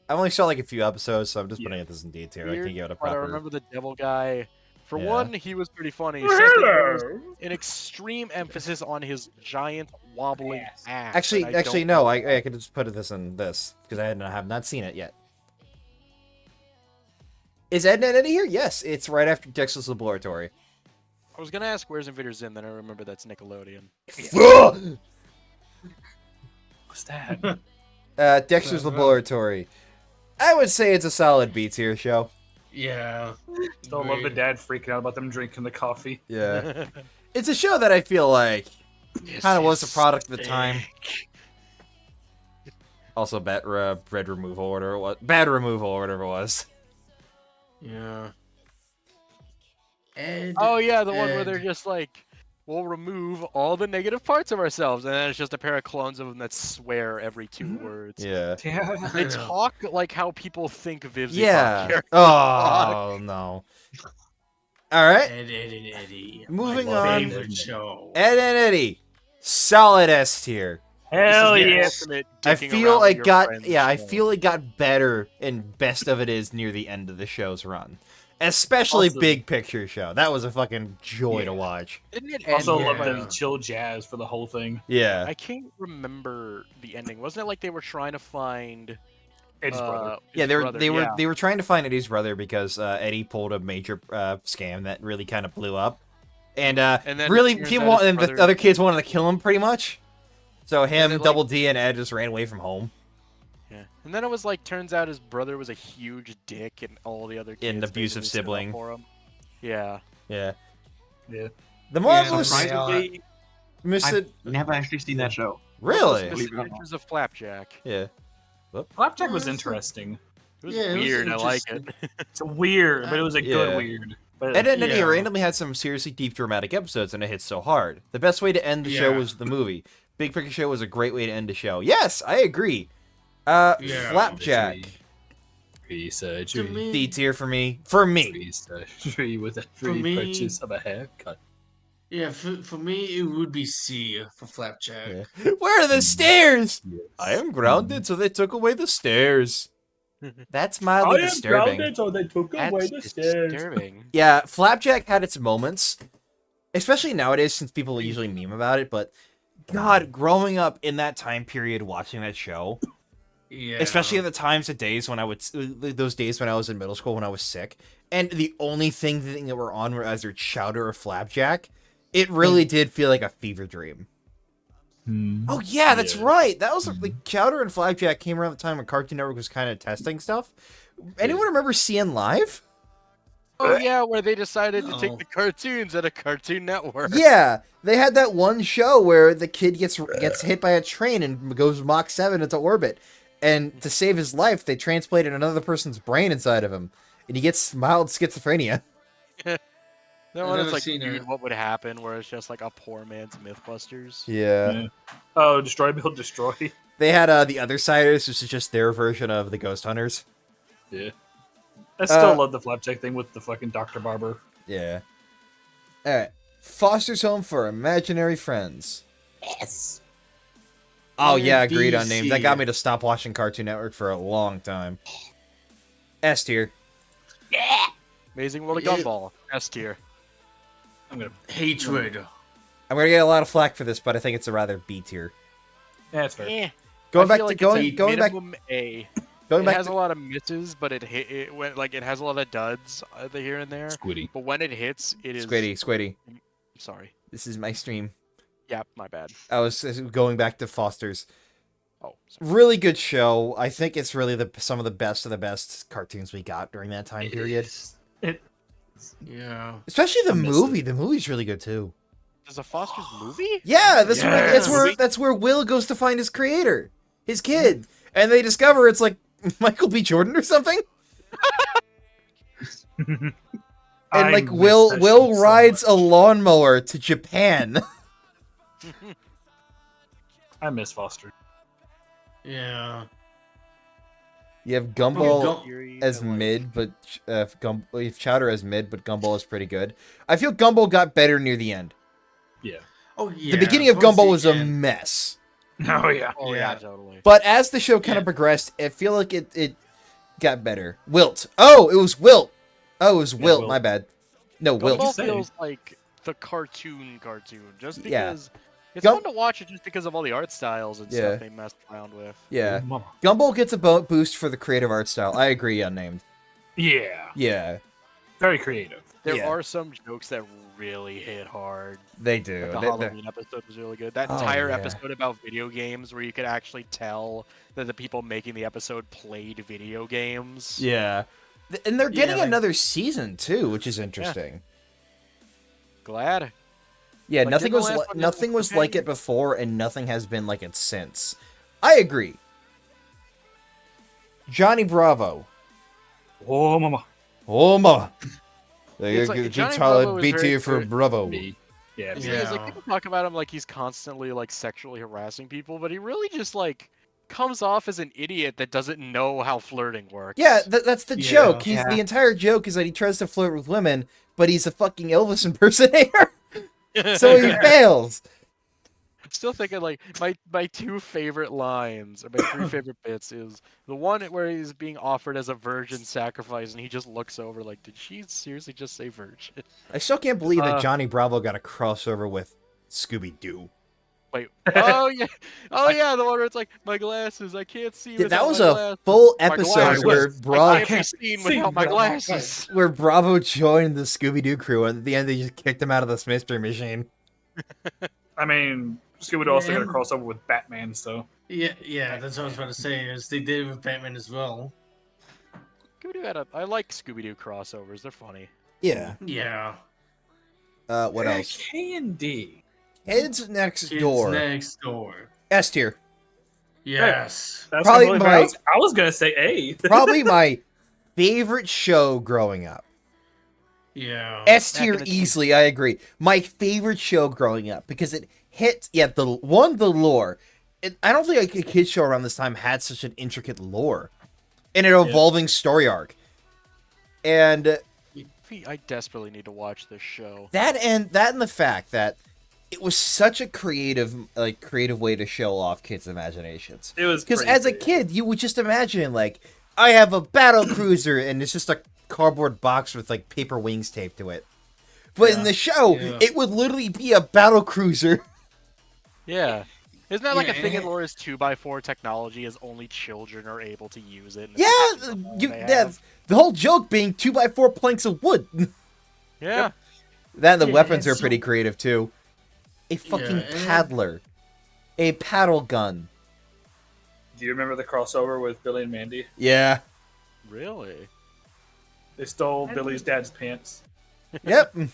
[SPEAKER 1] I only saw like a few episodes, so I'm just putting this in detail. I
[SPEAKER 6] Weird,
[SPEAKER 1] can't give it a
[SPEAKER 6] but I
[SPEAKER 1] proper.
[SPEAKER 6] remember the devil guy. For
[SPEAKER 1] Yeah.
[SPEAKER 6] one, he was pretty funny. Second, there was an extreme emphasis on his giant wobbling ass.
[SPEAKER 1] Actually,
[SPEAKER 6] and I don't
[SPEAKER 1] no.
[SPEAKER 6] know
[SPEAKER 1] I could just put this in this because I have not seen it yet. Is Edna and Eddie here? Yes, it's right after Dexter's Laboratory.
[SPEAKER 6] I was gonna ask where's Invader Zim, then I remember that's Nickelodeon.
[SPEAKER 3] What's that?
[SPEAKER 1] Dexter's Laboratory. I would say it's a solid B tier show.
[SPEAKER 4] Yeah.
[SPEAKER 3] Still love the
[SPEAKER 4] Agreed.
[SPEAKER 3] dad freaking out about them drinking the coffee.
[SPEAKER 1] Yeah, it's a show that I feel like kind of was a product of the time. Also, bad removal order. Bad removal or whatever it was.
[SPEAKER 4] Yeah. Ed,
[SPEAKER 6] Oh yeah, the one where they're
[SPEAKER 4] Ed.
[SPEAKER 6] just like, we'll remove all the negative parts of ourselves, and then it's just a pair of clones of them that swear every 2 words.
[SPEAKER 1] Yeah.
[SPEAKER 3] Yeah.
[SPEAKER 6] They
[SPEAKER 4] Yeah.
[SPEAKER 6] talk like how people think Viv's
[SPEAKER 1] Yeah. Oh no. All right.
[SPEAKER 4] Ed, and Eddie.
[SPEAKER 1] Moving
[SPEAKER 4] my
[SPEAKER 1] on.
[SPEAKER 4] favorite show.
[SPEAKER 1] Ed and Eddie, solid S tier.
[SPEAKER 3] Hell
[SPEAKER 6] This is the
[SPEAKER 3] yes.
[SPEAKER 6] ultimate
[SPEAKER 1] I
[SPEAKER 6] dicking
[SPEAKER 1] feel
[SPEAKER 6] around with
[SPEAKER 1] like
[SPEAKER 6] your friends
[SPEAKER 1] I
[SPEAKER 6] show.
[SPEAKER 1] feel it got better and best of it is near the end of the show's run. Especially
[SPEAKER 6] Also-
[SPEAKER 1] Big Picture Show. That was a fucking joy to
[SPEAKER 4] Yeah.
[SPEAKER 1] watch.
[SPEAKER 6] Didn't it
[SPEAKER 3] Also
[SPEAKER 6] end
[SPEAKER 3] love
[SPEAKER 6] with,
[SPEAKER 3] the chill jazz for the whole thing.
[SPEAKER 1] Yeah.
[SPEAKER 6] I can't remember the ending. Wasn't it like they were trying to find
[SPEAKER 3] Eddie's brother.
[SPEAKER 6] his
[SPEAKER 1] Yeah,
[SPEAKER 6] brother? Yeah.
[SPEAKER 1] they were trying to find Eddie's brother because Eddie pulled a major scam that really kind of blew up, and
[SPEAKER 6] And then
[SPEAKER 1] really
[SPEAKER 6] it turns
[SPEAKER 1] people
[SPEAKER 6] out his
[SPEAKER 1] and the
[SPEAKER 6] brother-
[SPEAKER 1] other kids wanted to kill him pretty much. So him,
[SPEAKER 6] then, like-
[SPEAKER 1] Double D, and Ed just ran away from home.
[SPEAKER 6] Yeah. And then it was like, turns out his brother was a huge dick, and all the other kids
[SPEAKER 1] An abusive
[SPEAKER 6] basically stood up
[SPEAKER 1] sibling.
[SPEAKER 6] for him. Yeah.
[SPEAKER 1] Yeah.
[SPEAKER 3] Yeah.
[SPEAKER 1] The marvelous
[SPEAKER 2] surprisingly,
[SPEAKER 1] Mr.
[SPEAKER 2] I've never actually seen that show.
[SPEAKER 1] Really?
[SPEAKER 2] Believe it or not.
[SPEAKER 6] Adventures of Flapjack.
[SPEAKER 1] Yeah.
[SPEAKER 3] Flapjack was interesting.
[SPEAKER 6] It was
[SPEAKER 4] Yeah, it was
[SPEAKER 6] weird. I like it.
[SPEAKER 3] It's weird, but it was a
[SPEAKER 1] Yeah.
[SPEAKER 3] good weird. But
[SPEAKER 1] Ed and Eddie
[SPEAKER 4] Yeah.
[SPEAKER 1] randomly had some seriously deep dramatic episodes, and it hit so hard. The best way to end the show
[SPEAKER 4] Yeah.
[SPEAKER 1] was the movie. Big Picture Show was a great way to end the show. Yes, I agree.
[SPEAKER 4] Yeah.
[SPEAKER 1] Flapjack.
[SPEAKER 3] research.
[SPEAKER 4] To me,
[SPEAKER 1] D tier for me. For me.
[SPEAKER 3] Research with a
[SPEAKER 4] For
[SPEAKER 3] free
[SPEAKER 4] me-
[SPEAKER 3] purchase of a haircut.
[SPEAKER 4] yeah, for me, it would be C for Flapjack.
[SPEAKER 1] Yeah. Where are the stairs? I am grounded, so they took away the stairs. That's mildly disturbing.
[SPEAKER 3] so they took
[SPEAKER 6] That's disturbing.
[SPEAKER 1] Yeah, Flapjack had its moments, especially nowadays since people usually meme about it. But God, growing up in that time period, watching that show,
[SPEAKER 4] Yeah.
[SPEAKER 1] Especially at the times of days when I would, those days when I was in middle school when I was sick, and the only thing that were on were either Chowder or Flapjack. It really did feel like a fever dream. Oh yeah, that's right. That was like Chowder and Flapjack came around the time when Cartoon Network was kind of testing stuff. Anyone remember CN Live?
[SPEAKER 6] Oh yeah, where they decided to
[SPEAKER 4] No.
[SPEAKER 6] take the cartoons at a Cartoon Network.
[SPEAKER 1] Yeah, they had that one show where the kid gets hit by a train and goes Mach 7 into orbit, and to save his life, they transplanted another person's brain inside of him, and he gets mild schizophrenia.
[SPEAKER 6] That
[SPEAKER 4] I've
[SPEAKER 6] one is
[SPEAKER 4] never
[SPEAKER 6] like,
[SPEAKER 4] seen
[SPEAKER 6] dude,
[SPEAKER 4] it.
[SPEAKER 6] what would happen? Where it's just like a poor man's MythBusters.
[SPEAKER 1] Yeah.
[SPEAKER 3] Oh, Destroy Build Destroy.
[SPEAKER 1] They had the Other Siders, which is just their version of the Ghost Hunters.
[SPEAKER 3] Yeah. I still love the Flapjack thing with the fucking Dr. Barber.
[SPEAKER 1] Yeah. Alright. Foster's Home for Imaginary Friends.
[SPEAKER 4] Yes.
[SPEAKER 1] Oh
[SPEAKER 4] Yeah,
[SPEAKER 1] yeah, agreed on
[SPEAKER 4] BC.
[SPEAKER 1] name. That got me to stop watching Cartoon Network for a long time. S tier.
[SPEAKER 6] Amazing World of
[SPEAKER 4] Yeah.
[SPEAKER 6] Gumball. S tier.
[SPEAKER 3] I'm gonna.
[SPEAKER 4] Hatred.
[SPEAKER 1] I'm gonna get a lot of flack for this, but I think it's a rather B tier.
[SPEAKER 3] Yeah, it's fair.
[SPEAKER 6] Eh.
[SPEAKER 1] Going
[SPEAKER 6] I
[SPEAKER 1] back
[SPEAKER 6] feel
[SPEAKER 1] to
[SPEAKER 6] like it's a
[SPEAKER 1] going back
[SPEAKER 6] minimum A.
[SPEAKER 1] going
[SPEAKER 6] It
[SPEAKER 1] back
[SPEAKER 6] has
[SPEAKER 1] to
[SPEAKER 6] a lot of misses, but it went like it has a lot of duds here and there.
[SPEAKER 7] Squiddy.
[SPEAKER 6] But when it hits, it is.
[SPEAKER 1] Squiddy.
[SPEAKER 6] Sorry.
[SPEAKER 1] This is my stream.
[SPEAKER 6] Yeah, my bad.
[SPEAKER 1] I was going back to Foster's.
[SPEAKER 6] Oh, sorry.
[SPEAKER 1] Really good show. I think it's really some of the best cartoons we got during that time period.
[SPEAKER 4] Yeah.
[SPEAKER 1] Especially the
[SPEAKER 3] I miss
[SPEAKER 1] movie. The movie's really good too.
[SPEAKER 6] There's a Foster's movie?
[SPEAKER 1] Yeah,
[SPEAKER 3] Yes.
[SPEAKER 1] that's where Will goes to find his creator, his kid, and they discover it's like Michael B. Jordan or something. And like Will rides a lawnmower to Japan.
[SPEAKER 3] I miss Foster.
[SPEAKER 4] Yeah.
[SPEAKER 1] You have
[SPEAKER 4] Oh,
[SPEAKER 1] Gumball
[SPEAKER 6] Series
[SPEAKER 1] as
[SPEAKER 6] and, like,
[SPEAKER 1] mid, but you have Chowder as mid, but Gumball is pretty good. I feel Gumball got better near the end.
[SPEAKER 3] Yeah.
[SPEAKER 4] Oh yeah.
[SPEAKER 1] The beginning of
[SPEAKER 4] towards
[SPEAKER 1] Gumball
[SPEAKER 4] the
[SPEAKER 1] was a
[SPEAKER 4] end.
[SPEAKER 1] mess,
[SPEAKER 3] Oh yeah.
[SPEAKER 6] Oh yeah,
[SPEAKER 4] Yeah.
[SPEAKER 6] totally.
[SPEAKER 1] but as the show kind of
[SPEAKER 4] Yeah.
[SPEAKER 1] progressed, I feel like it got better. Wilt. Oh, it was Wilt. Oh, it was Wilt.
[SPEAKER 3] Wilt.
[SPEAKER 1] My bad. No, Wilt.
[SPEAKER 6] Gumball
[SPEAKER 3] say?
[SPEAKER 6] feels like the cartoon, just
[SPEAKER 1] Yeah.
[SPEAKER 6] because it's
[SPEAKER 1] Gum-
[SPEAKER 6] fun to watch it just because of all the art styles and
[SPEAKER 1] Yeah.
[SPEAKER 6] stuff they messed around with.
[SPEAKER 1] Yeah.
[SPEAKER 3] Mama.
[SPEAKER 1] Gumball gets a boost for the creative art style. I agree, unnamed.
[SPEAKER 3] Yeah.
[SPEAKER 1] Yeah,
[SPEAKER 3] Very creative.
[SPEAKER 6] There
[SPEAKER 1] Yeah.
[SPEAKER 6] are some jokes that really hit hard.
[SPEAKER 1] they do.
[SPEAKER 6] Like the
[SPEAKER 1] They-
[SPEAKER 6] Halloween episode was really good. That
[SPEAKER 1] Oh,
[SPEAKER 6] entire
[SPEAKER 1] yeah.
[SPEAKER 6] episode about video games, where you could actually tell that the people making the episode played video games.
[SPEAKER 1] yeah. And they're getting
[SPEAKER 4] like-
[SPEAKER 1] another season too, which is interesting.
[SPEAKER 6] Glad.
[SPEAKER 1] Yeah,
[SPEAKER 6] Like,
[SPEAKER 1] nothing
[SPEAKER 6] didn't the
[SPEAKER 1] was
[SPEAKER 6] last one
[SPEAKER 1] nothing
[SPEAKER 6] have
[SPEAKER 1] was
[SPEAKER 6] a
[SPEAKER 1] like it
[SPEAKER 6] cliffhanger?
[SPEAKER 1] before, and nothing has been like it since. I agree. Johnny Bravo.
[SPEAKER 3] Oh, mama.
[SPEAKER 1] Oh ma.
[SPEAKER 6] It's like
[SPEAKER 1] Good
[SPEAKER 6] Johnny
[SPEAKER 1] solid
[SPEAKER 6] Bravo is
[SPEAKER 1] B
[SPEAKER 6] very
[SPEAKER 1] tier for
[SPEAKER 6] good.
[SPEAKER 1] Bravo.
[SPEAKER 3] Me. Yeah.
[SPEAKER 6] The
[SPEAKER 3] me.
[SPEAKER 6] thing is, like,
[SPEAKER 4] Yeah.
[SPEAKER 6] people talk about him like he's constantly like sexually harassing people, but he really just like comes off as an idiot that doesn't know how flirting works.
[SPEAKER 1] Yeah, that's the
[SPEAKER 4] Yeah.
[SPEAKER 1] joke. The
[SPEAKER 6] Yeah.
[SPEAKER 1] entire joke is that he tries to flirt with women, but he's a fucking Elvis impersonator, so he fails.
[SPEAKER 6] I'm still thinking like my two favorite lines or my three favorite bits is the one where he's being offered as a virgin sacrifice and he just looks over like, did she seriously just say virgin?
[SPEAKER 1] I still can't believe that
[SPEAKER 6] Uh,
[SPEAKER 1] Johnny Bravo got a crossover with Scooby Doo.
[SPEAKER 6] Wait, oh yeah, oh yeah, the one where it's like my glasses, I can't see.
[SPEAKER 1] Yeah, that
[SPEAKER 6] without
[SPEAKER 1] was
[SPEAKER 6] my
[SPEAKER 1] a
[SPEAKER 6] glasses.
[SPEAKER 1] full
[SPEAKER 6] My
[SPEAKER 1] episode
[SPEAKER 6] glasses.
[SPEAKER 1] where
[SPEAKER 6] I
[SPEAKER 1] Bravo
[SPEAKER 6] can't be seen without my glasses.
[SPEAKER 1] where Bravo joined the Scooby Doo crew, and at the end they just kicked him out of this mystery machine.
[SPEAKER 3] I mean, Scooby Doo also got a
[SPEAKER 4] Yeah.
[SPEAKER 3] crossover with Batman, so.
[SPEAKER 4] Yeah, that's what I was about to say. Is they did it with Batman as well.
[SPEAKER 6] Scooby-Doo had a. I like Scooby-Doo crossovers. They're funny.
[SPEAKER 1] Yeah.
[SPEAKER 4] Yeah.
[SPEAKER 1] What else?
[SPEAKER 3] K and D.
[SPEAKER 1] Kids Next
[SPEAKER 4] Kids
[SPEAKER 1] Door.
[SPEAKER 4] Next Door.
[SPEAKER 1] S tier.
[SPEAKER 4] Yes.
[SPEAKER 3] That's
[SPEAKER 1] Probably
[SPEAKER 3] completely
[SPEAKER 1] my-
[SPEAKER 3] fair. I was gonna say A.
[SPEAKER 1] Probably my favorite show growing up.
[SPEAKER 4] Yeah.
[SPEAKER 1] S
[SPEAKER 6] Back
[SPEAKER 1] tier
[SPEAKER 6] in the day.
[SPEAKER 1] easily, I agree. My favorite show growing up because it hit the lore. I don't think a kid show around this time had such an intricate lore and an evolving story arc. And
[SPEAKER 6] I desperately need to watch this show.
[SPEAKER 1] that and the fact that it was such a creative way to show off kids' imaginations.
[SPEAKER 3] It was
[SPEAKER 1] Because
[SPEAKER 3] pretty
[SPEAKER 1] as a
[SPEAKER 3] big.
[SPEAKER 1] kid, you would just imagine like, I have a battle cruiser and it's just a cardboard box with like paper wings taped to it. But in the show,
[SPEAKER 4] Yeah.
[SPEAKER 1] it would literally be a battle cruiser.
[SPEAKER 6] Yeah, Isn't that like
[SPEAKER 4] Yeah,
[SPEAKER 6] a thing in
[SPEAKER 4] and-
[SPEAKER 6] lore? Is 2x4 technology is only children are able to use it? and
[SPEAKER 1] Yeah,
[SPEAKER 6] it's just a
[SPEAKER 1] you,
[SPEAKER 6] they
[SPEAKER 1] yeah,
[SPEAKER 6] have.
[SPEAKER 1] the whole joke being 2x4 planks of wood.
[SPEAKER 6] Yeah.
[SPEAKER 1] Then the
[SPEAKER 4] Yeah,
[SPEAKER 1] weapons
[SPEAKER 4] and
[SPEAKER 1] are pretty
[SPEAKER 4] so-
[SPEAKER 1] creative too. A fucking
[SPEAKER 4] and-
[SPEAKER 1] paddler, a paddle gun.
[SPEAKER 3] Do you remember the crossover with Billy and Mandy?
[SPEAKER 1] Yeah.
[SPEAKER 6] Really?
[SPEAKER 3] They stole Billy's dad's pants.
[SPEAKER 1] Yep. It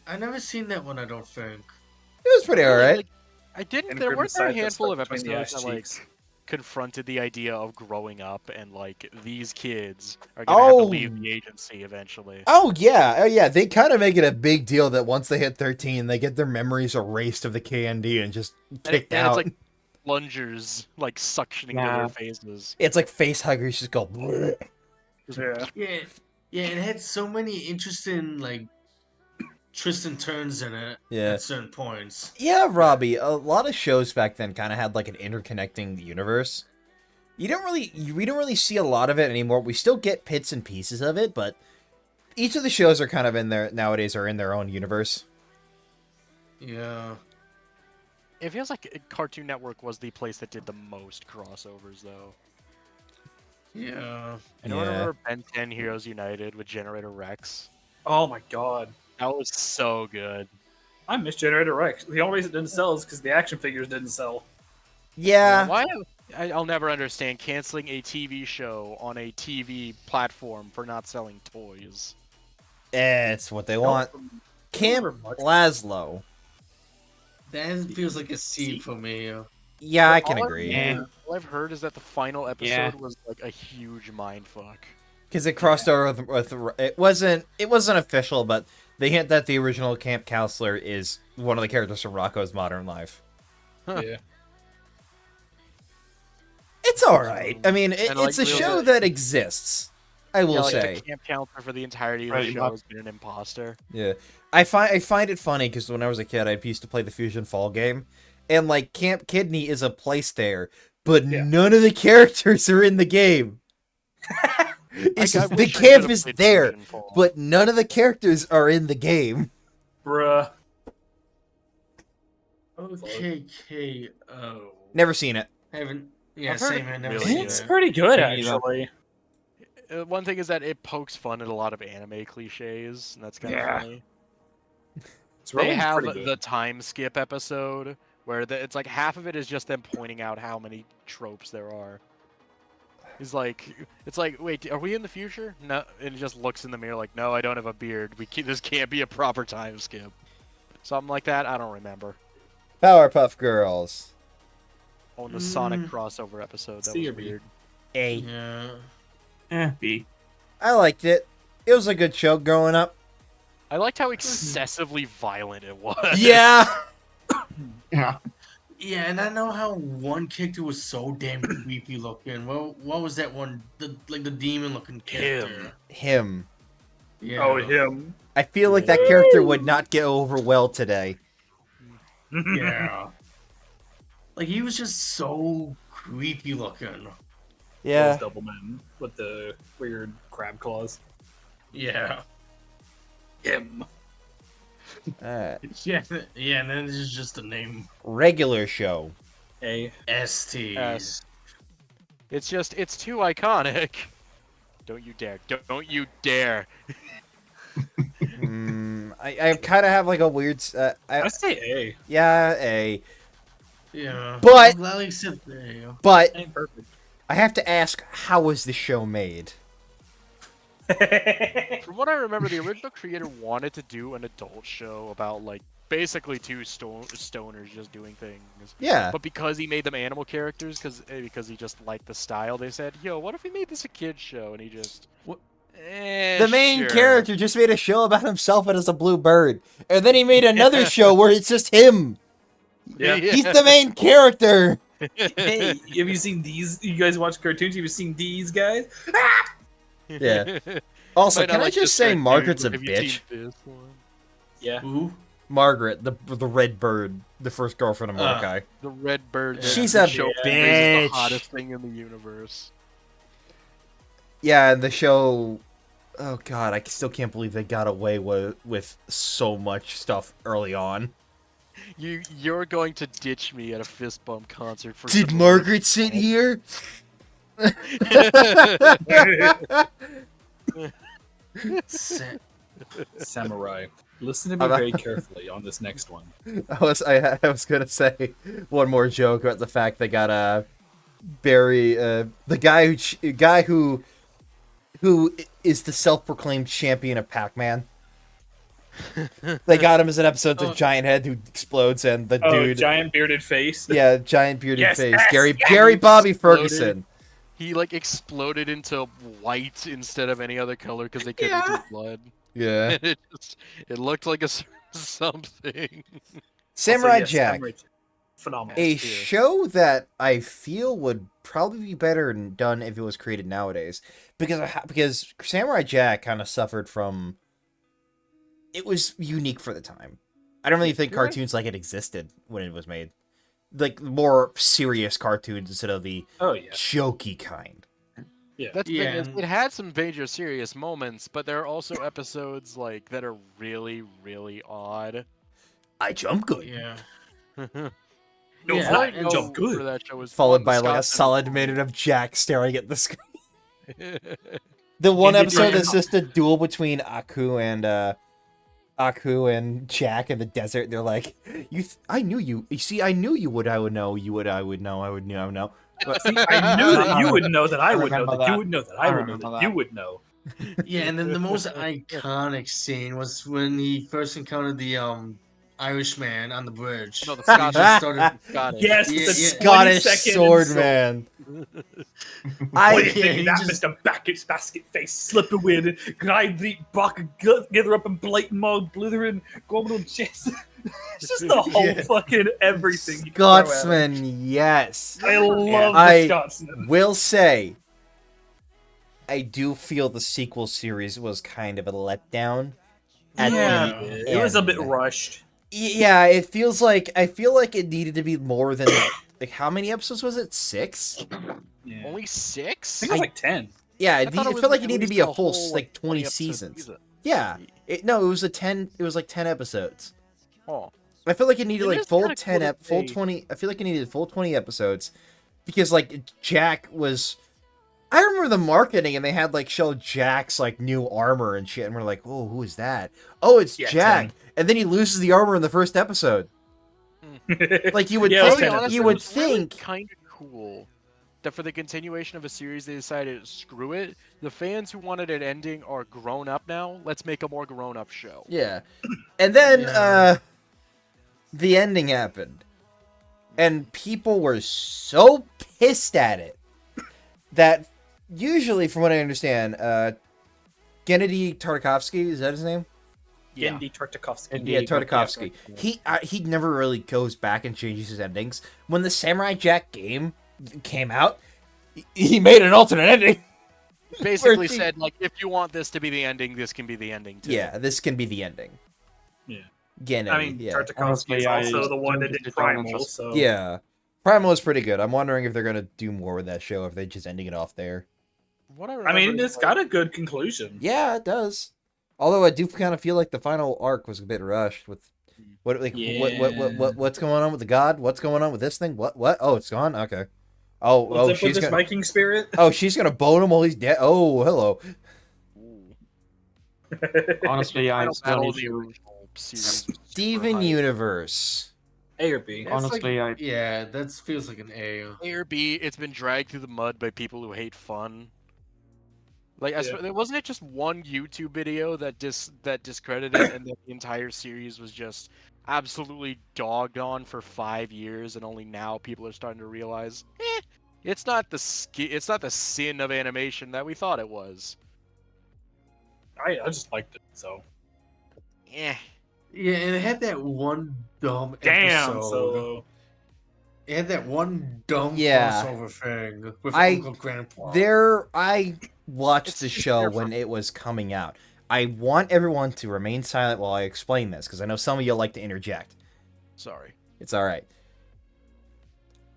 [SPEAKER 4] I never seen that one. I don't think.
[SPEAKER 1] was pretty
[SPEAKER 6] Really,
[SPEAKER 1] alright.
[SPEAKER 6] like, I didn't.
[SPEAKER 3] And
[SPEAKER 6] There
[SPEAKER 3] Grimm's
[SPEAKER 6] weren't there a
[SPEAKER 3] side that's
[SPEAKER 6] handful of
[SPEAKER 3] stuck between the
[SPEAKER 6] episodes that like
[SPEAKER 3] ass cheeks.
[SPEAKER 6] confronted the idea of growing up and like these kids are gonna have to leave
[SPEAKER 1] Oh.
[SPEAKER 6] the agency eventually.
[SPEAKER 1] Oh yeah. They kind of make it a big deal that once they hit 13, they get their memories erased of the KND and just kicked
[SPEAKER 6] And
[SPEAKER 1] out.
[SPEAKER 6] it's like plungers like suctioning to
[SPEAKER 2] Yeah.
[SPEAKER 6] their faces.
[SPEAKER 1] It's like face huggers just go. "Bleh."
[SPEAKER 3] Yeah.
[SPEAKER 4] Yeah, it had so many interesting like twists and turns in it
[SPEAKER 1] Yeah.
[SPEAKER 4] at certain points.
[SPEAKER 1] Yeah, Robbie. A lot of shows back then kind of had like an interconnecting universe. We don't really see a lot of it anymore. We still get bits and pieces of it, but each of the shows are kind of in there nowadays are in their own universe.
[SPEAKER 4] Yeah.
[SPEAKER 6] It feels like Cartoon Network was the place that did the most crossovers though.
[SPEAKER 4] Yeah.
[SPEAKER 6] I don't
[SPEAKER 1] Yeah.
[SPEAKER 6] remember Ben 10 Heroes United with Generator Rex.
[SPEAKER 3] Oh my god.
[SPEAKER 6] That was so good.
[SPEAKER 3] I miss Generator Rex. The only reason it didn't sell is because the action figures didn't sell.
[SPEAKER 1] Yeah.
[SPEAKER 6] Why? I'll never understand canceling a TV show on a TV platform for not selling toys.
[SPEAKER 1] It's what they want. Camp
[SPEAKER 3] remember much.
[SPEAKER 1] Laszlo.
[SPEAKER 4] That feels like a C for me.
[SPEAKER 1] Yeah, I can
[SPEAKER 6] All I've-
[SPEAKER 1] agree.
[SPEAKER 2] Yeah.
[SPEAKER 6] All I've heard is that the final episode
[SPEAKER 2] Yeah.
[SPEAKER 6] was like a huge mindfuck.
[SPEAKER 1] Because it crossed over with it wasn't official, but they hint that the original Camp Counselor is one of the characters from Rocco's Modern Life.
[SPEAKER 3] Yeah.
[SPEAKER 1] It's all right. I mean,
[SPEAKER 6] And, like,
[SPEAKER 1] it's a
[SPEAKER 6] real-
[SPEAKER 1] show that exists. I will
[SPEAKER 6] Yeah, like,
[SPEAKER 1] say.
[SPEAKER 6] the camp counselor for the entirety of
[SPEAKER 2] Right,
[SPEAKER 6] the show
[SPEAKER 2] but-
[SPEAKER 6] has been an imposter.
[SPEAKER 1] Yeah, I find it funny because when I was a kid, I used to play the Fusion Fall game, and like Camp Kidney is a place there, but
[SPEAKER 3] Yeah.
[SPEAKER 1] none of the characters are in the game. It's
[SPEAKER 6] I
[SPEAKER 1] just, the
[SPEAKER 6] wish I
[SPEAKER 1] camp
[SPEAKER 6] could've
[SPEAKER 1] is
[SPEAKER 6] played
[SPEAKER 1] there,
[SPEAKER 6] Fusion Fall.
[SPEAKER 1] but none of the characters are in the game.
[SPEAKER 3] Bruh.
[SPEAKER 4] Okay, KO.
[SPEAKER 1] Never seen it.
[SPEAKER 4] Haven't. Yeah,
[SPEAKER 6] I've heard
[SPEAKER 4] same.
[SPEAKER 6] it
[SPEAKER 4] I never
[SPEAKER 6] really
[SPEAKER 4] seen
[SPEAKER 6] good.
[SPEAKER 3] It's
[SPEAKER 4] it.
[SPEAKER 3] pretty good,
[SPEAKER 2] Me neither.
[SPEAKER 3] actually.
[SPEAKER 6] One thing is that it pokes fun at a lot of anime cliches, and that's kind of
[SPEAKER 3] Yeah.
[SPEAKER 6] funny.
[SPEAKER 3] It's
[SPEAKER 6] They
[SPEAKER 3] really
[SPEAKER 6] have
[SPEAKER 3] pretty
[SPEAKER 6] the
[SPEAKER 3] good.
[SPEAKER 6] time skip episode where it's like half of it is just them pointing out how many tropes there are. It's like, wait, are we in the future? No, and it just looks in the mirror like, no, I don't have a beard. This can't be a proper time skip. Something like that. I don't remember.
[SPEAKER 1] Powerpuff Girls.
[SPEAKER 6] Oh, and the Sonic
[SPEAKER 4] Mm.
[SPEAKER 6] crossover episode. That
[SPEAKER 3] C
[SPEAKER 6] was
[SPEAKER 3] or B?
[SPEAKER 6] weird.
[SPEAKER 1] A.
[SPEAKER 4] Yeah.
[SPEAKER 2] B.
[SPEAKER 1] I liked it. It was a good show growing up.
[SPEAKER 6] I liked how excessively violent it was.
[SPEAKER 1] Yeah.
[SPEAKER 2] Yeah.
[SPEAKER 4] Yeah, and I know how one character was so damn creepy looking. Well, what was that one? The demon looking character.
[SPEAKER 1] Him.
[SPEAKER 4] Yeah.
[SPEAKER 3] Oh, him.
[SPEAKER 1] I feel like that character would not get over well today.
[SPEAKER 4] Yeah. Like he was just so creepy looking.
[SPEAKER 1] Yeah.
[SPEAKER 3] Those double men with the weird crab claws.
[SPEAKER 4] Yeah.
[SPEAKER 3] Him.
[SPEAKER 1] Alright.
[SPEAKER 4] Yeah. Yeah, and then this is just the name
[SPEAKER 1] Regular show.
[SPEAKER 3] A.
[SPEAKER 4] ST.
[SPEAKER 6] Yes. It's too iconic. Don't you dare. Don't you dare.
[SPEAKER 1] I kind of have like a weird.
[SPEAKER 3] I say A.
[SPEAKER 1] Yeah, A.
[SPEAKER 4] Yeah.
[SPEAKER 1] But-
[SPEAKER 4] I'm glad we accept that.
[SPEAKER 1] But
[SPEAKER 3] Ain't perfect.
[SPEAKER 1] I have to ask, how was the show made?
[SPEAKER 6] From what I remember, the original creator wanted to do an adult show about like basically two stoners just doing things.
[SPEAKER 1] Yeah.
[SPEAKER 6] But because he made them animal characters, because he just liked the style, they said, "Yo, what if we made this a kids show?" And he just,
[SPEAKER 1] The main
[SPEAKER 6] sure."
[SPEAKER 1] character just made a show about himself as a blue bird, and then he made another show where it's just him.
[SPEAKER 3] Yeah.
[SPEAKER 1] He's the main character.
[SPEAKER 3] Hey, have you seen these? You guys watch cartoons? Have you seen these guys?
[SPEAKER 1] Yeah. Also,
[SPEAKER 6] Might not
[SPEAKER 1] can I
[SPEAKER 6] like
[SPEAKER 1] just
[SPEAKER 6] this
[SPEAKER 1] say
[SPEAKER 6] cartoon,
[SPEAKER 1] Margaret's a
[SPEAKER 6] but have you seen
[SPEAKER 1] bitch?
[SPEAKER 6] this one?
[SPEAKER 3] Yeah.
[SPEAKER 4] Who?
[SPEAKER 1] Margaret, the red bird, the first girlfriend of Mordecai.
[SPEAKER 6] The red bird.
[SPEAKER 1] She's
[SPEAKER 6] the
[SPEAKER 1] a
[SPEAKER 6] show
[SPEAKER 1] bitch.
[SPEAKER 6] is the hottest thing in the universe.
[SPEAKER 1] Yeah, and the show. Oh god, I still can't believe they got away with so much stuff early on.
[SPEAKER 6] You're going to ditch me at a fist bump concert for
[SPEAKER 1] Did
[SPEAKER 6] some
[SPEAKER 1] Margaret sit here?
[SPEAKER 4] Sa-
[SPEAKER 3] Samurai. Listen to me
[SPEAKER 1] I'm-
[SPEAKER 3] very carefully on this next one.
[SPEAKER 1] I was gonna say one more joke about the fact they got Barry, the guy who is the self-proclaimed champion of Pac-Man. They got him as an episode of Giant Head who explodes, and the dude,
[SPEAKER 3] giant bearded face.
[SPEAKER 1] yeah, giant bearded
[SPEAKER 3] Yes,
[SPEAKER 1] face,
[SPEAKER 3] yes,
[SPEAKER 1] Gary
[SPEAKER 3] yes!
[SPEAKER 1] Gary Bobby
[SPEAKER 6] Exploded.
[SPEAKER 1] Ferguson.
[SPEAKER 6] He like exploded into white instead of any other color because they couldn't do blood.
[SPEAKER 1] Yeah,
[SPEAKER 6] It looked like a something.
[SPEAKER 1] Samurai
[SPEAKER 3] Also, yes,
[SPEAKER 1] Jack.
[SPEAKER 3] Samurai Jack. Phenomenal.
[SPEAKER 1] A
[SPEAKER 6] Yes, too.
[SPEAKER 1] show that I feel would probably be better done if it was created nowadays, because Samurai Jack kind of suffered from. It was unique for the time. I don't really think
[SPEAKER 6] You're right.
[SPEAKER 1] cartoons like it existed when it was made, like more serious cartoons instead of the
[SPEAKER 3] Oh yeah.
[SPEAKER 1] jokey kind.
[SPEAKER 6] That's the
[SPEAKER 4] Yeah,
[SPEAKER 6] thing is,
[SPEAKER 4] and-
[SPEAKER 6] it had some major serious moments, but there are also episodes like that are really, really odd.
[SPEAKER 1] I jump good,
[SPEAKER 4] Yeah.
[SPEAKER 3] No,
[SPEAKER 4] Yeah,
[SPEAKER 3] flying
[SPEAKER 4] and-
[SPEAKER 3] jump
[SPEAKER 6] for
[SPEAKER 3] good.
[SPEAKER 6] that show was
[SPEAKER 1] followed
[SPEAKER 6] fun.
[SPEAKER 1] by like a
[SPEAKER 6] Scott's
[SPEAKER 1] solid minute of Jack staring at the screen.
[SPEAKER 6] and-
[SPEAKER 1] The one
[SPEAKER 3] Yeah,
[SPEAKER 1] episode
[SPEAKER 3] yeah.
[SPEAKER 1] is just a duel between Aku and Jack in the desert. They're like, I knew you. You see, I knew you would. I would know. You would. I would know. I would know. But
[SPEAKER 3] I knew that you would know that I would know
[SPEAKER 2] remember
[SPEAKER 3] that you
[SPEAKER 2] that.
[SPEAKER 3] would know that
[SPEAKER 2] I
[SPEAKER 3] I would know
[SPEAKER 2] remember
[SPEAKER 3] that
[SPEAKER 2] that.
[SPEAKER 3] you would know.
[SPEAKER 4] Yeah, and then the most iconic scene was when he first encountered the Irishman on the bridge.
[SPEAKER 6] No, the
[SPEAKER 4] He
[SPEAKER 6] Scottish.
[SPEAKER 4] just started.
[SPEAKER 6] Scottish.
[SPEAKER 3] Yes,
[SPEAKER 4] Yeah,
[SPEAKER 3] the
[SPEAKER 4] yeah.
[SPEAKER 3] 20
[SPEAKER 1] Scottish
[SPEAKER 3] second
[SPEAKER 1] sword
[SPEAKER 3] insult.
[SPEAKER 1] man.
[SPEAKER 3] What do you
[SPEAKER 1] I
[SPEAKER 4] Yeah,
[SPEAKER 3] think
[SPEAKER 4] he
[SPEAKER 3] of that,
[SPEAKER 4] just-
[SPEAKER 3] Mr. Backet's basket face, slip away and grind the back gather up and blight mouth, blithering, going on chest. It's just the whole
[SPEAKER 4] Yeah.
[SPEAKER 3] fucking everything. you can throw at it.
[SPEAKER 1] Scotsman, yes.
[SPEAKER 3] I love
[SPEAKER 1] I-
[SPEAKER 3] the Scotsman.
[SPEAKER 1] Will say, I do feel the sequel series was kind of a letdown. At
[SPEAKER 3] Yeah,
[SPEAKER 1] the
[SPEAKER 3] it was a bit
[SPEAKER 1] end.
[SPEAKER 3] rushed.
[SPEAKER 1] Yeah, it feels like I feel like it needed to be more than like how many episodes was it? 6?
[SPEAKER 3] Yeah.
[SPEAKER 6] Only 6?
[SPEAKER 3] I think it was like 10.
[SPEAKER 1] Yeah,
[SPEAKER 6] I
[SPEAKER 1] it,
[SPEAKER 6] thought
[SPEAKER 1] it
[SPEAKER 6] was
[SPEAKER 1] felt like it
[SPEAKER 6] at
[SPEAKER 1] needed to
[SPEAKER 6] least
[SPEAKER 1] be a
[SPEAKER 6] a
[SPEAKER 1] full
[SPEAKER 6] whole,
[SPEAKER 1] like 20
[SPEAKER 6] episode
[SPEAKER 1] seasons.
[SPEAKER 6] season.
[SPEAKER 1] Yeah, it was a 10. It was like 10 episodes.
[SPEAKER 6] Oh.
[SPEAKER 1] I feel like it needed
[SPEAKER 6] It
[SPEAKER 1] like
[SPEAKER 6] is
[SPEAKER 1] full
[SPEAKER 6] kinda
[SPEAKER 1] 10
[SPEAKER 6] cool that
[SPEAKER 1] full
[SPEAKER 6] they-
[SPEAKER 1] 20. I feel like it needed full 20 episodes because like Jack was. I remember the marketing and they had like show Jack's like new armor and shit, and we're like, oh, who is that? Oh, it's
[SPEAKER 3] Yeah,
[SPEAKER 1] Jack,
[SPEAKER 3] 10.
[SPEAKER 1] and then he loses the armor in the first episode. Like you would
[SPEAKER 3] Yeah, it was
[SPEAKER 1] think,
[SPEAKER 3] 10
[SPEAKER 6] honestly,
[SPEAKER 1] you
[SPEAKER 6] it
[SPEAKER 1] would
[SPEAKER 6] was really
[SPEAKER 1] think,
[SPEAKER 6] kind of cool that for the continuation of a series they decided screw it. The fans who wanted an ending are grown up now. Let's make a more grown up show.
[SPEAKER 1] yeah. And then
[SPEAKER 4] Yeah.
[SPEAKER 1] the ending happened, and people were so pissed at it that usually, from what I understand, Gennady Tartakovsky, is that his name?
[SPEAKER 6] Yeah.
[SPEAKER 3] Gendy Tartakovsky.
[SPEAKER 1] Yeah, Tartakovsky. He never really goes back and changes his endings. When the Samurai Jack game came out, he made an alternate ending.
[SPEAKER 6] Basically
[SPEAKER 1] he-
[SPEAKER 6] said like, if you want this to be the ending, this can be the ending too.
[SPEAKER 1] Yeah, this can be the ending.
[SPEAKER 3] Yeah.
[SPEAKER 1] Gennady,
[SPEAKER 3] I mean,
[SPEAKER 1] yeah.
[SPEAKER 3] Tartakovsky
[SPEAKER 2] Honestly,
[SPEAKER 3] is
[SPEAKER 2] I
[SPEAKER 3] also the one that
[SPEAKER 2] just
[SPEAKER 3] did
[SPEAKER 2] don't
[SPEAKER 3] Primal,
[SPEAKER 2] just-
[SPEAKER 3] so...
[SPEAKER 1] Yeah. Primal is pretty good. I'm wondering if they're gonna do more with that show, if they're just ending it off there.
[SPEAKER 6] What I
[SPEAKER 3] I mean,
[SPEAKER 6] remember
[SPEAKER 3] it's
[SPEAKER 6] is,
[SPEAKER 3] got a good conclusion.
[SPEAKER 1] Yeah, it does. Although I do kind of feel like the final arc was a bit rushed with what like what's going on with the god? What's going on with this thing? What? Oh, it's gone. Okay. Oh,
[SPEAKER 3] What's up with
[SPEAKER 1] she's
[SPEAKER 3] this
[SPEAKER 1] gonna.
[SPEAKER 3] Viking spirit?
[SPEAKER 1] Oh, she's gonna bone him while he's dead. Oh, hello.
[SPEAKER 2] Honestly, I
[SPEAKER 6] Final
[SPEAKER 2] still
[SPEAKER 6] Battle
[SPEAKER 2] need
[SPEAKER 6] of the
[SPEAKER 2] to.
[SPEAKER 6] original series. was super
[SPEAKER 1] Steven
[SPEAKER 6] hype.
[SPEAKER 1] Universe.
[SPEAKER 3] A or B.
[SPEAKER 4] That's
[SPEAKER 2] Honestly,
[SPEAKER 4] like, yeah, that feels like an A.
[SPEAKER 6] A or B, it's been dragged through the mud by people who hate fun. Like,
[SPEAKER 3] Yeah.
[SPEAKER 6] wasn't it just one YouTube video that discredited it, and then the entire series was just absolutely dogged on for 5 years, and only now people are starting to realize, it's not the sin of animation that we thought it was.
[SPEAKER 3] I just liked it, so...
[SPEAKER 6] Eh.
[SPEAKER 4] Yeah, and it had that one dumb
[SPEAKER 3] Damn,
[SPEAKER 4] episode.
[SPEAKER 3] so...
[SPEAKER 4] It had that one dumb
[SPEAKER 1] Yeah.
[SPEAKER 4] crossover thing with
[SPEAKER 1] I-
[SPEAKER 4] Uncle Grandpa.
[SPEAKER 1] I watched
[SPEAKER 6] It's
[SPEAKER 1] the
[SPEAKER 6] just
[SPEAKER 1] show
[SPEAKER 6] there
[SPEAKER 1] when
[SPEAKER 6] for-
[SPEAKER 1] it was coming out. I want everyone to remain silent while I explain this, because I know some of you like to interject.
[SPEAKER 6] Sorry.
[SPEAKER 1] It's all right.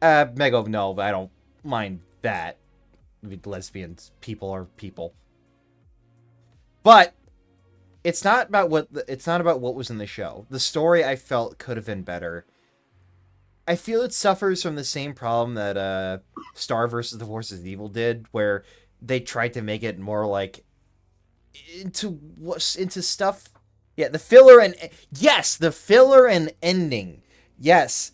[SPEAKER 1] Mego, no, I don't mind that. Lesbians, people are people. But it's not about what was in the show. The story I felt could have been better. I feel it suffers from the same problem that Star versus the Forces of Evil did, where they tried to make it more like into stuff. Yeah, the filler and ending. Yes.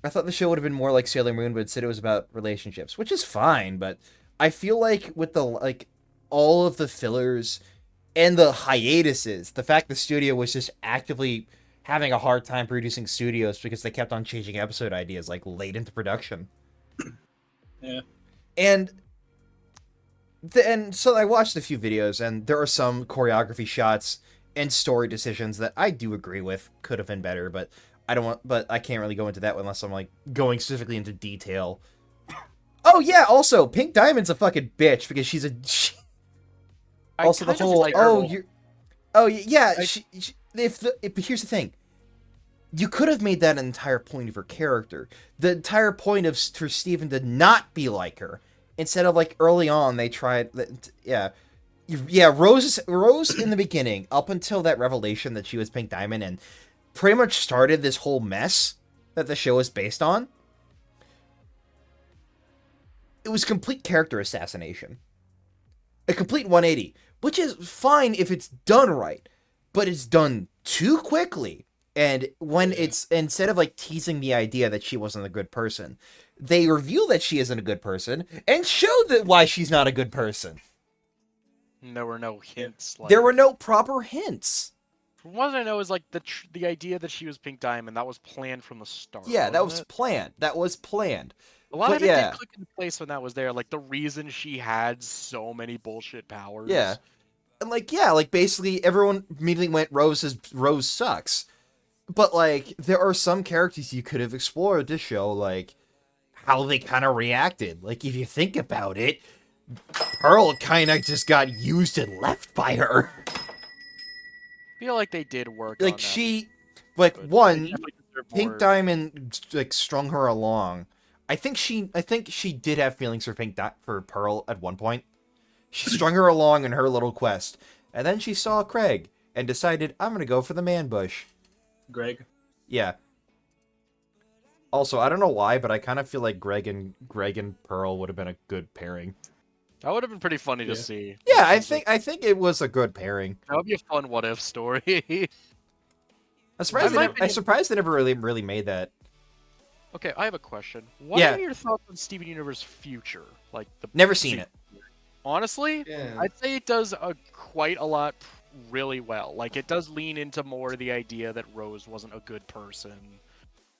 [SPEAKER 1] I thought the show would have been more like Sailor Moon, but instead it was about relationships, which is fine, but I feel like with all of the fillers and the hiatuses, the fact the studio was just actively having a hard time producing studios because they kept on changing episode ideas late into production.
[SPEAKER 3] Yeah.
[SPEAKER 1] And so I watched a few videos, and there are some choreography shots and story decisions that I do agree with could have been better, but I can't really go into that unless I'm going specifically into detail. Oh yeah, also Pink Diamond's a fucking bitch because she's also the whole but here's the thing. You could have made that an entire point of her character. The entire point of for Steven to not be like her. Instead of early on they tried Rose in the beginning up until that revelation that she was Pink Diamond and pretty much started this whole mess that the show is based on. It was complete character assassination. A complete 180, which is fine if it's done right, but it's done too quickly. And when it's instead of teasing the idea that she wasn't a good person, they reveal that she isn't a good person and show why she's not a good person.
[SPEAKER 6] There were no hints.
[SPEAKER 1] There were no proper hints.
[SPEAKER 6] From what I know is the idea that she was Pink Diamond, that was planned from the start.
[SPEAKER 1] Yeah, that was
[SPEAKER 6] wasn't it?
[SPEAKER 1] planned. That was planned.
[SPEAKER 6] A lot
[SPEAKER 1] But
[SPEAKER 6] of it
[SPEAKER 1] yeah.
[SPEAKER 6] did click into place when that was there. The reason she had so many bullshit powers.
[SPEAKER 1] Yeah. And basically everyone immediately went Rose sucks. But there are some characters you could have explored to show how they kind of reacted. If you think about it, Pearl kind of just got used and left by her.
[SPEAKER 6] I feel like they did work on that.
[SPEAKER 1] She
[SPEAKER 6] but they
[SPEAKER 1] one
[SPEAKER 6] definitely deserve
[SPEAKER 1] Pink
[SPEAKER 6] more.
[SPEAKER 1] Diamond strung her along. I think she did have feelings for Pearl at one point. She strung her along in her little quest, and then she saw Craig and decided, I'm gonna go for the man bush.
[SPEAKER 3] Greg.
[SPEAKER 1] Yeah. Also, I don't know why, but I kind of feel like Greg and Pearl would have been a good pairing.
[SPEAKER 6] That would have been pretty funny to see.
[SPEAKER 1] Yeah, I think it was a good pairing.
[SPEAKER 6] That would be a fun what if story.
[SPEAKER 1] I'm surprised
[SPEAKER 6] In my
[SPEAKER 1] I'm surprised they never really made that.
[SPEAKER 6] Okay, I have a question. What
[SPEAKER 1] Yeah.
[SPEAKER 6] are your thoughts on Steven Universe's future?
[SPEAKER 1] Never seen it.
[SPEAKER 6] Honestly,
[SPEAKER 4] Yeah.
[SPEAKER 6] I'd say it does quite a lot really well. It does lean into more the idea that Rose wasn't a good person.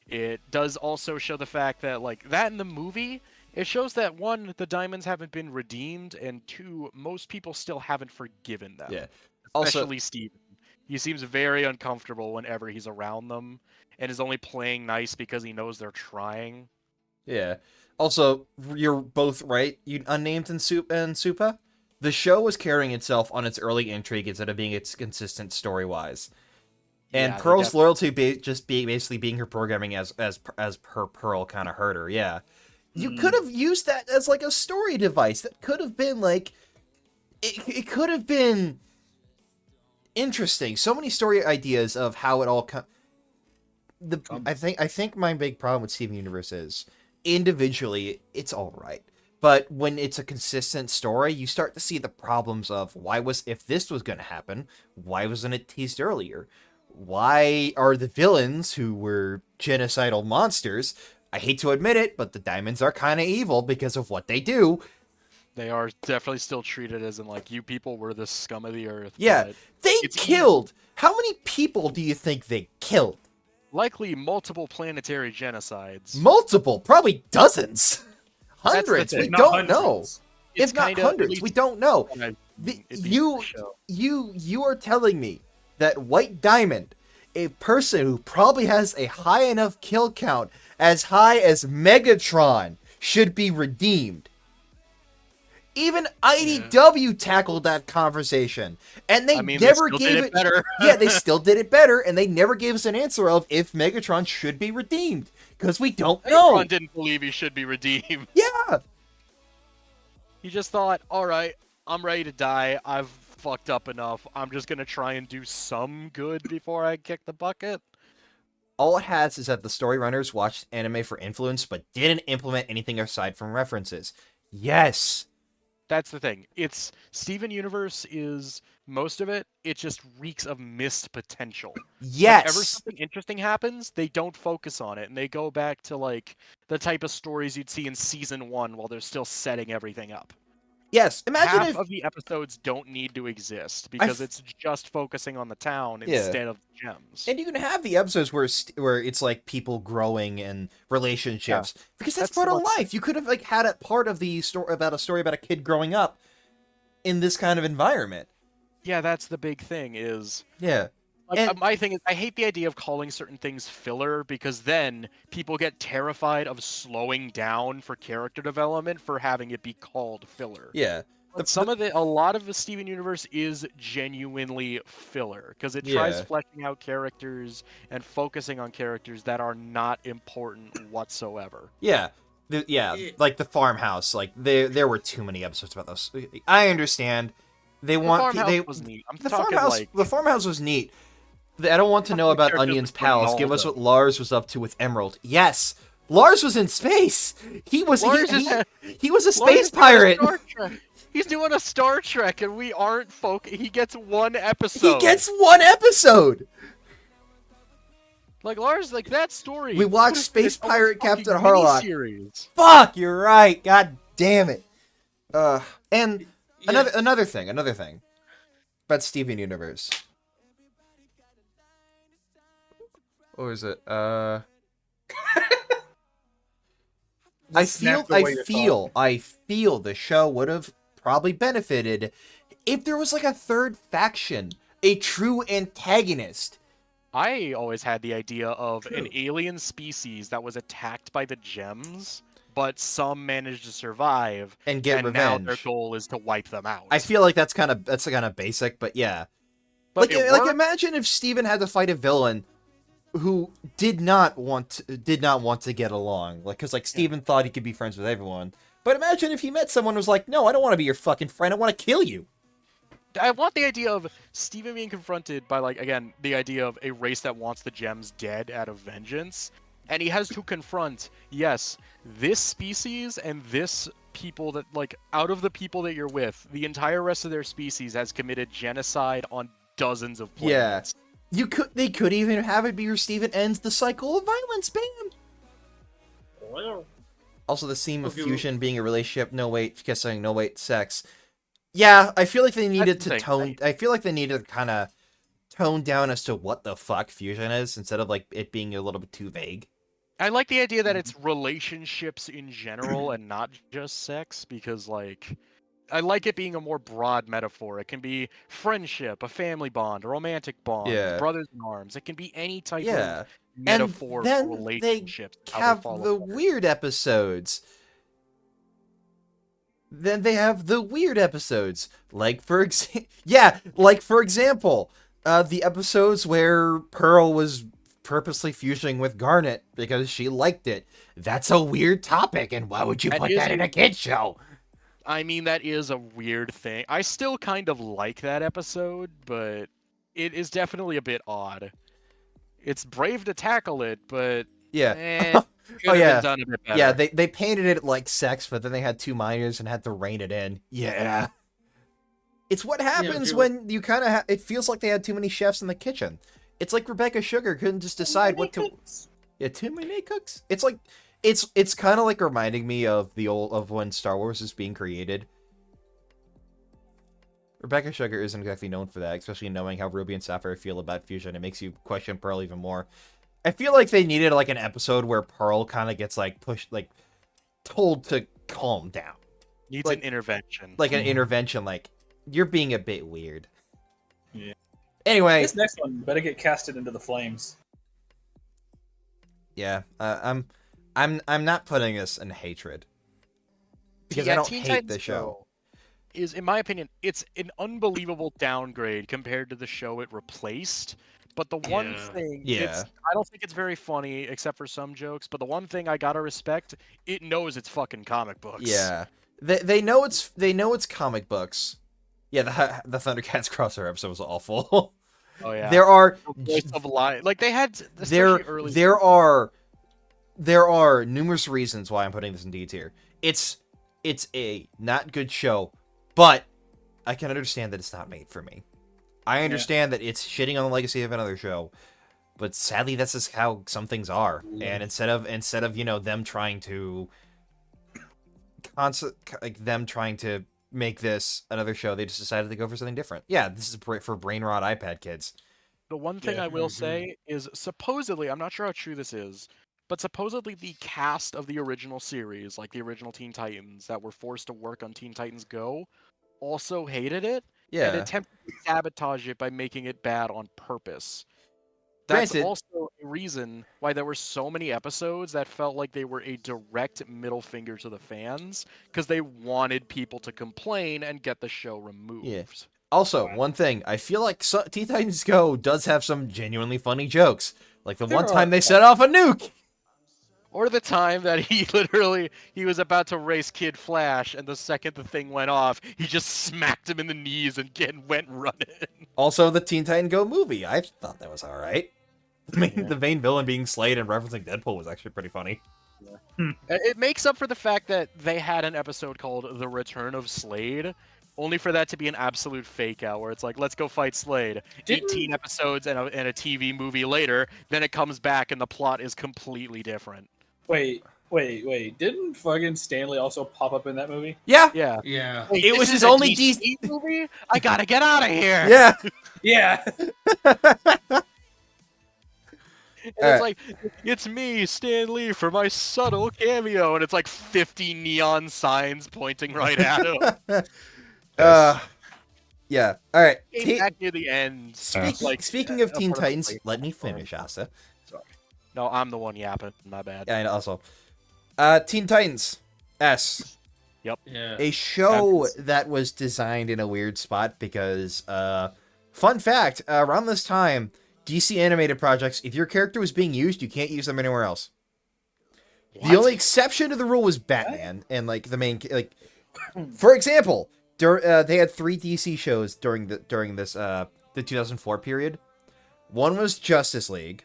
[SPEAKER 6] It does also show the fact that, that in the movie, it shows that, one, the diamonds haven't been redeemed, and two, most people still haven't forgiven them.
[SPEAKER 1] Yeah. Also,
[SPEAKER 6] Especially Steven. He seems very uncomfortable whenever he's around them, and is only playing nice because he knows they're trying.
[SPEAKER 1] yeah. Also, you're both right. You unnamed and Supa. The show was carrying itself on its early intrigue instead of being its consistent story-wise. And
[SPEAKER 6] Yeah, they
[SPEAKER 1] Pearl's loyalty basically being her programming as her Pearl kind of hurt her. Yeah. You could have used that as a story device. That could have been it could have been interesting. So many story ideas of how it all I think my big problem with Steven Universe is individually it's all right. But when it's a consistent story, you start to see the problems of if this was going to happen, why wasn't it teased earlier? Why are the villains, who were genocidal monsters, I hate to admit it, but the diamonds are kind of evil because of what they do.
[SPEAKER 6] They are definitely still treated as in you people were the scum of the earth.
[SPEAKER 1] Yeah,
[SPEAKER 6] but
[SPEAKER 1] they
[SPEAKER 6] it's
[SPEAKER 1] killed. How many people do you think they killed?
[SPEAKER 6] likely multiple planetary genocides.
[SPEAKER 1] Multiple, probably dozens.
[SPEAKER 6] That's the
[SPEAKER 1] Hundreds,
[SPEAKER 6] thing.
[SPEAKER 1] we
[SPEAKER 3] Not
[SPEAKER 1] don't know.
[SPEAKER 3] hundreds.
[SPEAKER 6] It's
[SPEAKER 1] If not
[SPEAKER 6] kinda-
[SPEAKER 1] hundreds, we don't know.
[SPEAKER 6] at least in the
[SPEAKER 1] You
[SPEAKER 6] show.
[SPEAKER 1] are telling me that White Diamond, a person who probably has a high enough kill count as high as Megatron, should be redeemed. Even IDW tackled that conversation, and they
[SPEAKER 6] They
[SPEAKER 1] never
[SPEAKER 6] still
[SPEAKER 1] gave
[SPEAKER 6] did
[SPEAKER 1] it.
[SPEAKER 6] better.
[SPEAKER 1] Yeah, they still did it better, and they never gave us an answer of if Megatron should be redeemed, because we don't know.
[SPEAKER 6] Megatron didn't believe he should be redeemed.
[SPEAKER 1] Yeah,
[SPEAKER 6] He just thought, all right, I'm ready to die. I've fucked up enough. I'm just gonna try and do some good before I kick the bucket.
[SPEAKER 1] All it has is that the story runners watched anime for influence, but didn't implement anything aside from references. Yes.
[SPEAKER 6] That's the thing. It's Steven Universe is most of it. It just reeks of missed potential. Whenever
[SPEAKER 1] Yes.
[SPEAKER 6] something interesting happens, they don't focus on it, and they go back to like the type of stories you'd see in season 1 while they're still setting everything up.
[SPEAKER 1] Yes. Imagine
[SPEAKER 6] Half
[SPEAKER 1] if
[SPEAKER 6] of the episodes don't need to exist because it's just focusing on the town
[SPEAKER 1] Yeah.
[SPEAKER 6] instead of gems.
[SPEAKER 1] and you can have the episodes where it's like people growing and relationships because that's
[SPEAKER 6] That's
[SPEAKER 1] part of
[SPEAKER 6] what-
[SPEAKER 1] life. You could have like had a part of the story about a kid growing up in this kind of environment.
[SPEAKER 6] Yeah, that's the big thing is
[SPEAKER 1] Yeah.
[SPEAKER 6] like
[SPEAKER 1] And-
[SPEAKER 6] my thing is I hate the idea of calling certain things filler because then people get terrified of slowing down for character development for having it be called filler.
[SPEAKER 1] Yeah.
[SPEAKER 6] But a lot of the Steven Universe is genuinely filler because it tries
[SPEAKER 1] Yeah.
[SPEAKER 6] fleshing out characters and focusing on characters that are not important whatsoever.
[SPEAKER 1] Yeah. Like the farmhouse. Like there were too many episodes about those. I understand. They
[SPEAKER 6] The
[SPEAKER 1] want
[SPEAKER 6] farmhouse was neat. I'm
[SPEAKER 1] the
[SPEAKER 6] talking
[SPEAKER 1] farmhouse.
[SPEAKER 6] like
[SPEAKER 1] The farmhouse was neat. I don't want to know about
[SPEAKER 6] characters
[SPEAKER 1] Onion's
[SPEAKER 6] with
[SPEAKER 1] pals. Give us
[SPEAKER 6] Ronaldo.
[SPEAKER 1] what Lars was up to with Emerald. Yes, Lars was in space. He was
[SPEAKER 6] Lars
[SPEAKER 1] he,
[SPEAKER 6] is
[SPEAKER 1] he was a
[SPEAKER 6] Lars
[SPEAKER 1] space
[SPEAKER 6] is doing a
[SPEAKER 1] pirate.
[SPEAKER 6] Star Trek. He's doing a Star Trek, and we aren't He gets one
[SPEAKER 1] He
[SPEAKER 6] episode.
[SPEAKER 1] gets one episode.
[SPEAKER 6] Like Lars, like that story.
[SPEAKER 1] We watched
[SPEAKER 6] could've been
[SPEAKER 1] Space
[SPEAKER 6] its own
[SPEAKER 1] Pirate
[SPEAKER 6] fucking
[SPEAKER 1] Captain Harlock.
[SPEAKER 6] miniseries.
[SPEAKER 1] Fuck, you're right. God damn it. And
[SPEAKER 4] Yeah.
[SPEAKER 1] another thing about Steven Universe. What was it? I
[SPEAKER 3] Snapped away your
[SPEAKER 1] feel the show would have probably benefited if there was like a third faction, a true antagonist.
[SPEAKER 6] I always had the idea of an alien species that was attacked by the gems, but some managed to survive,
[SPEAKER 1] And get
[SPEAKER 6] and now
[SPEAKER 1] revenge.
[SPEAKER 6] their goal is to wipe them out.
[SPEAKER 1] I feel like that's kind of basic, but yeah.
[SPEAKER 6] But
[SPEAKER 1] Like
[SPEAKER 6] it
[SPEAKER 1] like
[SPEAKER 6] worked.
[SPEAKER 1] imagine if Steven had to fight a villain who did not want to get along, like because like Steven thought he could be friends with everyone. But imagine if he met someone who was like, "No, I don't want to be your fucking friend. I want to kill you."
[SPEAKER 6] I want the idea of Steven being confronted by, like, again, the idea of a race that wants the gems dead out of vengeance. And he has to confront, yes, this species and this people that, like, out of the people that you're with, the entire rest of their species has committed genocide on dozens of planets.
[SPEAKER 1] They could even have it be where Steven ends the cycle of violence. Bam. Also, the theme of
[SPEAKER 4] Okay,
[SPEAKER 1] fusion being a relationship. No wait, kissing. No wait, sex. Yeah, I feel like they needed
[SPEAKER 6] the
[SPEAKER 1] to
[SPEAKER 6] thing,
[SPEAKER 1] tone. I feel like they needed to kind of tone down as to what the fuck fusion is instead of like it being a little bit too vague.
[SPEAKER 6] I like the idea that it's relationships in general and not just sex, because, like, I like it being a more broad metaphor. It can be friendship, a family bond, a romantic bond,
[SPEAKER 1] Yeah.
[SPEAKER 6] brothers in arms. It can be any type
[SPEAKER 1] Yeah.
[SPEAKER 6] of metaphor
[SPEAKER 1] then
[SPEAKER 6] for
[SPEAKER 1] they
[SPEAKER 6] relationships. how they
[SPEAKER 1] Have
[SPEAKER 6] fall
[SPEAKER 1] the
[SPEAKER 6] apart.
[SPEAKER 1] weird episodes. Then they have the weird episodes, like for example, the episodes where Pearl was purposely fusing with Garnet because she liked it. That's a weird topic, and why would you
[SPEAKER 6] That
[SPEAKER 1] put
[SPEAKER 6] is
[SPEAKER 1] that in a kids show?
[SPEAKER 6] I mean, that is a weird thing. I still kind of like that episode, but it is definitely a bit odd. It's brave to tackle it, but
[SPEAKER 1] Yeah.
[SPEAKER 6] could have
[SPEAKER 1] yeah.
[SPEAKER 6] been done a bit better.
[SPEAKER 1] Yeah, they painted it like sex, but then they had two minors and had to rein it in. Yeah. It's what happens
[SPEAKER 4] Drew-
[SPEAKER 1] when you kind of it feels like they had too many chefs in the kitchen. It's like Rebecca Sugar couldn't just decide what to. Yeah, too many cooks. It's like it's kind of like reminding me of when Star Wars is being created. Rebecca Sugar isn't exactly known for that, especially knowing how Ruby and Sapphire feel about fusion. It makes you question Pearl even more. I feel like they needed like an episode where Pearl kind of gets like pushed, like told to calm down,
[SPEAKER 6] Needs
[SPEAKER 1] like-
[SPEAKER 6] an intervention.
[SPEAKER 1] like an intervention. Like you're being a bit weird.
[SPEAKER 3] Yeah.
[SPEAKER 1] Anyway,
[SPEAKER 3] This next one better get casted into the flames.
[SPEAKER 1] yeah, I'm not putting this in hatred because I
[SPEAKER 6] Yeah,
[SPEAKER 1] don't
[SPEAKER 6] Teen
[SPEAKER 1] hate
[SPEAKER 6] Titans
[SPEAKER 1] the show.
[SPEAKER 6] Is, in my opinion, it's an unbelievable downgrade compared to the show it replaced. But the one thing,
[SPEAKER 1] Yeah.
[SPEAKER 6] I don't think it's very funny, except for some jokes. But the one thing I gotta respect, it knows it's fucking comic books.
[SPEAKER 1] Yeah, they know it's comic books, Yeah, the Thundercats crossover episode was awful.
[SPEAKER 6] Oh yeah.
[SPEAKER 1] There are
[SPEAKER 6] Voice of Lion. Like they had
[SPEAKER 1] there
[SPEAKER 6] especially early.
[SPEAKER 1] there are numerous reasons why I'm putting this in D tier. It's a not good show, but I can understand that it's not made for me. I understand that it's shitting on the legacy of another show, but sadly that's just how some things are. And instead of them trying to make this another show, they just decided to go for something different. Yeah, this is for brain rot iPad kids.
[SPEAKER 6] The one thing
[SPEAKER 3] Yeah.
[SPEAKER 6] I will say is supposedly, I'm not sure how true this is, but supposedly the cast of the original series, like the original Teen Titans that were forced to work on Teen Titans Go, also hated it and
[SPEAKER 1] Yeah.
[SPEAKER 6] attempted to sabotage it by making it bad on purpose. That's
[SPEAKER 1] Granted-
[SPEAKER 6] also a reason why there were so many episodes that felt like they were a direct middle finger to the fans, because they wanted people to complain and get the show removed.
[SPEAKER 1] Yeah. Also, one thing, I feel like Teen Titans Go does have some genuinely funny jokes. Like the
[SPEAKER 3] There
[SPEAKER 1] one
[SPEAKER 3] are
[SPEAKER 1] time they set off a nuke!
[SPEAKER 6] Or the time that he was about to race Kid Flash, and the second the thing went off, he just smacked him in the knees and went running.
[SPEAKER 1] Also, the Teen Titan Go movie. I thought that was alright. I mean, the main villain being Slade and referencing Deadpool was actually pretty funny.
[SPEAKER 6] It makes up for the fact that they had an episode called The Return of Slade, only for that to be an absolute fake out, where it's like, let's go fight Slade.
[SPEAKER 3] Didn't-
[SPEAKER 6] 18 episodes and a TV movie later, then it comes back and the plot is completely different.
[SPEAKER 3] Wait. Didn't fucking Stanley also pop up in that movie?
[SPEAKER 1] Yeah!
[SPEAKER 6] Yeah.
[SPEAKER 4] Yeah.
[SPEAKER 6] Wait,
[SPEAKER 1] It
[SPEAKER 6] this
[SPEAKER 1] was
[SPEAKER 6] is
[SPEAKER 1] his
[SPEAKER 6] a
[SPEAKER 1] only
[SPEAKER 6] DC movie? I gotta get out of here!
[SPEAKER 1] Yeah!
[SPEAKER 3] Yeah.
[SPEAKER 6] And
[SPEAKER 1] Alright.
[SPEAKER 6] it's like, it's me, Stan Lee, for my subtle cameo, and it's like 50 neon signs pointing right at him.
[SPEAKER 1] Yeah. Alright.
[SPEAKER 6] Came back near the end.
[SPEAKER 1] Speaking of Teen
[SPEAKER 6] part of the
[SPEAKER 1] Titans,
[SPEAKER 6] plate.
[SPEAKER 1] let me finish, Asa.
[SPEAKER 6] No, I'm the one yapping. My bad.
[SPEAKER 1] Yeah, and also. Teen Titans S.
[SPEAKER 4] Yeah.
[SPEAKER 1] A show that was designed in a weird spot because, fun fact, around this time, DC animated projects, if your character was being used, you can't use them anywhere else.
[SPEAKER 6] What?
[SPEAKER 1] The only exception to the rule was Batman, and like the main, like, for example, they had 3 DC shows during this the 2004 period. One was Justice League,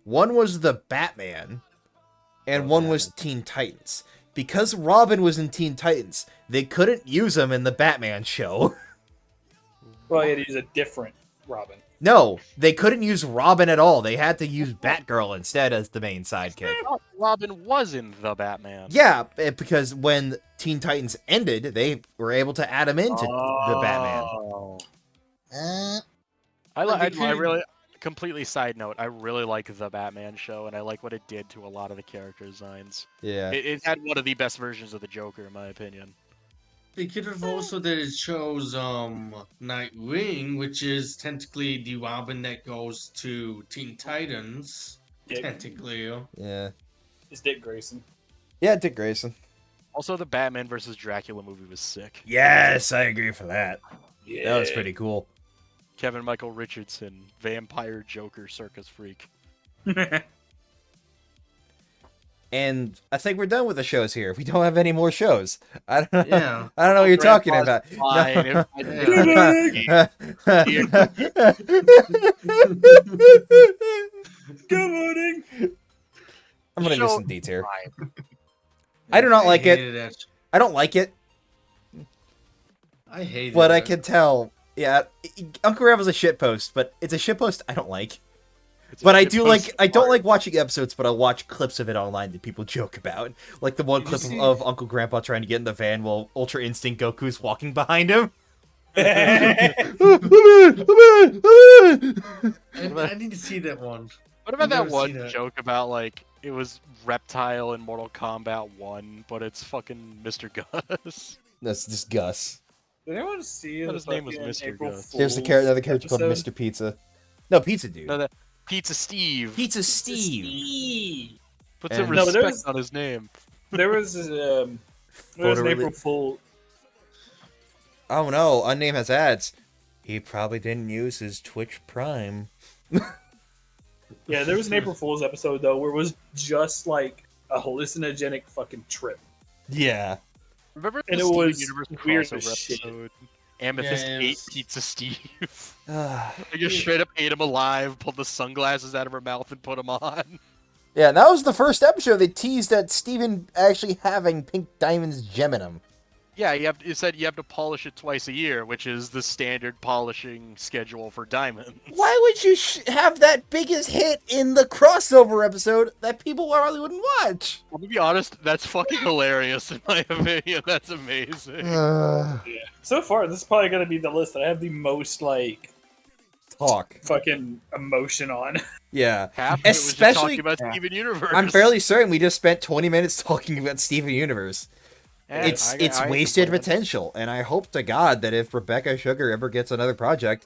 [SPEAKER 1] one was the Batman, and one was Teen Titans. Because Robin was in Teen Titans, they couldn't use him in the Batman show.
[SPEAKER 3] Well, yeah, he's a different Robin.
[SPEAKER 1] No, they couldn't use Robin at all. They had to use Batgirl instead as the main sidekick.
[SPEAKER 6] Oh, Robin was in the Batman.
[SPEAKER 1] Yeah, because when Teen Titans ended, they were able to add him into the Batman.
[SPEAKER 6] Oh.
[SPEAKER 4] Like, they
[SPEAKER 6] I
[SPEAKER 4] couldn't-
[SPEAKER 6] really, completely side note, I really like the Batman show, and I like what it did to a lot of the character designs.
[SPEAKER 1] Yeah.
[SPEAKER 6] It had one of the best versions of the Joker, in my opinion.
[SPEAKER 4] They could have also that it shows Nightwing, which is technically the Robin that goes to Teen Titans.
[SPEAKER 3] Dick.
[SPEAKER 4] Technically.
[SPEAKER 1] Yeah.
[SPEAKER 3] It's Dick Grayson.
[SPEAKER 1] Yeah, Dick Grayson.
[SPEAKER 6] Also, the Batman versus Dracula movie was sick.
[SPEAKER 1] Yes, I agree for that.
[SPEAKER 3] Yeah.
[SPEAKER 1] That was pretty cool.
[SPEAKER 6] Kevin Michael Richardson, vampire Joker circus freak.
[SPEAKER 1] And I think we're done with the shows here. We don't have any more shows. I don't know.
[SPEAKER 4] Yeah.
[SPEAKER 1] I don't know what you're talking
[SPEAKER 6] Grandpa's
[SPEAKER 1] about.
[SPEAKER 6] fine.
[SPEAKER 1] No.
[SPEAKER 3] Good morning.
[SPEAKER 1] I'm gonna
[SPEAKER 6] Show-
[SPEAKER 1] miss some D tier.
[SPEAKER 6] Fine.
[SPEAKER 1] I do not like it.
[SPEAKER 4] hated that.
[SPEAKER 1] I don't like it,
[SPEAKER 4] I hate
[SPEAKER 1] but
[SPEAKER 4] it.
[SPEAKER 1] I can tell. Yeah, Uncle Rav was a shitpost, but it's a shitpost I don't like.
[SPEAKER 6] It's
[SPEAKER 1] But
[SPEAKER 6] a
[SPEAKER 1] I
[SPEAKER 6] shit
[SPEAKER 1] do
[SPEAKER 6] post
[SPEAKER 1] like. I don't
[SPEAKER 6] art.
[SPEAKER 1] like watching episodes, but I'll watch clips of it online that people joke about. Like the one
[SPEAKER 4] Did you
[SPEAKER 1] clip
[SPEAKER 4] see-
[SPEAKER 1] of Uncle Grandpa trying to get in the van while Ultra Instinct Goku's walking behind him.
[SPEAKER 4] I need to see that one.
[SPEAKER 6] What about
[SPEAKER 4] I've
[SPEAKER 6] that
[SPEAKER 4] never
[SPEAKER 6] one
[SPEAKER 4] seen it.
[SPEAKER 6] joke about, like, it was Reptile in Mortal Kombat 1, but it's fucking Mr. Gus?
[SPEAKER 1] That's just Gus.
[SPEAKER 3] Did anyone see
[SPEAKER 6] Thought
[SPEAKER 3] the
[SPEAKER 6] his name was
[SPEAKER 3] fucking
[SPEAKER 6] Mr.
[SPEAKER 3] April
[SPEAKER 6] Gus.
[SPEAKER 1] There's
[SPEAKER 3] Fool's
[SPEAKER 1] another character called
[SPEAKER 3] episode?
[SPEAKER 1] Mr. Pizza. No, Pizza Dude.
[SPEAKER 6] No, that Pizza Steve.
[SPEAKER 1] Pizza Steve.
[SPEAKER 6] Put some
[SPEAKER 1] And-
[SPEAKER 3] No, but there
[SPEAKER 6] respect
[SPEAKER 3] was-
[SPEAKER 6] on his name.
[SPEAKER 3] There was there was
[SPEAKER 1] Photo
[SPEAKER 3] an April
[SPEAKER 1] release.
[SPEAKER 3] Fool.
[SPEAKER 1] Oh no, Unname has ads. He probably didn't use his Twitch Prime.
[SPEAKER 3] Yeah, there was an April Fool's episode though where it was just like a hallucinogenic fucking trip.
[SPEAKER 1] Yeah.
[SPEAKER 6] Remember
[SPEAKER 3] And
[SPEAKER 6] the
[SPEAKER 3] it
[SPEAKER 6] Steven
[SPEAKER 3] was
[SPEAKER 6] Universe
[SPEAKER 3] weird
[SPEAKER 6] crossover
[SPEAKER 3] as shit.
[SPEAKER 6] episode Amethyst
[SPEAKER 4] Yeah, it
[SPEAKER 6] ate
[SPEAKER 4] was-
[SPEAKER 6] Pizza Steve.
[SPEAKER 1] yeah,
[SPEAKER 6] I just straight up ate him alive, pulled the sunglasses out of her mouth, and put them on.
[SPEAKER 1] and that was the first episode. They teased that Steven actually having pink diamonds gem in him.
[SPEAKER 6] Yeah, you said you have to polish it twice a year, which is the standard polishing schedule for diamonds.
[SPEAKER 1] Why would you have that biggest hit in the crossover episode that people probably wouldn't watch?
[SPEAKER 6] Well, to be honest, that's fucking hilarious in my opinion. That's amazing.
[SPEAKER 3] So far, this is probably going to be the list that I have the most, like,
[SPEAKER 1] Talk.
[SPEAKER 3] fucking emotion on.
[SPEAKER 1] Yeah.
[SPEAKER 6] Half of it was just
[SPEAKER 1] Especially-
[SPEAKER 6] talking about
[SPEAKER 2] Yeah.
[SPEAKER 6] Steven Universe.
[SPEAKER 1] I'm fairly certain we just spent 20 minutes talking about Steven Universe.
[SPEAKER 6] Yeah,
[SPEAKER 1] It's
[SPEAKER 6] I
[SPEAKER 1] wasted
[SPEAKER 6] complain.
[SPEAKER 1] potential, and I hope to God that if Rebecca Sugar ever gets another project,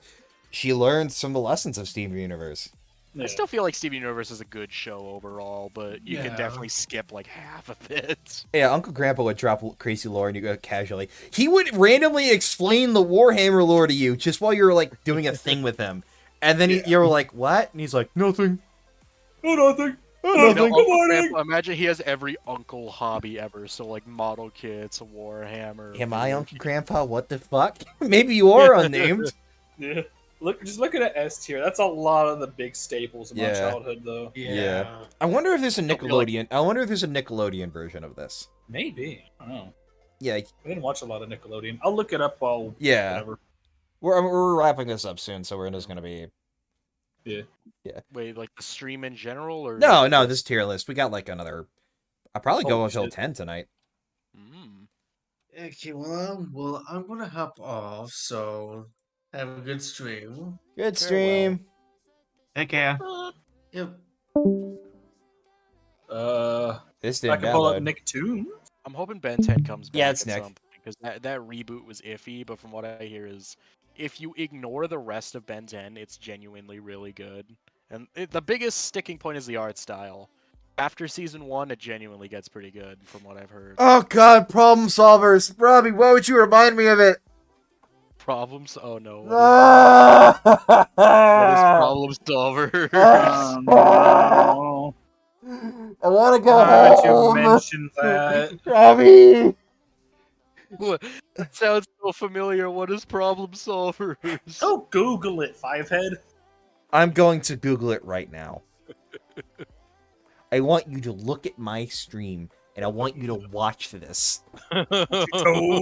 [SPEAKER 1] she learns from the lessons of Steven Universe.
[SPEAKER 3] Yeah.
[SPEAKER 6] I still feel like Steven Universe is a good show overall, but you
[SPEAKER 4] Yeah.
[SPEAKER 6] can definitely skip like half of it.
[SPEAKER 1] Yeah, Uncle Grandpa would drop crazy lore and you go casually. He would randomly explain the Warhammer lore to you just while you were like doing a thing with him, and then you were like, "What?" And he's like, "Nothing."
[SPEAKER 3] Oh, nothing.
[SPEAKER 1] Oh,
[SPEAKER 6] You know,
[SPEAKER 1] nothing.
[SPEAKER 6] Uncle
[SPEAKER 3] morning.
[SPEAKER 6] Grandpa, imagine he has every uncle hobby ever, so like model kits, Warhammer.
[SPEAKER 1] Am I
[SPEAKER 6] video
[SPEAKER 1] Uncle Grandpa? What the fuck? Maybe you are unnamed.
[SPEAKER 3] Yeah. Just looking at S tier, that's a lot of the big staples of my
[SPEAKER 1] Yeah.
[SPEAKER 3] childhood, though.
[SPEAKER 1] Yeah. I wonder if there's a
[SPEAKER 6] Don't feel like-
[SPEAKER 1] Nickelodeon. I wonder if there's a Nickelodeon version of this.
[SPEAKER 3] Maybe. I don't know.
[SPEAKER 1] Yeah,
[SPEAKER 3] I didn't watch a lot of Nickelodeon. I'll look it up while
[SPEAKER 1] yeah.
[SPEAKER 3] whatever.
[SPEAKER 1] We're wrapping this up soon, so we're just gonna be.
[SPEAKER 6] Wait, like the stream in general, or
[SPEAKER 1] No, this tier list. We got like another. I'll probably go
[SPEAKER 3] Holy
[SPEAKER 1] until
[SPEAKER 3] shit.
[SPEAKER 1] 10 tonight.
[SPEAKER 6] Mm.
[SPEAKER 4] Okay, well, I'm gonna hop off. So have a good stream.
[SPEAKER 1] Good
[SPEAKER 6] Farewell.
[SPEAKER 1] stream.
[SPEAKER 2] Take care.
[SPEAKER 4] Yep.
[SPEAKER 1] This
[SPEAKER 3] I
[SPEAKER 1] didn't
[SPEAKER 3] can pull up
[SPEAKER 1] download.
[SPEAKER 3] Nicktoon.
[SPEAKER 6] I'm hoping Ben 10 comes back
[SPEAKER 1] Yeah, it's
[SPEAKER 6] at
[SPEAKER 1] Nick.
[SPEAKER 6] some point, because that reboot was iffy, but from what I hear is if you ignore the rest of Ben 10, it's genuinely really good. And the biggest sticking point is the art style. After season 1, it genuinely gets pretty good, from what I've heard.
[SPEAKER 1] Oh God, problem solvers, Robbie. Why would you remind me of it?
[SPEAKER 6] Problems? Oh no. What is
[SPEAKER 1] I
[SPEAKER 6] problem solver?
[SPEAKER 3] No.
[SPEAKER 1] want to go
[SPEAKER 3] Why would you
[SPEAKER 1] home.
[SPEAKER 3] mention that?
[SPEAKER 1] Robbie.
[SPEAKER 6] That sounds so familiar. What is problem solvers?
[SPEAKER 3] Oh, Google it, Fivehead.
[SPEAKER 1] I'm going to Google it right now. I want you to look at my stream, and I want you to watch this.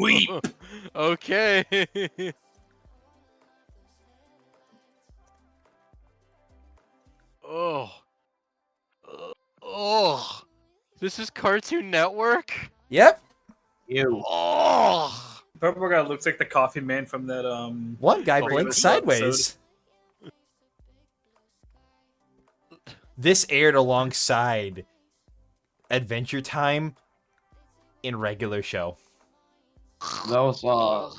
[SPEAKER 3] Weep.
[SPEAKER 6] Okay. Oh. Oh. This is Cartoon Network?
[SPEAKER 1] Yep.
[SPEAKER 2] You.
[SPEAKER 6] Oh.
[SPEAKER 3] Purple guy looks like the coffee man from that
[SPEAKER 1] One guy
[SPEAKER 6] Oh,
[SPEAKER 1] blinked
[SPEAKER 3] this
[SPEAKER 1] sideways. This aired alongside Adventure Time in regular show.
[SPEAKER 2] Those
[SPEAKER 6] Oh.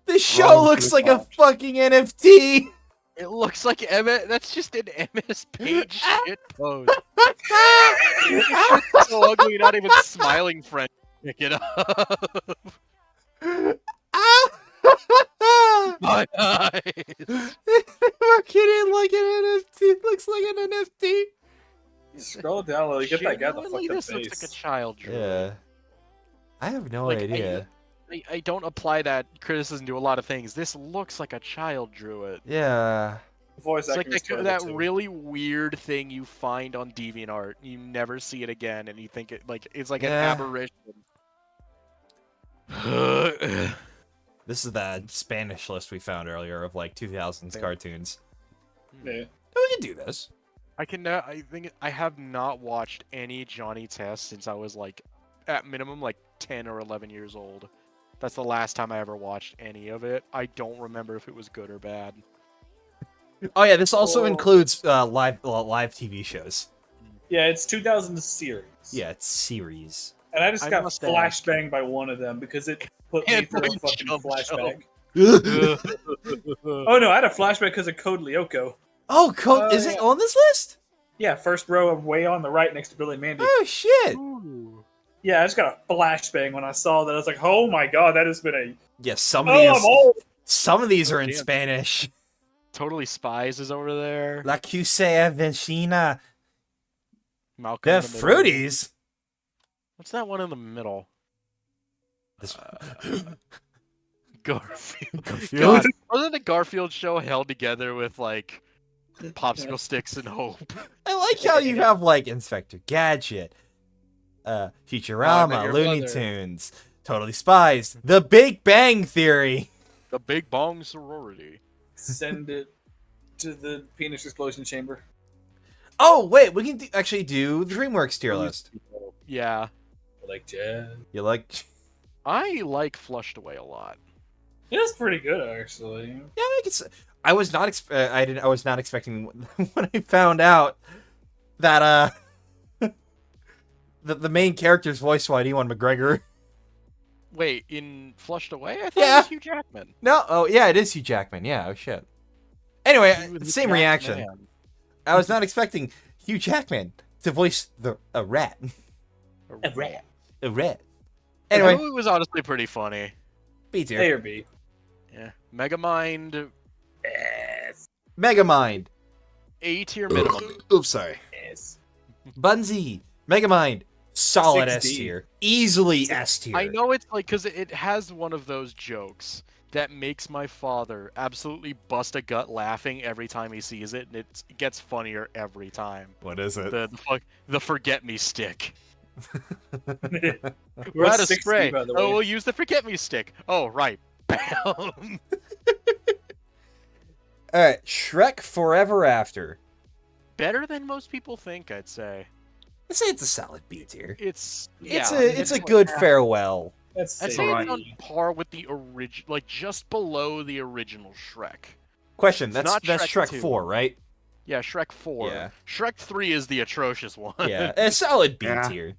[SPEAKER 1] This show
[SPEAKER 2] Wrong
[SPEAKER 1] looks like a
[SPEAKER 2] flip-flops.
[SPEAKER 1] fucking NFT.
[SPEAKER 6] It looks like that's just an MS Page shit pose. It's so ugly, not even smiling friend. Pick it up. My eyes.
[SPEAKER 1] Marking it like an NFT. It looks like an NFT.
[SPEAKER 3] Scroll down a little, you get that guy the
[SPEAKER 6] Genuinely,
[SPEAKER 3] fucked up
[SPEAKER 6] this looks like a
[SPEAKER 3] face.
[SPEAKER 6] child drew.
[SPEAKER 1] Yeah. I have no
[SPEAKER 6] Like,
[SPEAKER 1] idea.
[SPEAKER 6] I don't apply that criticism to a lot of things. This looks like a child drew it.
[SPEAKER 1] Yeah.
[SPEAKER 3] Voice
[SPEAKER 6] It's like
[SPEAKER 3] acting is terrible,
[SPEAKER 6] that
[SPEAKER 3] too.
[SPEAKER 6] really weird thing you find on DeviantArt. You never see it again, and you think it's like
[SPEAKER 1] Yeah.
[SPEAKER 6] an aberration.
[SPEAKER 1] This is the Spanish list we found earlier of like 2000s cartoons.
[SPEAKER 3] Yeah.
[SPEAKER 1] We can do this.
[SPEAKER 6] I think I have not watched any Johnny Test since I was like, at minimum, like 10 or 11 years old. That's the last time I ever watched any of it. I don't remember if it was good or bad.
[SPEAKER 1] Oh yeah, this also
[SPEAKER 3] Oh.
[SPEAKER 1] includes live TV shows.
[SPEAKER 3] Yeah, it's 2000 series.
[SPEAKER 1] Yeah, it's series.
[SPEAKER 3] And I just
[SPEAKER 6] I
[SPEAKER 3] got
[SPEAKER 6] must ask.
[SPEAKER 3] flashbanged by one of them because it put me
[SPEAKER 6] And
[SPEAKER 3] through a
[SPEAKER 6] when
[SPEAKER 3] fucking
[SPEAKER 6] jump,
[SPEAKER 3] flashback.
[SPEAKER 1] Oh,
[SPEAKER 3] Oh no, I had a flashback because of Code Lyoko.
[SPEAKER 1] is it on this list?
[SPEAKER 3] Yeah, first row way on the right next to Billy Mandy.
[SPEAKER 1] Oh shit!
[SPEAKER 6] Ooh.
[SPEAKER 3] Yeah, I just got a flashbang when I saw that. I was like, oh my god, that has been a...
[SPEAKER 1] Yeah, some of
[SPEAKER 3] Oh, I'm
[SPEAKER 1] these
[SPEAKER 3] old!
[SPEAKER 1] are in
[SPEAKER 6] Damn.
[SPEAKER 1] Spanish.
[SPEAKER 6] Totally Spies is over there.
[SPEAKER 1] La Cusea Vecina.
[SPEAKER 6] Malcolm
[SPEAKER 1] The
[SPEAKER 6] in the Middle.
[SPEAKER 1] Fruities.
[SPEAKER 6] What's that one in the middle?
[SPEAKER 1] This
[SPEAKER 6] Garfield.
[SPEAKER 1] Garfield?
[SPEAKER 6] God, wasn't the Garfield show held together with like popsicle sticks and hope?
[SPEAKER 1] I like how you have like Inspector Gadget,
[SPEAKER 6] I Met
[SPEAKER 1] Futurama,
[SPEAKER 6] Your
[SPEAKER 1] Looney
[SPEAKER 6] Mother.
[SPEAKER 1] Tunes, Totally Spies, The Big Bang Theory.
[SPEAKER 6] The Big Bong Sorority.
[SPEAKER 3] Send it to the penis explosion chamber.
[SPEAKER 1] Oh wait, we can actually do the DreamWorks tier list.
[SPEAKER 6] Yeah,
[SPEAKER 3] Like jazz.
[SPEAKER 1] You like?
[SPEAKER 6] I like Flushed Away a lot.
[SPEAKER 3] Yeah, it's pretty good actually.
[SPEAKER 1] Yeah, I think it's. I was not. I was not expecting when I found out that the main character's voiced by Ewan McGregor.
[SPEAKER 6] Wait, in Flushed Away, I thought
[SPEAKER 1] Yeah.
[SPEAKER 6] it was Hugh Jackman.
[SPEAKER 1] No, oh yeah, it is Hugh Jackman. Yeah, oh shit. Anyway,
[SPEAKER 6] He was the
[SPEAKER 1] same
[SPEAKER 6] Jack
[SPEAKER 1] reaction.
[SPEAKER 6] Man.
[SPEAKER 1] I was not expecting Hugh Jackman to voice a rat.
[SPEAKER 6] A rat.
[SPEAKER 1] A rat.
[SPEAKER 6] The
[SPEAKER 1] Anyway,
[SPEAKER 6] movie was honestly pretty funny.
[SPEAKER 1] B
[SPEAKER 3] A
[SPEAKER 1] tier.
[SPEAKER 3] or B.
[SPEAKER 6] Yeah, Megamind,
[SPEAKER 3] Yes.
[SPEAKER 1] Megamind.
[SPEAKER 6] A tier minimum.
[SPEAKER 1] Oops, sorry.
[SPEAKER 3] Yes.
[SPEAKER 1] Bunsy. Megamind. Solid
[SPEAKER 3] 6D.
[SPEAKER 1] S tier. Easily S tier.
[SPEAKER 6] I know it's like because it has one of those jokes that makes my father absolutely bust a gut laughing every time he sees it, and it gets funnier every time.
[SPEAKER 1] What is it?
[SPEAKER 6] The forget me stick.
[SPEAKER 3] We're
[SPEAKER 6] We're out of
[SPEAKER 3] 60,
[SPEAKER 6] spray.
[SPEAKER 3] by the
[SPEAKER 6] Oh,
[SPEAKER 3] way.
[SPEAKER 6] we'll use the forget me stick. Oh, right. Bam.
[SPEAKER 1] Alright, Shrek Forever After.
[SPEAKER 6] Better than most people think, I'd say.
[SPEAKER 1] I'd say it's a solid B tier.
[SPEAKER 6] It's
[SPEAKER 1] It's
[SPEAKER 6] yeah,
[SPEAKER 1] a good farewell.
[SPEAKER 3] That's
[SPEAKER 6] I'd
[SPEAKER 3] safe.
[SPEAKER 6] say
[SPEAKER 2] Right.
[SPEAKER 6] it's on par with the original, like just below the original Shrek.
[SPEAKER 1] Question,
[SPEAKER 6] It's
[SPEAKER 1] that's
[SPEAKER 6] not
[SPEAKER 1] that's
[SPEAKER 6] Shrek
[SPEAKER 1] Shrek
[SPEAKER 6] 2.
[SPEAKER 1] 4, right?
[SPEAKER 6] Yeah, Shrek 4.
[SPEAKER 1] Yeah.
[SPEAKER 6] Shrek 3 is the atrocious one.
[SPEAKER 1] Yeah, a solid B
[SPEAKER 2] Yeah.
[SPEAKER 1] tier.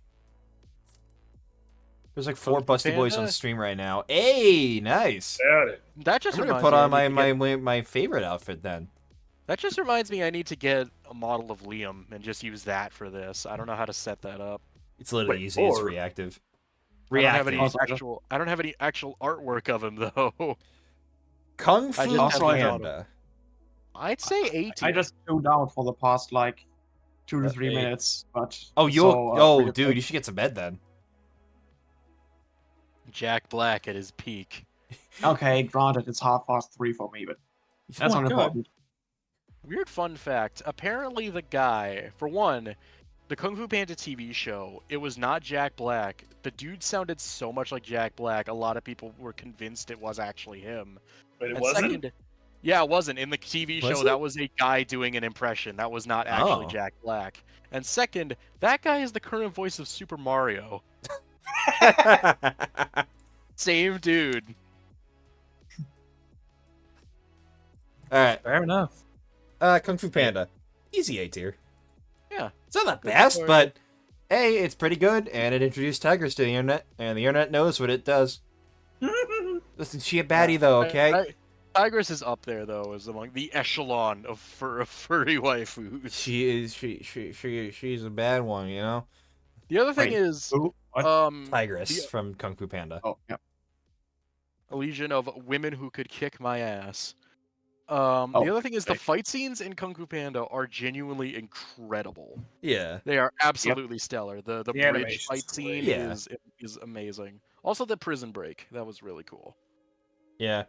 [SPEAKER 1] There's like 4
[SPEAKER 6] Kung Fu
[SPEAKER 1] Busty Boys on
[SPEAKER 6] Panda.
[SPEAKER 1] stream right now. Hey, nice.
[SPEAKER 3] Doubt it.
[SPEAKER 6] That just
[SPEAKER 1] I'm gonna
[SPEAKER 6] reminds
[SPEAKER 1] put
[SPEAKER 6] me I
[SPEAKER 1] on
[SPEAKER 6] need to get-
[SPEAKER 1] my favorite outfit then.
[SPEAKER 6] That just reminds me I need to get a model of Liam and just use that for this. I don't know how to set that up.
[SPEAKER 1] It's literally
[SPEAKER 3] Wait,
[SPEAKER 1] easy. It's
[SPEAKER 3] 4?
[SPEAKER 1] reactive.
[SPEAKER 6] I don't have any
[SPEAKER 1] Reactive.
[SPEAKER 6] I don't have any actual artwork of him though.
[SPEAKER 1] Kung
[SPEAKER 6] I
[SPEAKER 1] Fu
[SPEAKER 6] just
[SPEAKER 2] have the
[SPEAKER 1] Panda.
[SPEAKER 6] I'd say 18.
[SPEAKER 2] I just tuned out for the past like 2 to 3
[SPEAKER 3] Hey.
[SPEAKER 2] minutes, but
[SPEAKER 1] Oh, you
[SPEAKER 2] so,
[SPEAKER 1] oh, dude, you should get some bed then.
[SPEAKER 6] Jack Black at his peak.
[SPEAKER 2] okay, granted, it's 3:30 for me, but that's
[SPEAKER 3] Oh my
[SPEAKER 2] not
[SPEAKER 3] God.
[SPEAKER 2] important.
[SPEAKER 6] Weird fun fact. Apparently the guy, for one, the Kung Fu Panda TV show, it was not Jack Black. The dude sounded so much like Jack Black, a lot of people were convinced it was actually him.
[SPEAKER 3] But it
[SPEAKER 6] And
[SPEAKER 3] wasn't.
[SPEAKER 6] second, yeah, it wasn't. In the TV
[SPEAKER 1] Was
[SPEAKER 6] show,
[SPEAKER 1] it?
[SPEAKER 6] that was a guy doing an impression. That was not actually
[SPEAKER 1] Oh.
[SPEAKER 6] Jack Black. And second, that guy is the current voice of Super Mario. Same dude.
[SPEAKER 1] Alright,
[SPEAKER 3] Fair enough.
[SPEAKER 1] Kung Fu Panda. Easy A tier.
[SPEAKER 6] Yeah.
[SPEAKER 1] It's not the
[SPEAKER 6] Good
[SPEAKER 1] best,
[SPEAKER 6] story.
[SPEAKER 1] but hey, it's pretty good, and it introduced tigers to the internet, and the internet knows what it does. Listen, she a baddie though, okay?
[SPEAKER 6] Tigress is up there though, as among the echelon of furry waifus.
[SPEAKER 1] She is she's a bad one, you know?
[SPEAKER 6] The other thing
[SPEAKER 2] Wait,
[SPEAKER 6] is,
[SPEAKER 2] Who? What?
[SPEAKER 1] Tigress
[SPEAKER 6] the-
[SPEAKER 1] from Kung Fu Panda.
[SPEAKER 2] Oh, yeah.
[SPEAKER 6] a legion of women who could kick my ass. The
[SPEAKER 2] Oh,
[SPEAKER 6] other thing is the
[SPEAKER 2] okay.
[SPEAKER 6] fight scenes in Kung Fu Panda are genuinely incredible.
[SPEAKER 1] Yeah.
[SPEAKER 6] They are absolutely stellar. The
[SPEAKER 3] The
[SPEAKER 6] bridge
[SPEAKER 3] animation's
[SPEAKER 6] fight scene
[SPEAKER 3] great.
[SPEAKER 1] Yeah.
[SPEAKER 6] is amazing. Also the prison break, that was really cool.
[SPEAKER 1] Yeah.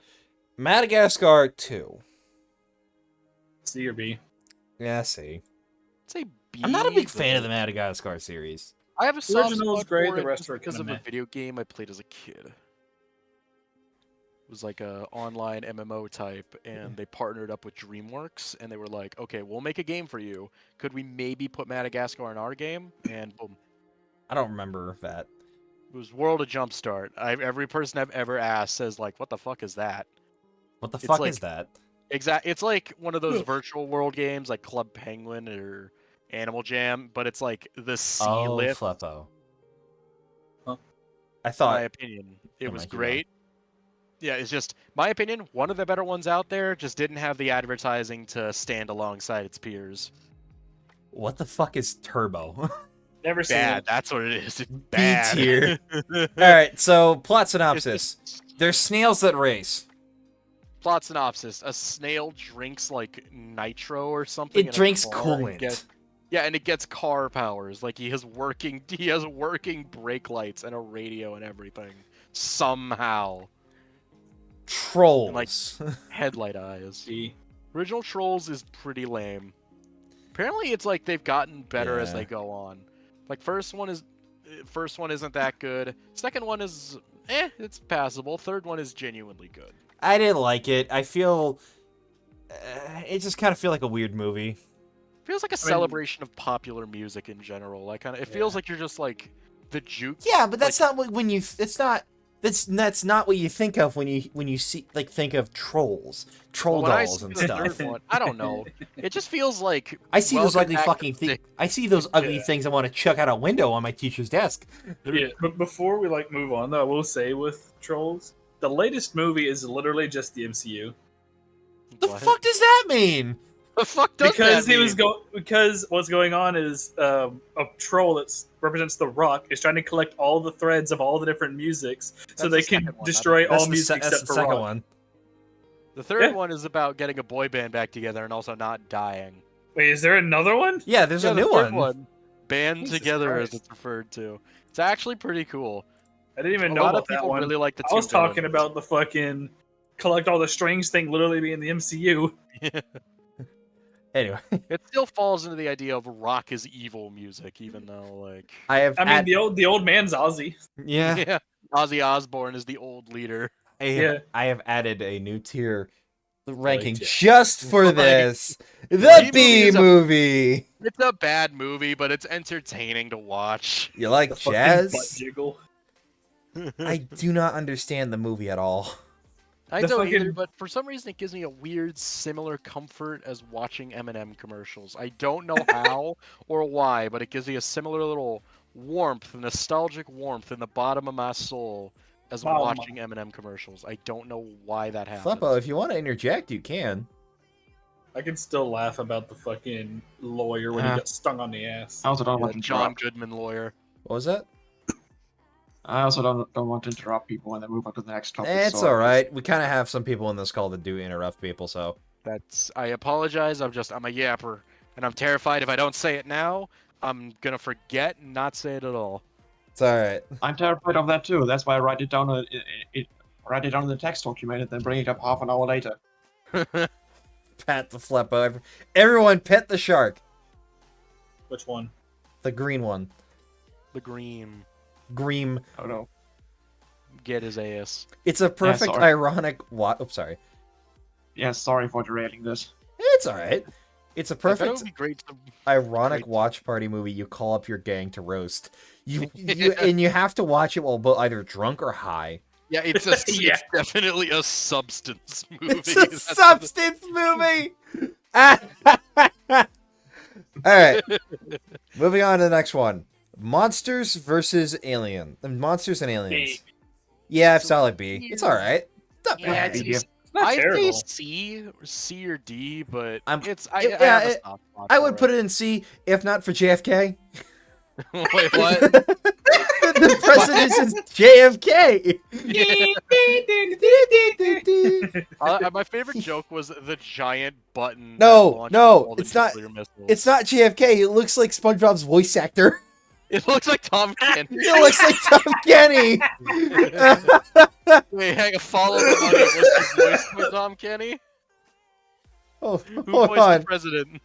[SPEAKER 1] Madagascar 2.
[SPEAKER 3] C or B.
[SPEAKER 1] Yeah, see.
[SPEAKER 6] I'd say B.
[SPEAKER 1] I'm not a big fan of
[SPEAKER 6] but
[SPEAKER 1] the Madagascar series.
[SPEAKER 6] I have a soft
[SPEAKER 3] original was
[SPEAKER 6] spot
[SPEAKER 3] great,
[SPEAKER 6] for
[SPEAKER 3] the
[SPEAKER 6] it
[SPEAKER 3] rest
[SPEAKER 6] just
[SPEAKER 3] were
[SPEAKER 6] because
[SPEAKER 3] kinda
[SPEAKER 6] of a
[SPEAKER 3] meh.
[SPEAKER 6] video game I played as a kid. It was like a online MMO type, and they partnered up with DreamWorks, and they were like, "Okay, we'll make a game for you. Could we maybe put Madagascar in our game?" And boom,
[SPEAKER 1] I don't remember that.
[SPEAKER 6] it was World of Jumpstart. Every person I've ever asked says like, "What the fuck is that?"
[SPEAKER 1] What the
[SPEAKER 6] It's
[SPEAKER 1] fuck
[SPEAKER 6] like-
[SPEAKER 1] is that?
[SPEAKER 6] It's like one of those virtual world games, like Club Penguin or Animal Jam, but it's like the sea
[SPEAKER 1] Oh,
[SPEAKER 6] lift.
[SPEAKER 1] Fleppo.
[SPEAKER 3] Huh.
[SPEAKER 1] I
[SPEAKER 6] In
[SPEAKER 1] thought
[SPEAKER 6] my opinion, it
[SPEAKER 1] Oh
[SPEAKER 6] was
[SPEAKER 1] my God.
[SPEAKER 6] great. Yeah, it's just my opinion. One of the better ones out there just didn't have the advertising to stand alongside its peers.
[SPEAKER 1] what the fuck is Turbo?
[SPEAKER 3] Never seen
[SPEAKER 6] Bad.
[SPEAKER 3] it.
[SPEAKER 6] That's what it is. It's bad.
[SPEAKER 1] tier. Alright, so plot synopsis. There's snails that race.
[SPEAKER 6] Plot synopsis: a snail drinks like nitro or something.
[SPEAKER 1] It
[SPEAKER 6] in a
[SPEAKER 1] drinks
[SPEAKER 6] car and
[SPEAKER 1] coolant.
[SPEAKER 6] Yeah, and it gets car powers. Like he has working brake lights and a radio and everything. Somehow.
[SPEAKER 1] Trolls.
[SPEAKER 6] Headlight eyes.
[SPEAKER 3] See.
[SPEAKER 6] Original Trolls is pretty lame. Apparently, it's like they've gotten better as
[SPEAKER 1] Yeah.
[SPEAKER 6] they go on. Like first one isn't that good. Second one is it's passable. Third one is genuinely good.
[SPEAKER 1] I didn't like it. I feel it just kind of feel like a weird movie.
[SPEAKER 6] Feels like a celebration of popular music in general. Like it feels like you're just like the juke.
[SPEAKER 1] Yeah, but that's not what when you. It's not. That's not what you think of when you see think of trolls, troll
[SPEAKER 6] When I
[SPEAKER 1] dolls
[SPEAKER 6] see
[SPEAKER 1] and
[SPEAKER 6] the
[SPEAKER 1] stuff.
[SPEAKER 6] third one, I don't know. It just feels like
[SPEAKER 1] I see those
[SPEAKER 6] Welcome
[SPEAKER 1] ugly
[SPEAKER 6] Back
[SPEAKER 1] fucking
[SPEAKER 6] to
[SPEAKER 1] things.
[SPEAKER 6] Dick.
[SPEAKER 1] I see those ugly
[SPEAKER 3] Yeah.
[SPEAKER 1] things I want to chuck out a window on my teacher's desk.
[SPEAKER 3] Yeah, but before we move on, though, I will say with Trolls, the latest movie is literally just the MCU.
[SPEAKER 1] The
[SPEAKER 6] What?
[SPEAKER 1] fuck does that mean?
[SPEAKER 6] The fuck does
[SPEAKER 3] Because
[SPEAKER 6] that mean?
[SPEAKER 3] because what's going on is a troll that represents the Rock is trying to collect all the threads of all the different musics so
[SPEAKER 6] That's
[SPEAKER 3] they
[SPEAKER 6] the
[SPEAKER 3] can
[SPEAKER 6] second one,
[SPEAKER 3] destroy
[SPEAKER 1] That's
[SPEAKER 3] all
[SPEAKER 1] the,
[SPEAKER 3] music
[SPEAKER 1] that's
[SPEAKER 3] except
[SPEAKER 1] the
[SPEAKER 3] for
[SPEAKER 1] second
[SPEAKER 3] Rock.
[SPEAKER 1] one.
[SPEAKER 6] The third
[SPEAKER 3] Yeah.
[SPEAKER 6] one is about getting a boy band back together and also not dying.
[SPEAKER 3] Wait, is there another one?
[SPEAKER 1] Yeah, there's
[SPEAKER 6] Yeah,
[SPEAKER 1] a
[SPEAKER 6] the
[SPEAKER 1] new
[SPEAKER 6] third
[SPEAKER 1] one.
[SPEAKER 6] Band
[SPEAKER 3] Jesus
[SPEAKER 6] Together,
[SPEAKER 3] Christ.
[SPEAKER 6] as it's referred to. It's actually pretty cool.
[SPEAKER 3] I didn't even
[SPEAKER 6] A
[SPEAKER 3] know
[SPEAKER 6] lot
[SPEAKER 3] about
[SPEAKER 6] of
[SPEAKER 3] that
[SPEAKER 6] people
[SPEAKER 3] one.
[SPEAKER 6] really like the
[SPEAKER 3] I was
[SPEAKER 6] two
[SPEAKER 3] talking
[SPEAKER 6] villains.
[SPEAKER 3] about the fucking collect all the strings thing literally being the MCU.
[SPEAKER 1] Anyway,
[SPEAKER 6] It still falls into the idea of rock is evil music, even though like
[SPEAKER 1] I have.
[SPEAKER 3] I mean, the old man's Ozzy.
[SPEAKER 1] yeah.
[SPEAKER 6] yeah, Ozzy Osbourne is the old leader.
[SPEAKER 1] I have added a new tier ranking
[SPEAKER 3] yeah.
[SPEAKER 1] just for
[SPEAKER 6] Like,
[SPEAKER 1] this. The
[SPEAKER 6] B-movie
[SPEAKER 1] B
[SPEAKER 6] is a-
[SPEAKER 1] movie.
[SPEAKER 6] It's a bad movie, but it's entertaining to watch.
[SPEAKER 1] You like
[SPEAKER 3] The fucking butt
[SPEAKER 1] jazz?
[SPEAKER 3] jiggle.
[SPEAKER 1] I do not understand the movie at all.
[SPEAKER 6] I
[SPEAKER 3] The
[SPEAKER 6] don't either,
[SPEAKER 3] fucking-
[SPEAKER 6] but for some reason it gives me a weird, similar comfort as watching Eminem commercials. I don't know how or why, but it gives me a similar little warmth, nostalgic warmth in the bottom of my soul as
[SPEAKER 3] Mama.
[SPEAKER 6] watching Eminem commercials. I don't know why that happens.
[SPEAKER 1] Fleppo, if you want to interject, you can.
[SPEAKER 3] I can still laugh about the fucking lawyer when he
[SPEAKER 2] Yeah.
[SPEAKER 3] got stung on the ass.
[SPEAKER 2] I also don't
[SPEAKER 6] Yeah,
[SPEAKER 2] want to
[SPEAKER 6] John
[SPEAKER 2] interrupt.
[SPEAKER 6] Goodman lawyer.
[SPEAKER 1] What was that?
[SPEAKER 2] I also don't want to interrupt people when they move on to the next topic.
[SPEAKER 1] It's
[SPEAKER 2] so
[SPEAKER 1] all right. We kind of have some people in this call that do interrupt people, so
[SPEAKER 6] I apologize. I'm a yapper, and I'm terrified if I don't say it now, I'm gonna forget and not say it at all.
[SPEAKER 1] it's all right.
[SPEAKER 2] I'm terrified of that too. That's why I write it down. Write it down in the text document and then bring it up half an hour later.
[SPEAKER 1] Pat the Fleppo. Everyone, pet the shark.
[SPEAKER 3] Which one?
[SPEAKER 1] The green one.
[SPEAKER 6] The Green
[SPEAKER 1] Green.
[SPEAKER 2] Oh no.
[SPEAKER 6] get his ass.
[SPEAKER 1] It's a perfect
[SPEAKER 2] sorry.
[SPEAKER 1] ironic. Oops, sorry.
[SPEAKER 2] Yeah, sorry for derailing this.
[SPEAKER 1] It's all right. It's a
[SPEAKER 6] I thought it
[SPEAKER 1] perfect
[SPEAKER 6] would be great to
[SPEAKER 1] ironic
[SPEAKER 6] Great.
[SPEAKER 1] watch party movie. You call up your gang to roast. And you have to watch it while both either drunk or high.
[SPEAKER 6] Yeah, it's
[SPEAKER 3] Yeah.
[SPEAKER 6] it's definitely a substance movie.
[SPEAKER 1] It's a
[SPEAKER 6] That's
[SPEAKER 1] substance movie. All right. Moving on to the next one. Monsters versus Alien. Monsters and Aliens.
[SPEAKER 3] B.
[SPEAKER 1] Yeah,
[SPEAKER 6] So
[SPEAKER 1] solid B. It's all right. It's not
[SPEAKER 6] Yeah,
[SPEAKER 1] bad.
[SPEAKER 6] it's
[SPEAKER 3] It's not
[SPEAKER 6] I'd say
[SPEAKER 3] terrible.
[SPEAKER 6] C or D, but
[SPEAKER 1] I'm-
[SPEAKER 6] I
[SPEAKER 1] yeah,
[SPEAKER 6] have a
[SPEAKER 1] it-
[SPEAKER 6] soft spot
[SPEAKER 1] I would
[SPEAKER 6] for
[SPEAKER 1] put it in C if not for JFK.
[SPEAKER 6] Wait, what?
[SPEAKER 1] The president is JFK.
[SPEAKER 6] My favorite joke was the giant button. that
[SPEAKER 1] No,
[SPEAKER 6] launched
[SPEAKER 1] no,
[SPEAKER 6] all the
[SPEAKER 1] it's not-
[SPEAKER 6] nuclear missiles.
[SPEAKER 1] It's not JFK. It looks like SpongeBob's voice actor.
[SPEAKER 6] It looks like Tom Kenny.
[SPEAKER 1] It looks like Tom Kenny.
[SPEAKER 6] Wait, hang on. Follow the money. Was his voice for Tom Kenny?
[SPEAKER 1] Oh,
[SPEAKER 6] Who
[SPEAKER 1] hold
[SPEAKER 6] voiced
[SPEAKER 1] on.
[SPEAKER 6] the president?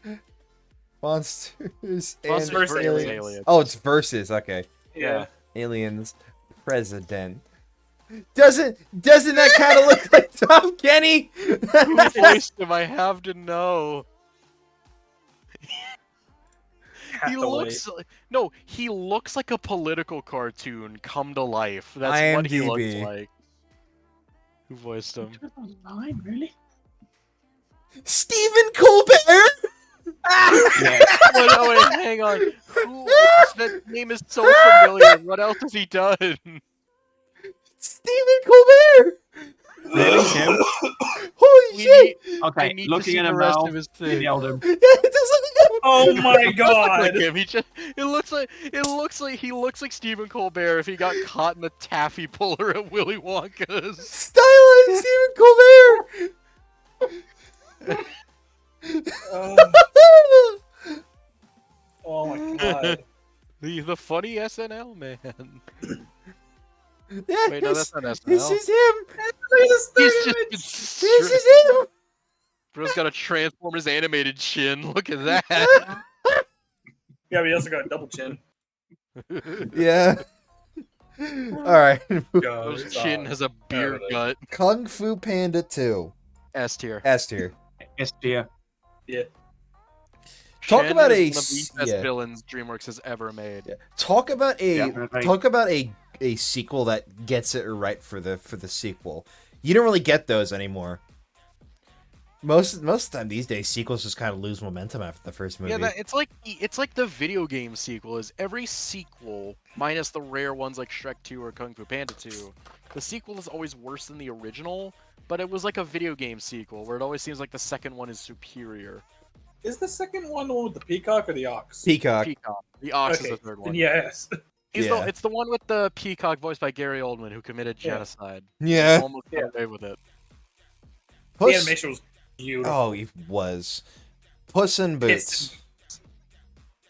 [SPEAKER 1] Monsters and
[SPEAKER 6] Monsters
[SPEAKER 3] versus
[SPEAKER 1] aliens.
[SPEAKER 6] Aliens.
[SPEAKER 1] Oh, it's versus. Okay,
[SPEAKER 3] Yeah.
[SPEAKER 1] aliens president. Doesn't that kind of look like Tom Kenny?
[SPEAKER 6] Who voiced him? I have to know. He looks he looks like a political cartoon come to life. That's what he looks
[SPEAKER 1] IMDb.
[SPEAKER 6] like. Who voiced him?
[SPEAKER 2] 2009, really?
[SPEAKER 1] Stephen Colbert.
[SPEAKER 6] Wait, hang on. That name is so familiar. What else has he done?
[SPEAKER 1] Stephen Colbert.
[SPEAKER 2] Really, him?
[SPEAKER 1] Holy
[SPEAKER 6] We
[SPEAKER 1] shit!
[SPEAKER 6] need,
[SPEAKER 2] Okay,
[SPEAKER 6] I need to
[SPEAKER 2] looking
[SPEAKER 6] see
[SPEAKER 2] at
[SPEAKER 6] the
[SPEAKER 2] him
[SPEAKER 6] rest
[SPEAKER 2] now,
[SPEAKER 6] of his
[SPEAKER 2] he
[SPEAKER 6] thing.
[SPEAKER 2] nailed him.
[SPEAKER 1] Yeah, it does look like
[SPEAKER 3] Oh my
[SPEAKER 6] It does look like
[SPEAKER 3] god!
[SPEAKER 6] him. He looks like Stephen Colbert if he got caught in the taffy puller at Willy Wonka's.
[SPEAKER 1] stylized Stephen Colbert.
[SPEAKER 3] Oh my god.
[SPEAKER 6] The funny SNL man.
[SPEAKER 1] Yeah,
[SPEAKER 6] Wait, no, that's not
[SPEAKER 1] This
[SPEAKER 6] SNL.
[SPEAKER 1] is him.
[SPEAKER 6] He's just
[SPEAKER 1] This is him.
[SPEAKER 6] Bro's got a Transformers animated chin. Look at that.
[SPEAKER 3] Yeah, but he also got a double chin.
[SPEAKER 1] Yeah. All right.
[SPEAKER 6] Bro's chin has a beer gut.
[SPEAKER 1] Kung Fu Panda 2.
[SPEAKER 6] S tier.
[SPEAKER 1] S tier.
[SPEAKER 2] S tier.
[SPEAKER 3] Yeah.
[SPEAKER 1] Talk
[SPEAKER 6] Shen
[SPEAKER 1] about
[SPEAKER 6] is
[SPEAKER 1] a
[SPEAKER 6] one of the best
[SPEAKER 1] yeah.
[SPEAKER 6] villains DreamWorks has ever made.
[SPEAKER 1] Yeah. Talk about
[SPEAKER 2] Definitely.
[SPEAKER 1] a sequel that gets it right for the sequel. You don't really get those anymore. Most of the time these days, sequels just kind of lose momentum after the first movie.
[SPEAKER 6] Yeah, it's like the video game sequel. Is every sequel minus the rare ones like Shrek 2 or Kung Fu Panda 2. The sequel is always worse than the original, but it was like a video game sequel where it always seems like the second one is superior.
[SPEAKER 3] Is the second one the one with the peacock or the ox?
[SPEAKER 1] Peacock.
[SPEAKER 6] Peacock. The Ox
[SPEAKER 3] Okay,
[SPEAKER 6] is the third one.
[SPEAKER 3] then yes.
[SPEAKER 6] It's the one with the peacock voiced by Gary Oldman who committed
[SPEAKER 3] Yeah.
[SPEAKER 6] genocide.
[SPEAKER 1] Yeah.
[SPEAKER 6] Almost got away with it.
[SPEAKER 3] The
[SPEAKER 1] Puss.
[SPEAKER 3] animation was beautiful.
[SPEAKER 1] Oh, he was. Puss in Boots.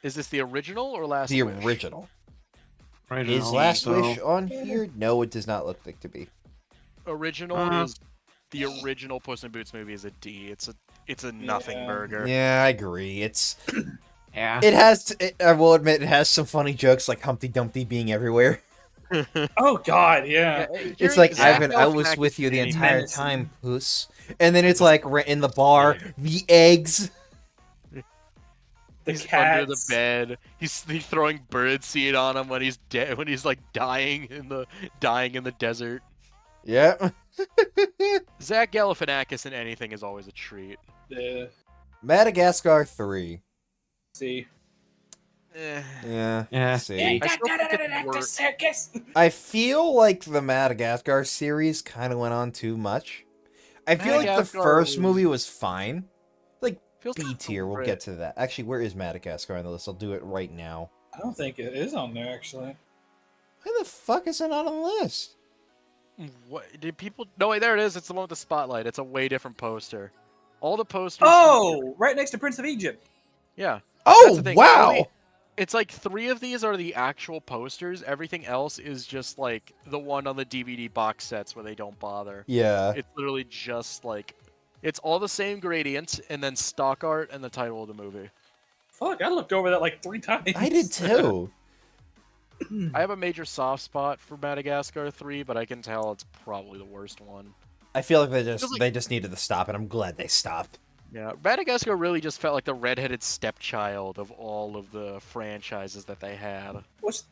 [SPEAKER 6] Is this the original or Last
[SPEAKER 1] The
[SPEAKER 6] Wish?
[SPEAKER 1] original.
[SPEAKER 2] Original,
[SPEAKER 1] Is Last
[SPEAKER 2] so-
[SPEAKER 1] Wish on here? No, it does not look like to be.
[SPEAKER 6] Original is the original Puss in Boots movie is a D. It's a nothing
[SPEAKER 3] Yeah.
[SPEAKER 6] burger.
[SPEAKER 1] Yeah, I agree. It's
[SPEAKER 2] Yeah.
[SPEAKER 1] it has. I will admit, it has some funny jokes like Humpty Dumpty being everywhere.
[SPEAKER 3] Oh God, yeah.
[SPEAKER 1] It's like
[SPEAKER 6] Zach
[SPEAKER 1] I was
[SPEAKER 6] Galifianakis
[SPEAKER 1] with you the
[SPEAKER 6] is
[SPEAKER 1] entire
[SPEAKER 3] menacing.
[SPEAKER 1] time, Puss. And then it's like in the bar, the eggs.
[SPEAKER 3] The
[SPEAKER 6] He's
[SPEAKER 3] cats.
[SPEAKER 6] under the bed. He's throwing bird seed on him when he's dead. When he's like dying in the desert.
[SPEAKER 1] Yeah.
[SPEAKER 6] Zach Galifianakis in anything is always a treat.
[SPEAKER 3] Yeah.
[SPEAKER 1] Madagascar 3.
[SPEAKER 3] See.
[SPEAKER 1] Yeah.
[SPEAKER 2] Yeah.
[SPEAKER 1] See.
[SPEAKER 6] I still think it's worse.
[SPEAKER 3] circus.
[SPEAKER 1] I feel like the Madagascar series kind of went on too much. I feel like the
[SPEAKER 6] Madagascar
[SPEAKER 1] first
[SPEAKER 6] is-
[SPEAKER 1] movie was fine.
[SPEAKER 6] Feels
[SPEAKER 1] B
[SPEAKER 6] kind of
[SPEAKER 1] tier, we'll
[SPEAKER 6] over
[SPEAKER 1] get
[SPEAKER 6] it.
[SPEAKER 1] to that. Actually, where is Madagascar on the list? I'll do it right now.
[SPEAKER 3] I don't think it is on there actually.
[SPEAKER 1] Why the fuck is it not on the list?
[SPEAKER 6] What did people? No, wait, there it is. It's the one with the spotlight. It's a way different poster. All the posters.
[SPEAKER 3] Oh, right next to Prince of Egypt.
[SPEAKER 6] Yeah.
[SPEAKER 1] Oh,
[SPEAKER 6] That's the thing.
[SPEAKER 1] wow!
[SPEAKER 6] Only- It's like 3 of these are the actual posters. Everything else is just like the one on the DVD box sets where they don't bother.
[SPEAKER 1] Yeah.
[SPEAKER 6] It's literally just like it's all the same gradient and then stock art and the title of the movie.
[SPEAKER 3] Fuck, I looked over that like 3 times.
[SPEAKER 1] I did too.
[SPEAKER 6] I have a major soft spot for Madagascar 3, but I can tell it's probably the worst one.
[SPEAKER 1] I feel like
[SPEAKER 6] Feels like-
[SPEAKER 1] they just needed to stop, and I'm glad they stopped.
[SPEAKER 6] Yeah, Madagascar really just felt like the redheaded stepchild of all of the franchises that they had.
[SPEAKER 3] Was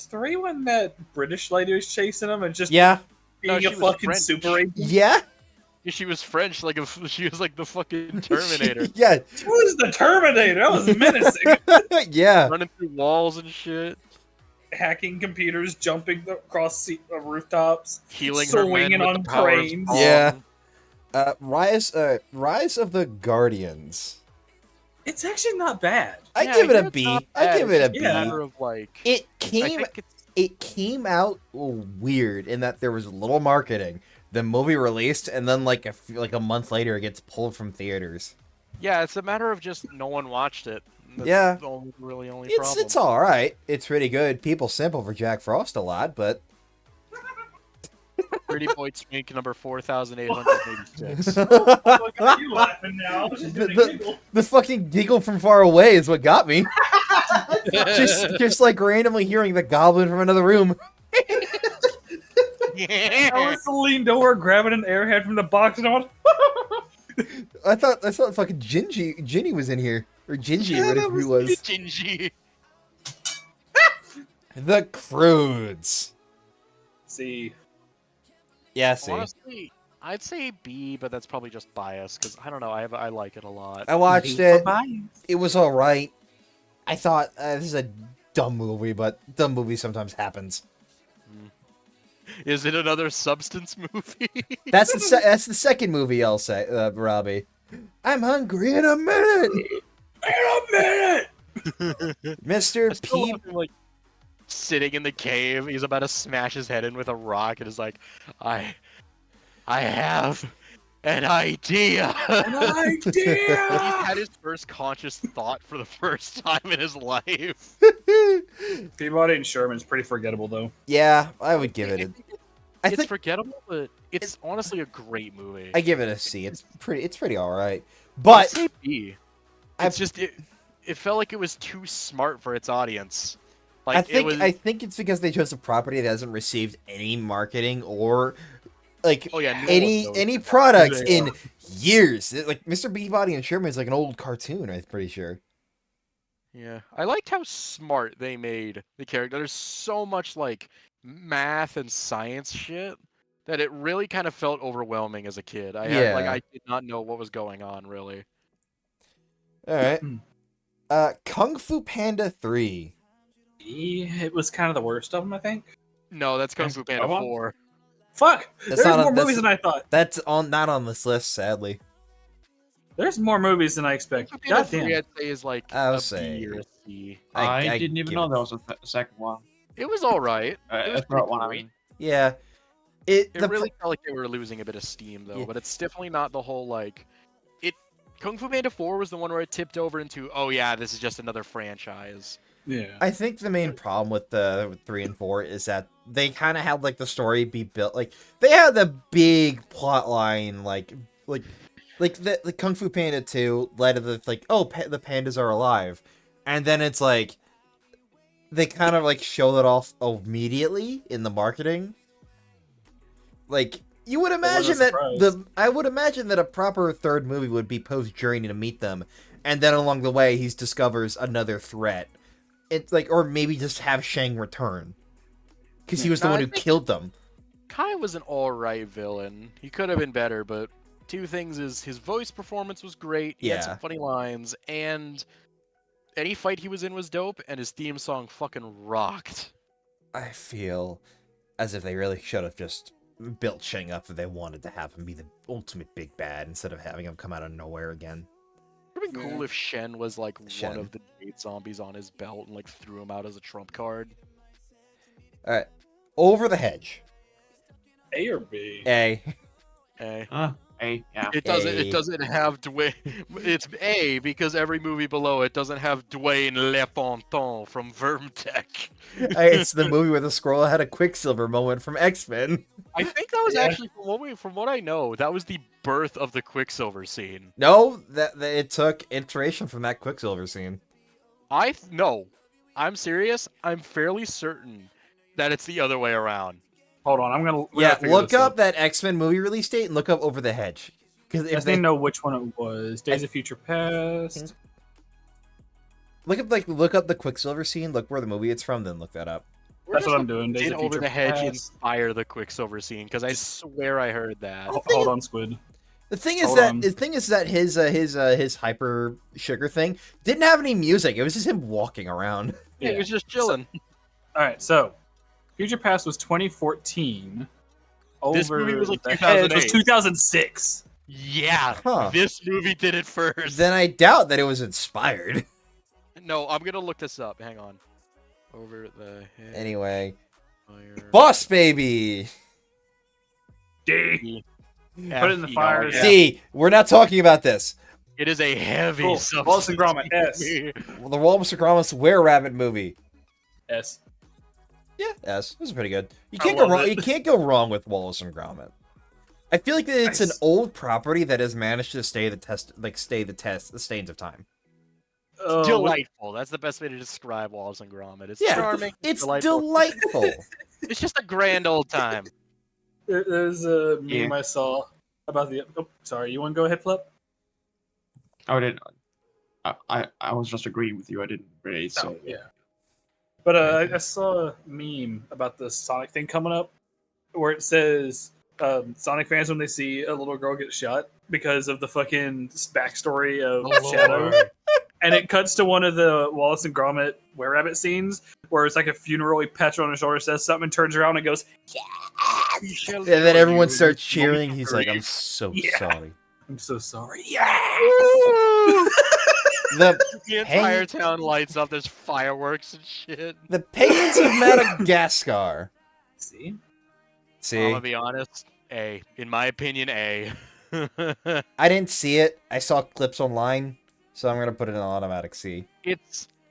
[SPEAKER 3] 3 when that British lady was chasing him and just
[SPEAKER 1] Yeah.
[SPEAKER 3] being
[SPEAKER 6] No, she
[SPEAKER 3] a
[SPEAKER 6] was
[SPEAKER 3] fucking
[SPEAKER 6] French.
[SPEAKER 3] super agent?
[SPEAKER 1] Yeah.
[SPEAKER 6] She was French, like she was like the fucking Terminator,
[SPEAKER 1] Yeah.
[SPEAKER 3] She was the Terminator. That was menacing.
[SPEAKER 1] Yeah.
[SPEAKER 6] running through walls and shit,
[SPEAKER 3] Hacking computers, jumping across rooftops,
[SPEAKER 6] healing her men
[SPEAKER 3] swinging
[SPEAKER 6] with
[SPEAKER 3] on
[SPEAKER 6] the power of
[SPEAKER 3] cranes.
[SPEAKER 6] song.
[SPEAKER 1] Yeah. Rise of the Guardians.
[SPEAKER 3] It's actually not bad.
[SPEAKER 1] I
[SPEAKER 6] Yeah,
[SPEAKER 1] give it
[SPEAKER 6] hear
[SPEAKER 1] a
[SPEAKER 6] it's
[SPEAKER 1] B.
[SPEAKER 6] not
[SPEAKER 1] I
[SPEAKER 6] bad,
[SPEAKER 1] give
[SPEAKER 6] it's
[SPEAKER 1] it a
[SPEAKER 6] just
[SPEAKER 1] B.
[SPEAKER 6] matter of like,
[SPEAKER 1] It
[SPEAKER 6] I
[SPEAKER 1] came
[SPEAKER 6] think it's
[SPEAKER 1] it came out weird in that there was little marketing. The movie released, and then like a month later, it gets pulled from theaters.
[SPEAKER 6] yeah, it's a matter of just no one watched it. That's
[SPEAKER 1] Yeah.
[SPEAKER 6] the only
[SPEAKER 1] It's
[SPEAKER 6] problem.
[SPEAKER 1] it's all right. It's pretty good. People sample for Jack Frost a lot, but
[SPEAKER 6] Pretty Boy Twink number 4,886.
[SPEAKER 3] Look at you laughing now. She's
[SPEAKER 1] The-
[SPEAKER 3] doing
[SPEAKER 1] the-
[SPEAKER 3] a giggle.
[SPEAKER 1] the fucking giggle from far away is what got me. just like randomly hearing the goblin from another room.
[SPEAKER 3] Alice leaned over, grabbing an airhead from the box, and I went,
[SPEAKER 1] I thought fucking Ginny was in here, or Gingy, or whatever he was.
[SPEAKER 6] Gingy.
[SPEAKER 1] The Croods.
[SPEAKER 3] see.
[SPEAKER 1] Yeah, see.
[SPEAKER 6] Honestly, I'd say B, but that's probably just bias because I don't know. I like it a lot.
[SPEAKER 1] I watched it. It was all right. I thought this is a dumb movie, but dumb movie sometimes happens.
[SPEAKER 6] Is it another Substance movie?
[SPEAKER 1] That's the second movie I'll say, Robbie. I'm hungry in a minute. Mr.
[SPEAKER 6] I still
[SPEAKER 1] P.
[SPEAKER 6] love him, like sitting in the cave. He's about to smash his head in with a rock, and is like, I have an idea. He had his first conscious thought for the first time in his life.
[SPEAKER 3] Peabody and Sherman's pretty forgettable, though.
[SPEAKER 1] Yeah, I would give it a.
[SPEAKER 6] it's
[SPEAKER 1] think
[SPEAKER 6] forgettable, but it's honestly a great movie.
[SPEAKER 1] I give it a C. It's pretty all right.
[SPEAKER 6] I'd
[SPEAKER 1] But
[SPEAKER 6] say B. It's just it felt like it was too smart for its audience. Like
[SPEAKER 1] I think it's because they chose a property that hasn't received any marketing or like
[SPEAKER 6] Oh, yeah, no one knows
[SPEAKER 1] any
[SPEAKER 6] about
[SPEAKER 1] products
[SPEAKER 3] Yeah.
[SPEAKER 1] in years. Like Mr. Peabody and Sherman is like an old cartoon, I'm pretty sure.
[SPEAKER 6] Yeah, I liked how smart they made the character. There's so much like math and science shit that it really kind of felt overwhelming as a kid.
[SPEAKER 1] Yeah.
[SPEAKER 6] I did not know what was going on really.
[SPEAKER 1] All right. Kung Fu Panda 3.
[SPEAKER 3] It was kind of the worst of them, I think.
[SPEAKER 6] No, that's Kung Fu Panda
[SPEAKER 3] Go on.
[SPEAKER 6] 4.
[SPEAKER 3] Fuck!
[SPEAKER 1] That's
[SPEAKER 3] There's
[SPEAKER 1] not
[SPEAKER 3] more
[SPEAKER 1] a- that's-
[SPEAKER 3] movies than I thought.
[SPEAKER 1] That's not on this list, sadly.
[SPEAKER 3] There's more movies than I expect.
[SPEAKER 6] Kung Fu Panda
[SPEAKER 3] God
[SPEAKER 6] 3
[SPEAKER 3] damn.
[SPEAKER 6] I'd say is like
[SPEAKER 1] I would
[SPEAKER 6] a
[SPEAKER 1] say-
[SPEAKER 6] B or a C.
[SPEAKER 2] I didn't even
[SPEAKER 1] give
[SPEAKER 2] know
[SPEAKER 1] it-
[SPEAKER 2] there was a second one.
[SPEAKER 6] It was all right. It was
[SPEAKER 2] Third
[SPEAKER 6] pretty
[SPEAKER 2] one, I
[SPEAKER 6] cool.
[SPEAKER 2] mean.
[SPEAKER 1] Yeah. It
[SPEAKER 6] It
[SPEAKER 1] the
[SPEAKER 6] really felt like they were losing a bit of steam though,
[SPEAKER 1] Yeah.
[SPEAKER 6] but it's definitely not the whole like it. Kung Fu Panda 4 was the one where it tipped over into, oh yeah, this is just another franchise.
[SPEAKER 3] Yeah.
[SPEAKER 1] I think the main problem with with 3 and 4 is that they kind of had like the story be built like they had the big plot line like the Kung Fu Panda 2 led to the like the pandas are alive, and then it's like they kind of like show that off immediately in the marketing. Like you would imagine that
[SPEAKER 3] surprise.
[SPEAKER 1] I would imagine that a proper third movie would be post journey to meet them, and then along the way he discovers another threat. It's like, or maybe just have Shang return, because he was the
[SPEAKER 6] No,
[SPEAKER 1] one
[SPEAKER 6] I
[SPEAKER 1] who
[SPEAKER 6] think-
[SPEAKER 1] killed them.
[SPEAKER 6] Kai was an alright villain. He could have been better, but two things is his voice performance was great, he had
[SPEAKER 1] Yeah.
[SPEAKER 6] some funny lines, and any fight he was in was dope, and his theme song fucking rocked.
[SPEAKER 1] I feel as if they really should have just built Shang up if they wanted to have him be the ultimate big bad instead of having him come out of nowhere again.
[SPEAKER 6] It would have been cool if Shen was like
[SPEAKER 1] Shen.
[SPEAKER 6] one of the 8 zombies on his belt and like threw him out as a trump card.
[SPEAKER 1] All right, Over the Hedge.
[SPEAKER 3] A or B?
[SPEAKER 1] A.
[SPEAKER 6] Eh.
[SPEAKER 2] Yeah.
[SPEAKER 6] It doesn't.
[SPEAKER 1] A.
[SPEAKER 6] It doesn't have Dwayne. It's A because every movie below it doesn't have Dwayne Lefontaine from Vermtech.
[SPEAKER 1] It's the movie where the scroll had a Quicksilver moment from X-Men.
[SPEAKER 6] I think that was
[SPEAKER 3] Yeah.
[SPEAKER 6] actually from what I know, that was the birth of the Quicksilver scene.
[SPEAKER 1] No, that it took inspiration from that Quicksilver scene.
[SPEAKER 6] No, I'm serious. I'm fairly certain that it's the other way around.
[SPEAKER 3] Hold on, we're
[SPEAKER 1] Yeah,
[SPEAKER 3] gonna figure
[SPEAKER 1] look
[SPEAKER 3] this
[SPEAKER 1] up that X-Men movie release date and look up Over the Hedge. Because
[SPEAKER 3] I
[SPEAKER 1] if
[SPEAKER 3] just
[SPEAKER 1] they
[SPEAKER 3] need to know which one it was. Days of Future Past.
[SPEAKER 1] look up the Quicksilver scene, look where the movie it's from, then look that up.
[SPEAKER 3] That's what I'm doing. Days
[SPEAKER 6] Did
[SPEAKER 3] of
[SPEAKER 6] Over
[SPEAKER 3] Future
[SPEAKER 6] the Hedge
[SPEAKER 3] Past.
[SPEAKER 6] inspire the Quicksilver scene? Because I swear I heard that.
[SPEAKER 3] Hold on, Squid.
[SPEAKER 1] The thing is
[SPEAKER 3] Hold
[SPEAKER 1] that
[SPEAKER 3] on.
[SPEAKER 1] his hyper sugar thing didn't have any music. It was just him walking around.
[SPEAKER 6] Yeah, he was just chilling.
[SPEAKER 3] All right, so Future Past was 2014.
[SPEAKER 6] This movie was like
[SPEAKER 3] the Hedge was
[SPEAKER 6] 2008.
[SPEAKER 3] 2006.
[SPEAKER 6] Yeah,
[SPEAKER 1] Huh.
[SPEAKER 6] this movie did it first.
[SPEAKER 1] Then I doubt that it was inspired.
[SPEAKER 6] No, I'm gonna look this up. Hang on. Over the Hedge.
[SPEAKER 1] Anyway,
[SPEAKER 6] Fire.
[SPEAKER 1] Boss Baby.
[SPEAKER 3] D.
[SPEAKER 6] F,
[SPEAKER 3] Put it in the
[SPEAKER 6] you
[SPEAKER 3] fire.
[SPEAKER 6] know,
[SPEAKER 3] Yeah.
[SPEAKER 1] D. We're not talking about this.
[SPEAKER 6] It is a heavy
[SPEAKER 3] Cool.
[SPEAKER 6] substance.
[SPEAKER 3] Wallace and Gromit, S.
[SPEAKER 6] movie.
[SPEAKER 1] Well, the Wallace and Gromit Were Rabbit movie.
[SPEAKER 3] S.
[SPEAKER 1] Yeah, yes, this is pretty good. You
[SPEAKER 3] I
[SPEAKER 1] can't go
[SPEAKER 3] love
[SPEAKER 1] wrong.
[SPEAKER 3] it.
[SPEAKER 1] You can't go wrong with Wallace and Gromit. I feel like that it's an
[SPEAKER 3] Nice.
[SPEAKER 1] old property that has managed to stay the test, the stains of time.
[SPEAKER 6] Delightful. That's the best way to describe Wallace and Gromit. It's
[SPEAKER 1] Yeah,
[SPEAKER 6] charming.
[SPEAKER 1] it's
[SPEAKER 6] delightful.
[SPEAKER 1] delightful.
[SPEAKER 6] It's just a grand old time.
[SPEAKER 3] There's a meme
[SPEAKER 2] Yeah.
[SPEAKER 3] I saw about the. Oh, sorry. You want to go ahead, Flip?
[SPEAKER 2] I didn't. I was just agreeing with you. I didn't really say.
[SPEAKER 3] Oh, yeah. But I saw a meme about the Sonic thing coming up, where it says Sonic fans when they see a little girl get shot because of the fucking backstory of
[SPEAKER 6] Oh,
[SPEAKER 3] Shadow,
[SPEAKER 6] Lord.
[SPEAKER 3] and it cuts to one of the Wallace and Gromit Were Rabbit scenes where it's like a funeral. He pats her on the shoulder, says something, and turns around and goes,
[SPEAKER 1] And then everyone starts cheering. He's like, "I'm so
[SPEAKER 3] Yeah.
[SPEAKER 1] sorry."
[SPEAKER 3] "I'm so sorry." Yeah.
[SPEAKER 1] The
[SPEAKER 6] The entire town lights up. There's fireworks and shit.
[SPEAKER 1] the Penguins of Madagascar.
[SPEAKER 3] See.
[SPEAKER 6] I'm
[SPEAKER 1] See,
[SPEAKER 6] gonna be honest. A. In my opinion, A.
[SPEAKER 1] I didn't see it. I saw clips online, so I'm gonna put it in automatic C.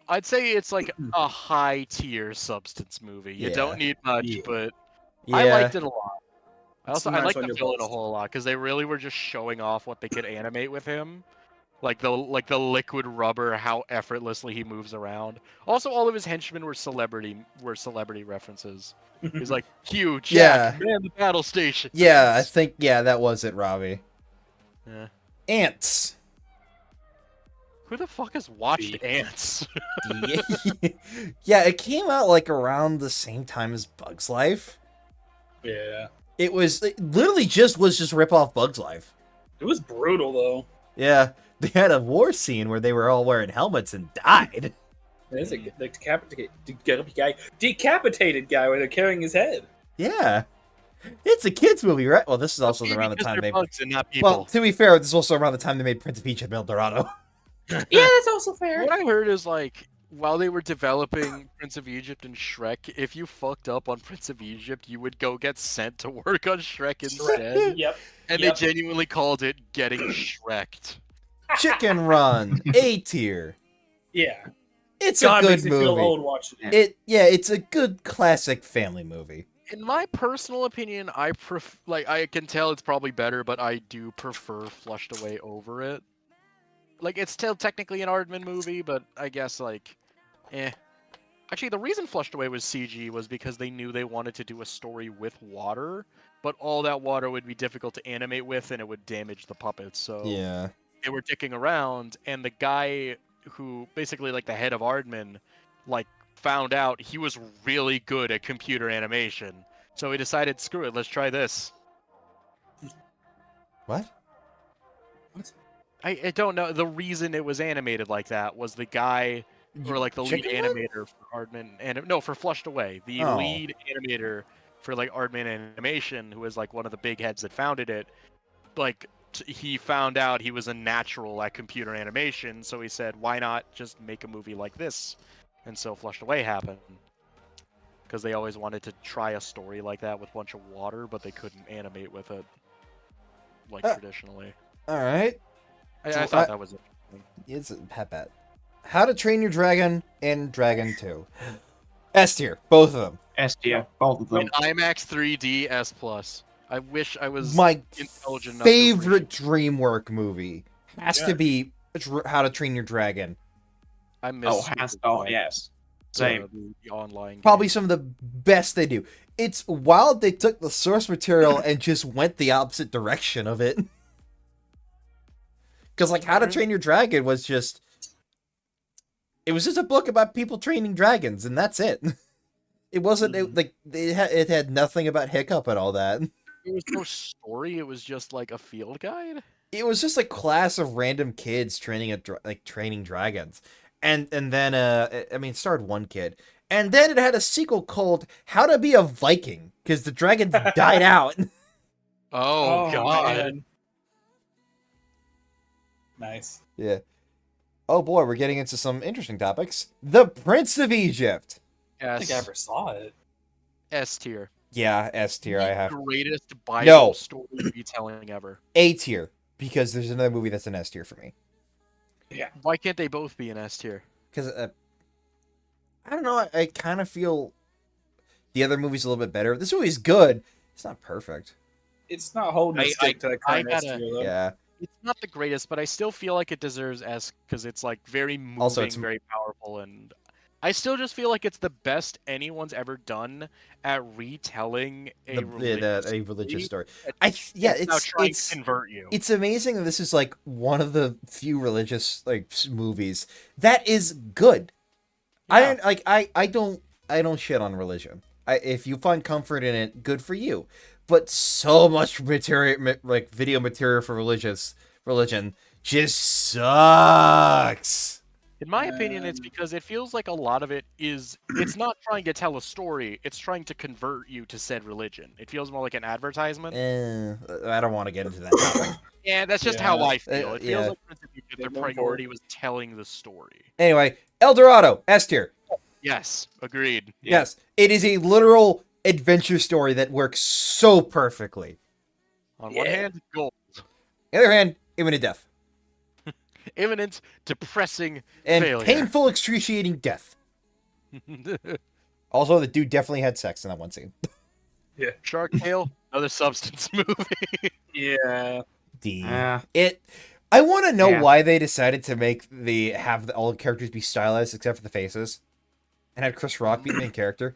[SPEAKER 6] I'd say it's like a high tier substance movie. You
[SPEAKER 1] Yeah.
[SPEAKER 6] don't need much,
[SPEAKER 3] Yeah.
[SPEAKER 6] but
[SPEAKER 1] Yeah,
[SPEAKER 6] I liked it a lot. I
[SPEAKER 3] Nice
[SPEAKER 6] like
[SPEAKER 3] on
[SPEAKER 6] the
[SPEAKER 3] your
[SPEAKER 6] villain a
[SPEAKER 3] boast.
[SPEAKER 6] whole lot because they really were just showing off what they could animate with him. Like the liquid rubber, how effortlessly he moves around. Also, all of his henchmen were celebrity references. He's like, Hugh, Jack,
[SPEAKER 1] Yeah.
[SPEAKER 6] man the battle station.
[SPEAKER 1] Yeah, I think that was it, Robbie.
[SPEAKER 6] Yeah.
[SPEAKER 1] Ants.
[SPEAKER 6] Who the fuck has watched
[SPEAKER 3] B.
[SPEAKER 6] Ants?
[SPEAKER 1] Yeah, it came out like around the same time as Bugs Life.
[SPEAKER 3] Yeah.
[SPEAKER 1] It literally just rip off Bugs Life.
[SPEAKER 3] It was brutal though.
[SPEAKER 1] Yeah, they had a war scene where they were all wearing helmets and died.
[SPEAKER 3] There's the decapitated guy where they're carrying his head.
[SPEAKER 1] Yeah, it's a kids movie, right? Well, this is also
[SPEAKER 6] Maybe
[SPEAKER 1] around the
[SPEAKER 6] because
[SPEAKER 1] time
[SPEAKER 6] they're
[SPEAKER 1] they.
[SPEAKER 6] bugs and not people.
[SPEAKER 1] Well, to be fair, this is also around the time they made Prince of Egypt El Dorado.
[SPEAKER 3] Yeah, that's also fair.
[SPEAKER 6] What I heard is like while they were developing Prince of Egypt and Shrek, if you fucked up on Prince of Egypt, you would go get sent to work on Shrek instead.
[SPEAKER 3] Yep.
[SPEAKER 6] And
[SPEAKER 3] Yep.
[SPEAKER 6] they genuinely called it getting Shreked.
[SPEAKER 1] Chicken Run, A tier.
[SPEAKER 3] Yeah.
[SPEAKER 1] It's
[SPEAKER 3] God
[SPEAKER 1] a
[SPEAKER 3] makes
[SPEAKER 1] good
[SPEAKER 3] me feel
[SPEAKER 1] movie.
[SPEAKER 3] old watching it.
[SPEAKER 1] It's a good classic family movie.
[SPEAKER 6] In my personal opinion, I I can tell it's probably better, but I do prefer Flushed Away over it. Like it's still technically an Aardman movie, but I guess like, eh. Actually, the reason Flushed Away was CG was because they knew they wanted to do a story with water, but all that water would be difficult to animate with, and it would damage the puppets. So
[SPEAKER 1] Yeah.
[SPEAKER 6] they were dicking around, and the guy who basically like the head of Aardman, like found out he was really good at computer animation. So he decided, screw it, let's try this.
[SPEAKER 1] What?
[SPEAKER 6] I don't know. The reason it was animated like that was the guy, or like the lead
[SPEAKER 1] Chicken Run?
[SPEAKER 6] animator for Aardman, and no, for Flushed Away, the
[SPEAKER 1] Oh.
[SPEAKER 6] lead animator for like Aardman Animation, who was like one of the big heads that founded it, like he found out he was a natural at computer animation, so he said, why not just make a movie like this? And so Flushed Away happened. Because they always wanted to try a story like that with a bunch of water, but they couldn't animate with it like traditionally.
[SPEAKER 1] All right.
[SPEAKER 6] I thought that was it.
[SPEAKER 1] It's a pet. How to Train Your Dragon and Dragon 2. S tier, both of them.
[SPEAKER 2] S tier, both of them.
[SPEAKER 6] In IMAX 3D S+. I wish I was
[SPEAKER 1] My
[SPEAKER 6] intelligent enough to
[SPEAKER 1] favorite DreamWorks movie has
[SPEAKER 3] Yeah.
[SPEAKER 1] to be How to Train Your Dragon.
[SPEAKER 6] I miss
[SPEAKER 2] Oh, hands down, yes. Same.
[SPEAKER 6] the online
[SPEAKER 1] Probably
[SPEAKER 6] game.
[SPEAKER 1] some of the best they do. It's wild they took the source material and just went the opposite direction of it. Because like How to Train Your Dragon was just... It was just a book about people training dragons, and that's it. It wasn't it had nothing about Hiccup and all that.
[SPEAKER 6] There was no story. It was just like a field guide.
[SPEAKER 1] It was just a class of random kids training training dragons, and then I mean, it starred one kid, and then it had a sequel called How to Be a Viking because the dragons died out.
[SPEAKER 6] Oh, God.
[SPEAKER 3] man. Nice.
[SPEAKER 1] Yeah. Oh boy, we're getting into some interesting topics. The Prince of Egypt.
[SPEAKER 3] I don't think I
[SPEAKER 6] S,
[SPEAKER 3] ever saw it.
[SPEAKER 6] S tier.
[SPEAKER 1] Yeah, S tier. I have
[SPEAKER 6] Greatest Bible
[SPEAKER 1] No.
[SPEAKER 6] story retelling ever.
[SPEAKER 1] A tier because there's another movie that's an S tier for me.
[SPEAKER 6] Why can't they both be an S tier?
[SPEAKER 1] Because I don't know. I kind of feel the other movie's a little bit better. This movie's good. It's not perfect.
[SPEAKER 3] It's not holding a stick to the
[SPEAKER 6] I
[SPEAKER 3] current S
[SPEAKER 6] gotta-
[SPEAKER 3] tier, though.
[SPEAKER 1] Yeah.
[SPEAKER 6] It's not the greatest, but I still feel like it deserves S because it's like very moving,
[SPEAKER 1] Also, it's-
[SPEAKER 6] very powerful, and I still just feel like it's the best anyone's ever done at retelling a
[SPEAKER 1] religious story.
[SPEAKER 6] that's now trying to convert you.
[SPEAKER 1] It's amazing that this is like one of the few religious movies that is good.
[SPEAKER 6] Yeah.
[SPEAKER 1] I don't shit on religion. If you find comfort in it, good for you. But so much material, like video material for religion, just sucks.
[SPEAKER 6] In my opinion, it's because it feels like a lot of it is, it's not trying to tell a story, it's trying to convert you to said religion. It feels more like an advertisement.
[SPEAKER 1] I don't want to get into that topic.
[SPEAKER 6] Yeah, that's just how I feel. It feels
[SPEAKER 1] yeah.
[SPEAKER 6] like Prince of Egypt, their priority was telling the story.
[SPEAKER 1] Anyway, El Dorado, S tier.
[SPEAKER 6] Yes, agreed.
[SPEAKER 1] Yes, it is a literal adventure story that works so perfectly.
[SPEAKER 6] On one hand, gold.
[SPEAKER 1] On the other hand, imminent death.
[SPEAKER 6] Imminent, depressing
[SPEAKER 1] And
[SPEAKER 6] failure.
[SPEAKER 1] painful, excruciating death. Also, the dude definitely had sex in that one scene.
[SPEAKER 6] Shark Tale, Another substance movie.
[SPEAKER 3] Yeah.
[SPEAKER 1] D.
[SPEAKER 2] Yeah.
[SPEAKER 1] I want to know
[SPEAKER 2] Yeah.
[SPEAKER 1] why they decided to have all the characters be stylized except for the faces, and had Chris Rock be the main character.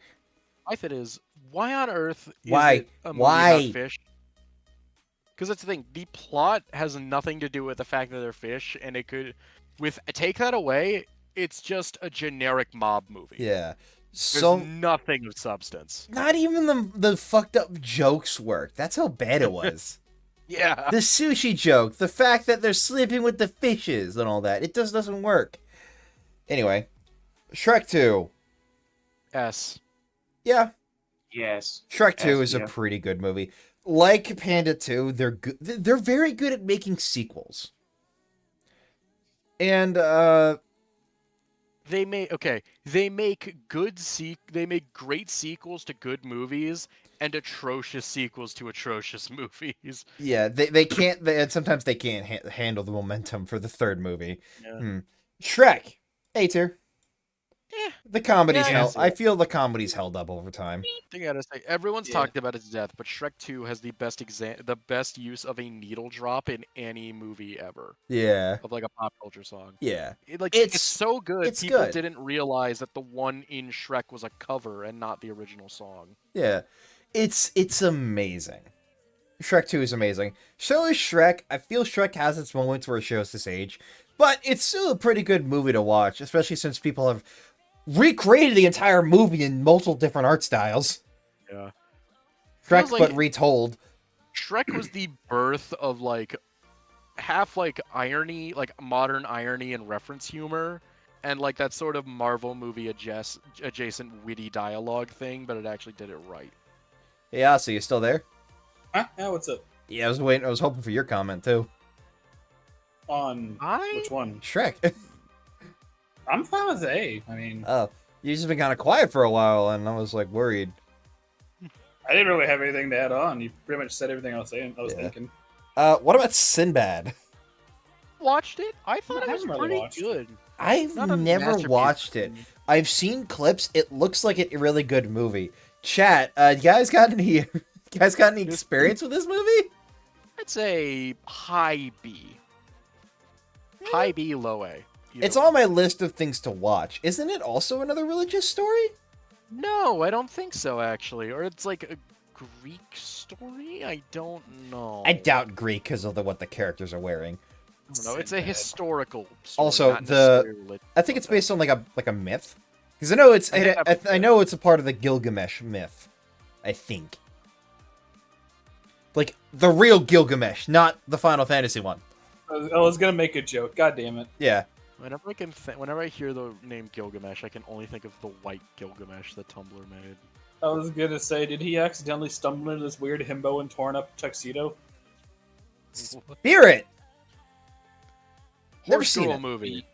[SPEAKER 6] My thing is, why on earth
[SPEAKER 1] Why?
[SPEAKER 6] is it a movie
[SPEAKER 1] Why?
[SPEAKER 6] about fish? Because that's the thing. The plot has nothing to do with the fact that they're fish, and it could, take that away, it's just a generic mob movie.
[SPEAKER 1] Yeah.
[SPEAKER 6] There's
[SPEAKER 1] So
[SPEAKER 6] nothing of substance.
[SPEAKER 1] not even the fucked up jokes work. That's how bad it was.
[SPEAKER 6] Yeah.
[SPEAKER 1] The sushi joke, the fact that they're sleeping with the fishes and all that, it just doesn't work. Anyway, Shrek 2.
[SPEAKER 6] S.
[SPEAKER 1] Yeah,
[SPEAKER 2] Yes.
[SPEAKER 1] Shrek 2 is a
[SPEAKER 2] yeah.
[SPEAKER 1] pretty good movie. Like Panda 2, they're good. They're very good at making sequels. And
[SPEAKER 6] They make great sequels to good movies and atrocious sequels to atrocious movies.
[SPEAKER 1] yeah, they can't. And sometimes they can't handle the momentum for the third movie.
[SPEAKER 6] Yeah.
[SPEAKER 1] Shrek, A tier.
[SPEAKER 6] Eh.
[SPEAKER 1] The comedy's
[SPEAKER 6] Yeah,
[SPEAKER 1] held. I feel the comedy's held up over time.
[SPEAKER 6] Thing I gotta say, everyone's
[SPEAKER 3] Yeah.
[SPEAKER 6] talked about it to death, but Shrek 2 has the best use of a needle drop in any movie ever
[SPEAKER 1] Yeah,
[SPEAKER 6] of like a pop culture song.
[SPEAKER 1] yeah.
[SPEAKER 6] It's
[SPEAKER 1] It's-
[SPEAKER 6] so good.
[SPEAKER 1] it's
[SPEAKER 6] People
[SPEAKER 1] good.
[SPEAKER 6] didn't realize that the one in Shrek was a cover and not the original song.
[SPEAKER 1] Yeah, it's amazing. Shrek 2 is amazing. So is Shrek. I feel Shrek has its moments where it shows this age, but it's still a pretty good movie to watch, especially since people have recreated the entire movie in multiple different art styles.
[SPEAKER 6] Yeah.
[SPEAKER 1] Shrek,
[SPEAKER 6] Feels like-
[SPEAKER 1] but retold.
[SPEAKER 6] Shrek was the birth of like half like irony, like modern irony and reference humor, and like that sort of Marvel movie adjacent witty dialogue thing, but it actually did it right.
[SPEAKER 1] Yeah, so you still there?
[SPEAKER 3] Huh? Yeah, what's up?
[SPEAKER 1] Yeah, I was waiting. I was hoping for your comment too.
[SPEAKER 3] On which one?
[SPEAKER 1] Shrek.
[SPEAKER 3] I'm fine with A. I mean,
[SPEAKER 1] Oh, you just been kind of quiet for a while, and I was like worried.
[SPEAKER 3] I didn't really have anything to add on. You pretty much said everything I was saying. I was
[SPEAKER 1] Yeah.
[SPEAKER 3] thinking.
[SPEAKER 1] What about Sinbad?
[SPEAKER 6] Watched it? I thought
[SPEAKER 3] I
[SPEAKER 6] it was
[SPEAKER 3] haven't really
[SPEAKER 6] pretty
[SPEAKER 3] watched it.
[SPEAKER 6] good.
[SPEAKER 1] I've
[SPEAKER 6] Not a
[SPEAKER 1] never
[SPEAKER 6] masterpiece.
[SPEAKER 1] watched it. I've seen clips. It looks like a really good movie. Chat, you guys got any? You guys got any experience with this movie?
[SPEAKER 6] I'd say high B. High B, low A.
[SPEAKER 1] It's on my list of things to watch. Isn't it also another religious story?
[SPEAKER 6] No, I don't think so, actually. Or it's like a Greek story? I don't know.
[SPEAKER 1] I doubt Greek because of what the characters are wearing.
[SPEAKER 6] I don't know. It's a
[SPEAKER 3] Sinbad.
[SPEAKER 6] historical story.
[SPEAKER 1] Also,
[SPEAKER 6] not
[SPEAKER 1] the-
[SPEAKER 6] necessarily religious.
[SPEAKER 1] I think it's based on like a myth. Because I know it's
[SPEAKER 6] I think
[SPEAKER 1] I know it's a part of the Gilgamesh myth. I think. Like the real Gilgamesh, not the Final Fantasy one.
[SPEAKER 3] I was gonna make a joke. God damn it.
[SPEAKER 1] Yeah.
[SPEAKER 6] Whenever I hear the name Gilgamesh, I can only think of the white Gilgamesh that Tumblr made.
[SPEAKER 3] I was gonna say, did he accidentally stumble into this weird himbo and torn up tuxedo?
[SPEAKER 1] Spirit. Never
[SPEAKER 6] Horse
[SPEAKER 1] seen
[SPEAKER 6] Girl
[SPEAKER 1] it.
[SPEAKER 6] movie.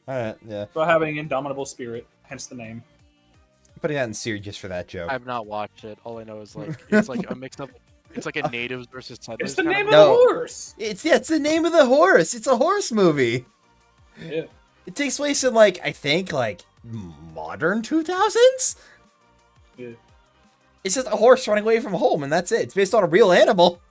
[SPEAKER 1] Alright, yeah.
[SPEAKER 3] About having indomitable spirit, hence the name.
[SPEAKER 1] Putting that in series just for that joke.
[SPEAKER 6] I've not watched it. All I know is like it's like a mix up. It's like a natives versus settlers.
[SPEAKER 3] It's the
[SPEAKER 6] kind
[SPEAKER 3] name
[SPEAKER 6] of
[SPEAKER 3] of
[SPEAKER 1] No.
[SPEAKER 3] the horse.
[SPEAKER 1] It's the name of the horse. It's a horse movie.
[SPEAKER 3] Yeah.
[SPEAKER 1] It takes place in I think modern 2000s.
[SPEAKER 3] Yeah.
[SPEAKER 1] It's just a horse running away from home, and that's it. It's based on a real animal.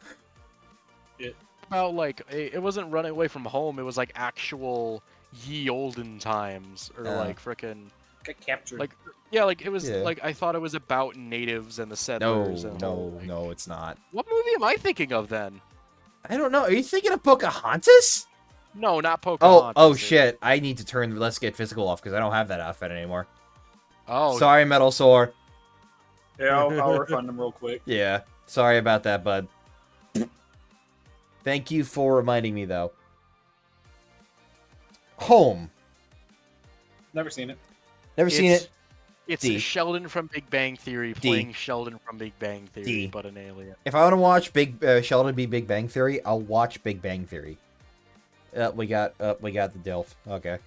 [SPEAKER 6] about like it wasn't running away from home. It was like actual ye olden times or like frickin'
[SPEAKER 3] Got captured.
[SPEAKER 6] like yeah, like it was
[SPEAKER 1] Yeah.
[SPEAKER 6] like I thought it was about natives and the
[SPEAKER 1] No,
[SPEAKER 6] settlers. and
[SPEAKER 1] no,
[SPEAKER 6] like,
[SPEAKER 1] no, it's not.
[SPEAKER 6] What movie am I thinking of then?
[SPEAKER 1] I don't know. Are you thinking of Pocahontas?
[SPEAKER 6] No, not Pocahontas.
[SPEAKER 1] Oh shit! I need to turn Let's Get Physical off because I don't have that outfit anymore.
[SPEAKER 6] Oh,
[SPEAKER 1] Sorry, Metal Sore.
[SPEAKER 3] Yeah, I'll refund them real quick.
[SPEAKER 1] Yeah, sorry about that, bud. Thank you for reminding me, though. Home.
[SPEAKER 3] Never seen it.
[SPEAKER 1] Never seen it.
[SPEAKER 6] It's
[SPEAKER 1] D.
[SPEAKER 6] Sheldon from Big Bang Theory
[SPEAKER 1] D.
[SPEAKER 6] playing Sheldon from Big Bang Theory,
[SPEAKER 1] D.
[SPEAKER 6] but an alien.
[SPEAKER 1] If I want to watch Sheldon be Big Bang Theory, I'll watch Big Bang Theory. We got the DILF. Okay.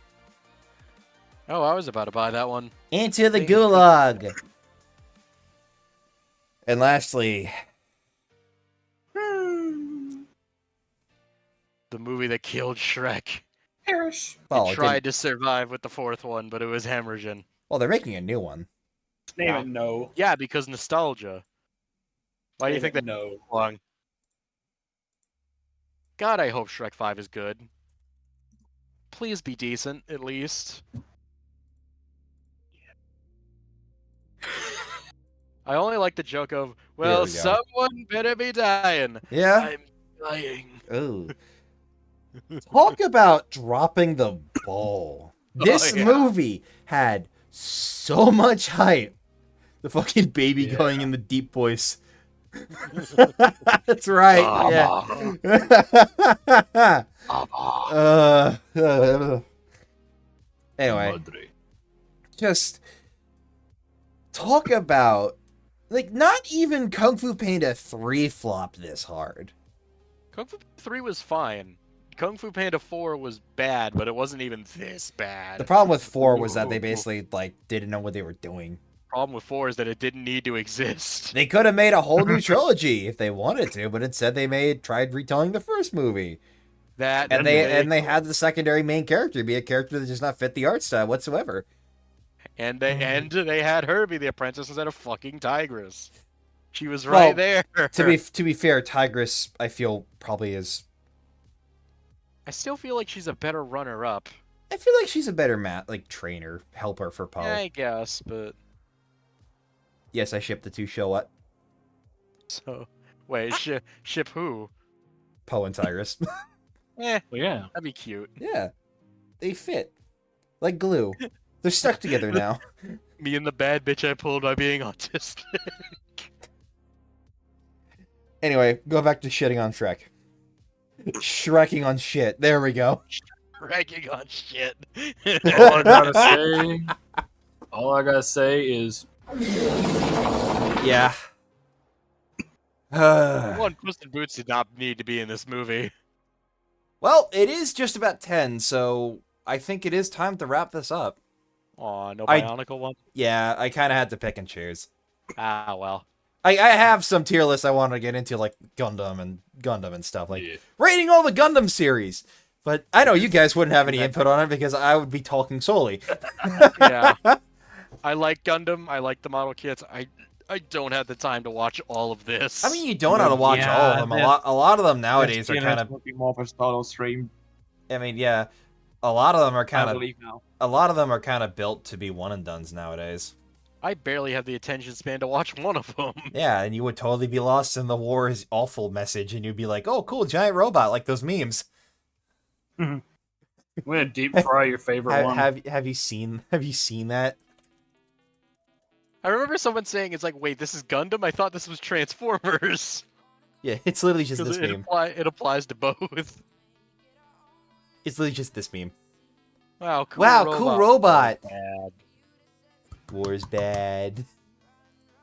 [SPEAKER 6] Oh, I was about to buy that one.
[SPEAKER 1] Into the
[SPEAKER 6] Thank-
[SPEAKER 1] gulag. And lastly,
[SPEAKER 6] The movie that killed Shrek.
[SPEAKER 3] Perish.
[SPEAKER 1] well,
[SPEAKER 6] It tried to survive with the fourth one, but it was hemorrhaging.
[SPEAKER 1] well, they're making a new one.
[SPEAKER 3] Name
[SPEAKER 6] Yeah.
[SPEAKER 3] it no.
[SPEAKER 6] Yeah, because nostalgia. Why do you think that
[SPEAKER 3] No.
[SPEAKER 6] long? God, I hope Shrek 5 is good. Please be decent, at least. I only like the joke of, well,
[SPEAKER 1] we go.
[SPEAKER 6] someone better be dying.
[SPEAKER 1] Yeah.
[SPEAKER 6] I'm dying.
[SPEAKER 1] Ooh. Talk about dropping the ball. This
[SPEAKER 6] yeah.
[SPEAKER 1] movie had so much hype. The fucking baby
[SPEAKER 3] Yeah.
[SPEAKER 1] going in the deep voice. That's right. Yeah. Anyway,
[SPEAKER 3] Madre.
[SPEAKER 1] just talk about like not even Kung Fu Panda 3 flopped this hard.
[SPEAKER 6] Kung Fu 3 was fine. Kung Fu Panda 4 was bad, but it wasn't even this bad.
[SPEAKER 1] The problem with 4 was that they basically like didn't know what they were doing.
[SPEAKER 6] Problem with 4 is that it didn't need to exist.
[SPEAKER 1] They could have made a whole new trilogy if they wanted to, but instead they tried retelling the first movie.
[SPEAKER 6] That
[SPEAKER 1] And they had the secondary main character be a character that does not fit the art style whatsoever.
[SPEAKER 6] and they had her be the apprentice instead of fucking Tigress. She was
[SPEAKER 1] Well,
[SPEAKER 6] right there.
[SPEAKER 1] To be fair, Tigress I feel probably is.
[SPEAKER 6] I still feel like she's a better runner-up.
[SPEAKER 1] I feel like she's a better trainer, helper for Poe.
[SPEAKER 6] Yeah, I guess, but
[SPEAKER 1] Yes, I ship the two. Show what?
[SPEAKER 6] so wait, ship who?
[SPEAKER 1] Poe and Tigress.
[SPEAKER 6] Eh,
[SPEAKER 3] Well, yeah.
[SPEAKER 6] that'd be cute.
[SPEAKER 1] Yeah, they fit like glue. They're stuck together now.
[SPEAKER 6] Me and the bad bitch I pulled by being autistic.
[SPEAKER 1] Anyway, go back to shitting on Shrek. Shrekking on shit. There we go.
[SPEAKER 6] Ragging on shit.
[SPEAKER 3] All I gotta say is
[SPEAKER 1] Yeah.
[SPEAKER 6] One, Puss in Boots did not need to be in this movie.
[SPEAKER 1] Well, it is just about 10, so I think it is time to wrap this up.
[SPEAKER 6] Aw, no
[SPEAKER 1] I-
[SPEAKER 6] Bionicle one?
[SPEAKER 1] Yeah, I kind of had to pick and choose.
[SPEAKER 6] Ah, well.
[SPEAKER 1] I have some tier lists I want to get into, like Gundam and stuff, like
[SPEAKER 3] Yeah.
[SPEAKER 1] rating all the Gundam series. But I know you guys wouldn't have any input on it because I would be talking solely.
[SPEAKER 6] Yeah. I like Gundam. I like the model kits. I don't have the time to watch all of this.
[SPEAKER 1] I mean, you don't have to watch
[SPEAKER 2] Yeah,
[SPEAKER 1] all of them. A lot of them nowadays are kind of.
[SPEAKER 2] Would be more of a solo stream.
[SPEAKER 1] I mean, yeah, a lot of them are
[SPEAKER 2] I
[SPEAKER 1] kind of.
[SPEAKER 2] believe now.
[SPEAKER 1] A lot of them are kind of built to be one and dones nowadays.
[SPEAKER 6] I barely have the attention span to watch one of them.
[SPEAKER 1] Yeah, and you would totally be lost in the war is awful message, and you'd be like, "Oh, cool, giant robot," like those memes.
[SPEAKER 3] I'm gonna deep fry your favorite one.
[SPEAKER 1] Have you seen that?
[SPEAKER 6] I remember someone saying, it's like, wait, this is Gundam? I thought this was Transformers.
[SPEAKER 1] Yeah, it's literally just this
[SPEAKER 6] Because
[SPEAKER 1] meme.
[SPEAKER 6] it applies to both.
[SPEAKER 1] It's literally just this meme.
[SPEAKER 6] Wow, cool
[SPEAKER 1] Wow,
[SPEAKER 6] robot.
[SPEAKER 1] cool robot.
[SPEAKER 6] Bad.
[SPEAKER 1] War's bad.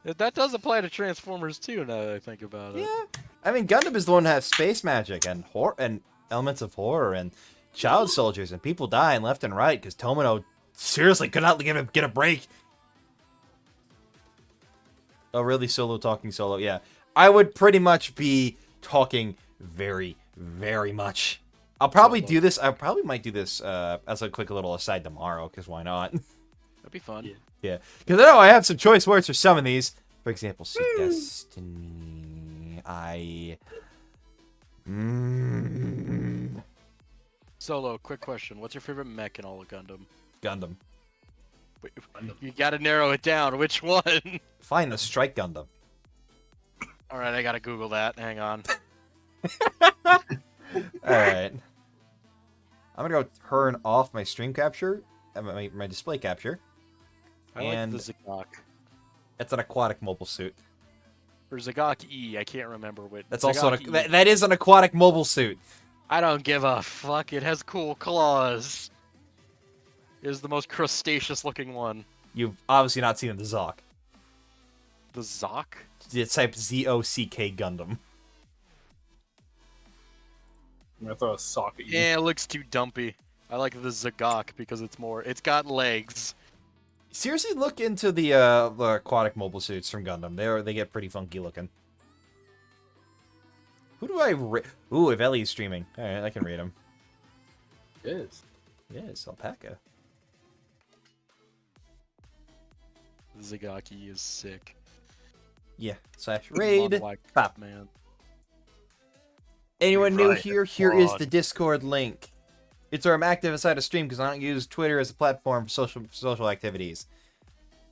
[SPEAKER 6] That does apply to Transformers too, now that I think about it.
[SPEAKER 1] Yeah, I mean Gundam is the one that has space magic and horror and elements of horror and child soldiers and people dying left and right because Tomino seriously could not get a break. Oh, really? Talking solo? Yeah, I would pretty much be talking very, very much. I'll probably do this. I probably might do this as a quick little aside tomorrow because why not?
[SPEAKER 6] That'd be fun.
[SPEAKER 3] Yeah.
[SPEAKER 1] Yeah, because I know I have some choice words for some of these. For example, Seek Destiny.
[SPEAKER 6] Solo, quick question. What's your favorite mech in all of Gundam?
[SPEAKER 1] Gundam.
[SPEAKER 6] Wait, you gotta narrow it down. Which one?
[SPEAKER 1] Fine, the Strike Gundam.
[SPEAKER 6] Alright, I gotta Google that. Hang on.
[SPEAKER 1] Alright. I'm gonna go turn off my stream capture, my display capture.
[SPEAKER 6] I
[SPEAKER 1] And-
[SPEAKER 6] like the Zagok.
[SPEAKER 1] That's an aquatic mobile suit.
[SPEAKER 6] Or Zagok E, I can't remember which.
[SPEAKER 1] That's also
[SPEAKER 6] Zagok E.
[SPEAKER 1] that is an aquatic mobile suit.
[SPEAKER 6] I don't give a fuck. It has cool claws. It is the most crustaceous looking one.
[SPEAKER 1] You've obviously not seen the Zoc.
[SPEAKER 6] The Zoc?
[SPEAKER 1] It's type ZOCK Gundam.
[SPEAKER 3] I'm gonna throw a sock at you.
[SPEAKER 6] Yeah, it looks too dumpy. I like the Zagok because it's got legs.
[SPEAKER 1] Seriously, look into the aquatic mobile suits from Gundam. They get pretty funky looking. Who do I Ooh, if Ellie's streaming. Alright, I can read him.
[SPEAKER 3] Yes.
[SPEAKER 1] Yes, Alpaca.
[SPEAKER 6] The Zagaki is sick.
[SPEAKER 1] Yeah, / raid.
[SPEAKER 6] Like,
[SPEAKER 1] Pop.
[SPEAKER 6] man.
[SPEAKER 1] Anyone new
[SPEAKER 6] Right,
[SPEAKER 1] here?
[SPEAKER 6] it's
[SPEAKER 1] Here is
[SPEAKER 6] broad.
[SPEAKER 1] the Discord link. It's where I'm active inside a stream because I don't use Twitter as a platform for social activities.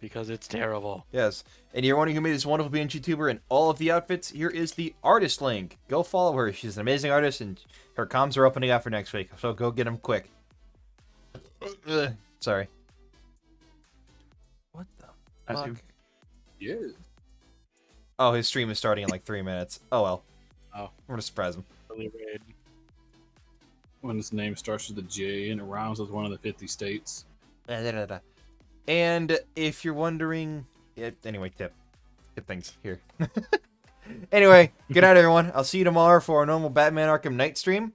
[SPEAKER 6] Because it's terrible.
[SPEAKER 1] Yes. And you're wondering who made this wonderful being YouTuber and all of the outfits? Here is the artist link. Go follow her. She's an amazing artist, and her comms are opening up for next week. So go get them quick. Sorry. What the
[SPEAKER 2] As
[SPEAKER 1] fuck?
[SPEAKER 2] you-
[SPEAKER 3] Yeah.
[SPEAKER 1] Oh, his stream is starting in like 3 minutes. Oh well.
[SPEAKER 6] Oh.
[SPEAKER 1] We're gonna surprise him.
[SPEAKER 6] Really raid.
[SPEAKER 3] When his name starts with a J and it rhymes with one of the 50 states.
[SPEAKER 1] And if you're wondering, anyway, tip things here. Anyway, good night, everyone. I'll see you tomorrow for our normal Batman Arkham Knight stream,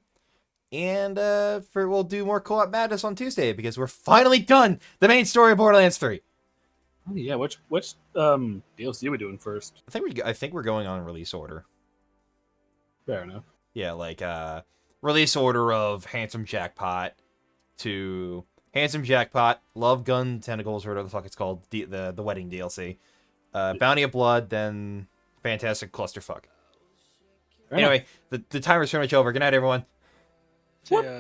[SPEAKER 1] and we'll do more co-op madness on Tuesday because we're finally done the main story of Borderlands 3.
[SPEAKER 3] Oh, yeah, which DLC are we doing first?
[SPEAKER 1] I think we're going on release order.
[SPEAKER 3] Fair enough.
[SPEAKER 1] Yeah, like release order of Handsome Jackpot to Handsome Jackpot, Love Gun Tentacles, or whatever the fuck it's called, the wedding DLC, Bounty of Blood, then Fantastic Clusterfuck.
[SPEAKER 3] Fair
[SPEAKER 1] Anyway, the timer's pretty much over. Good night, everyone.
[SPEAKER 6] Yeah.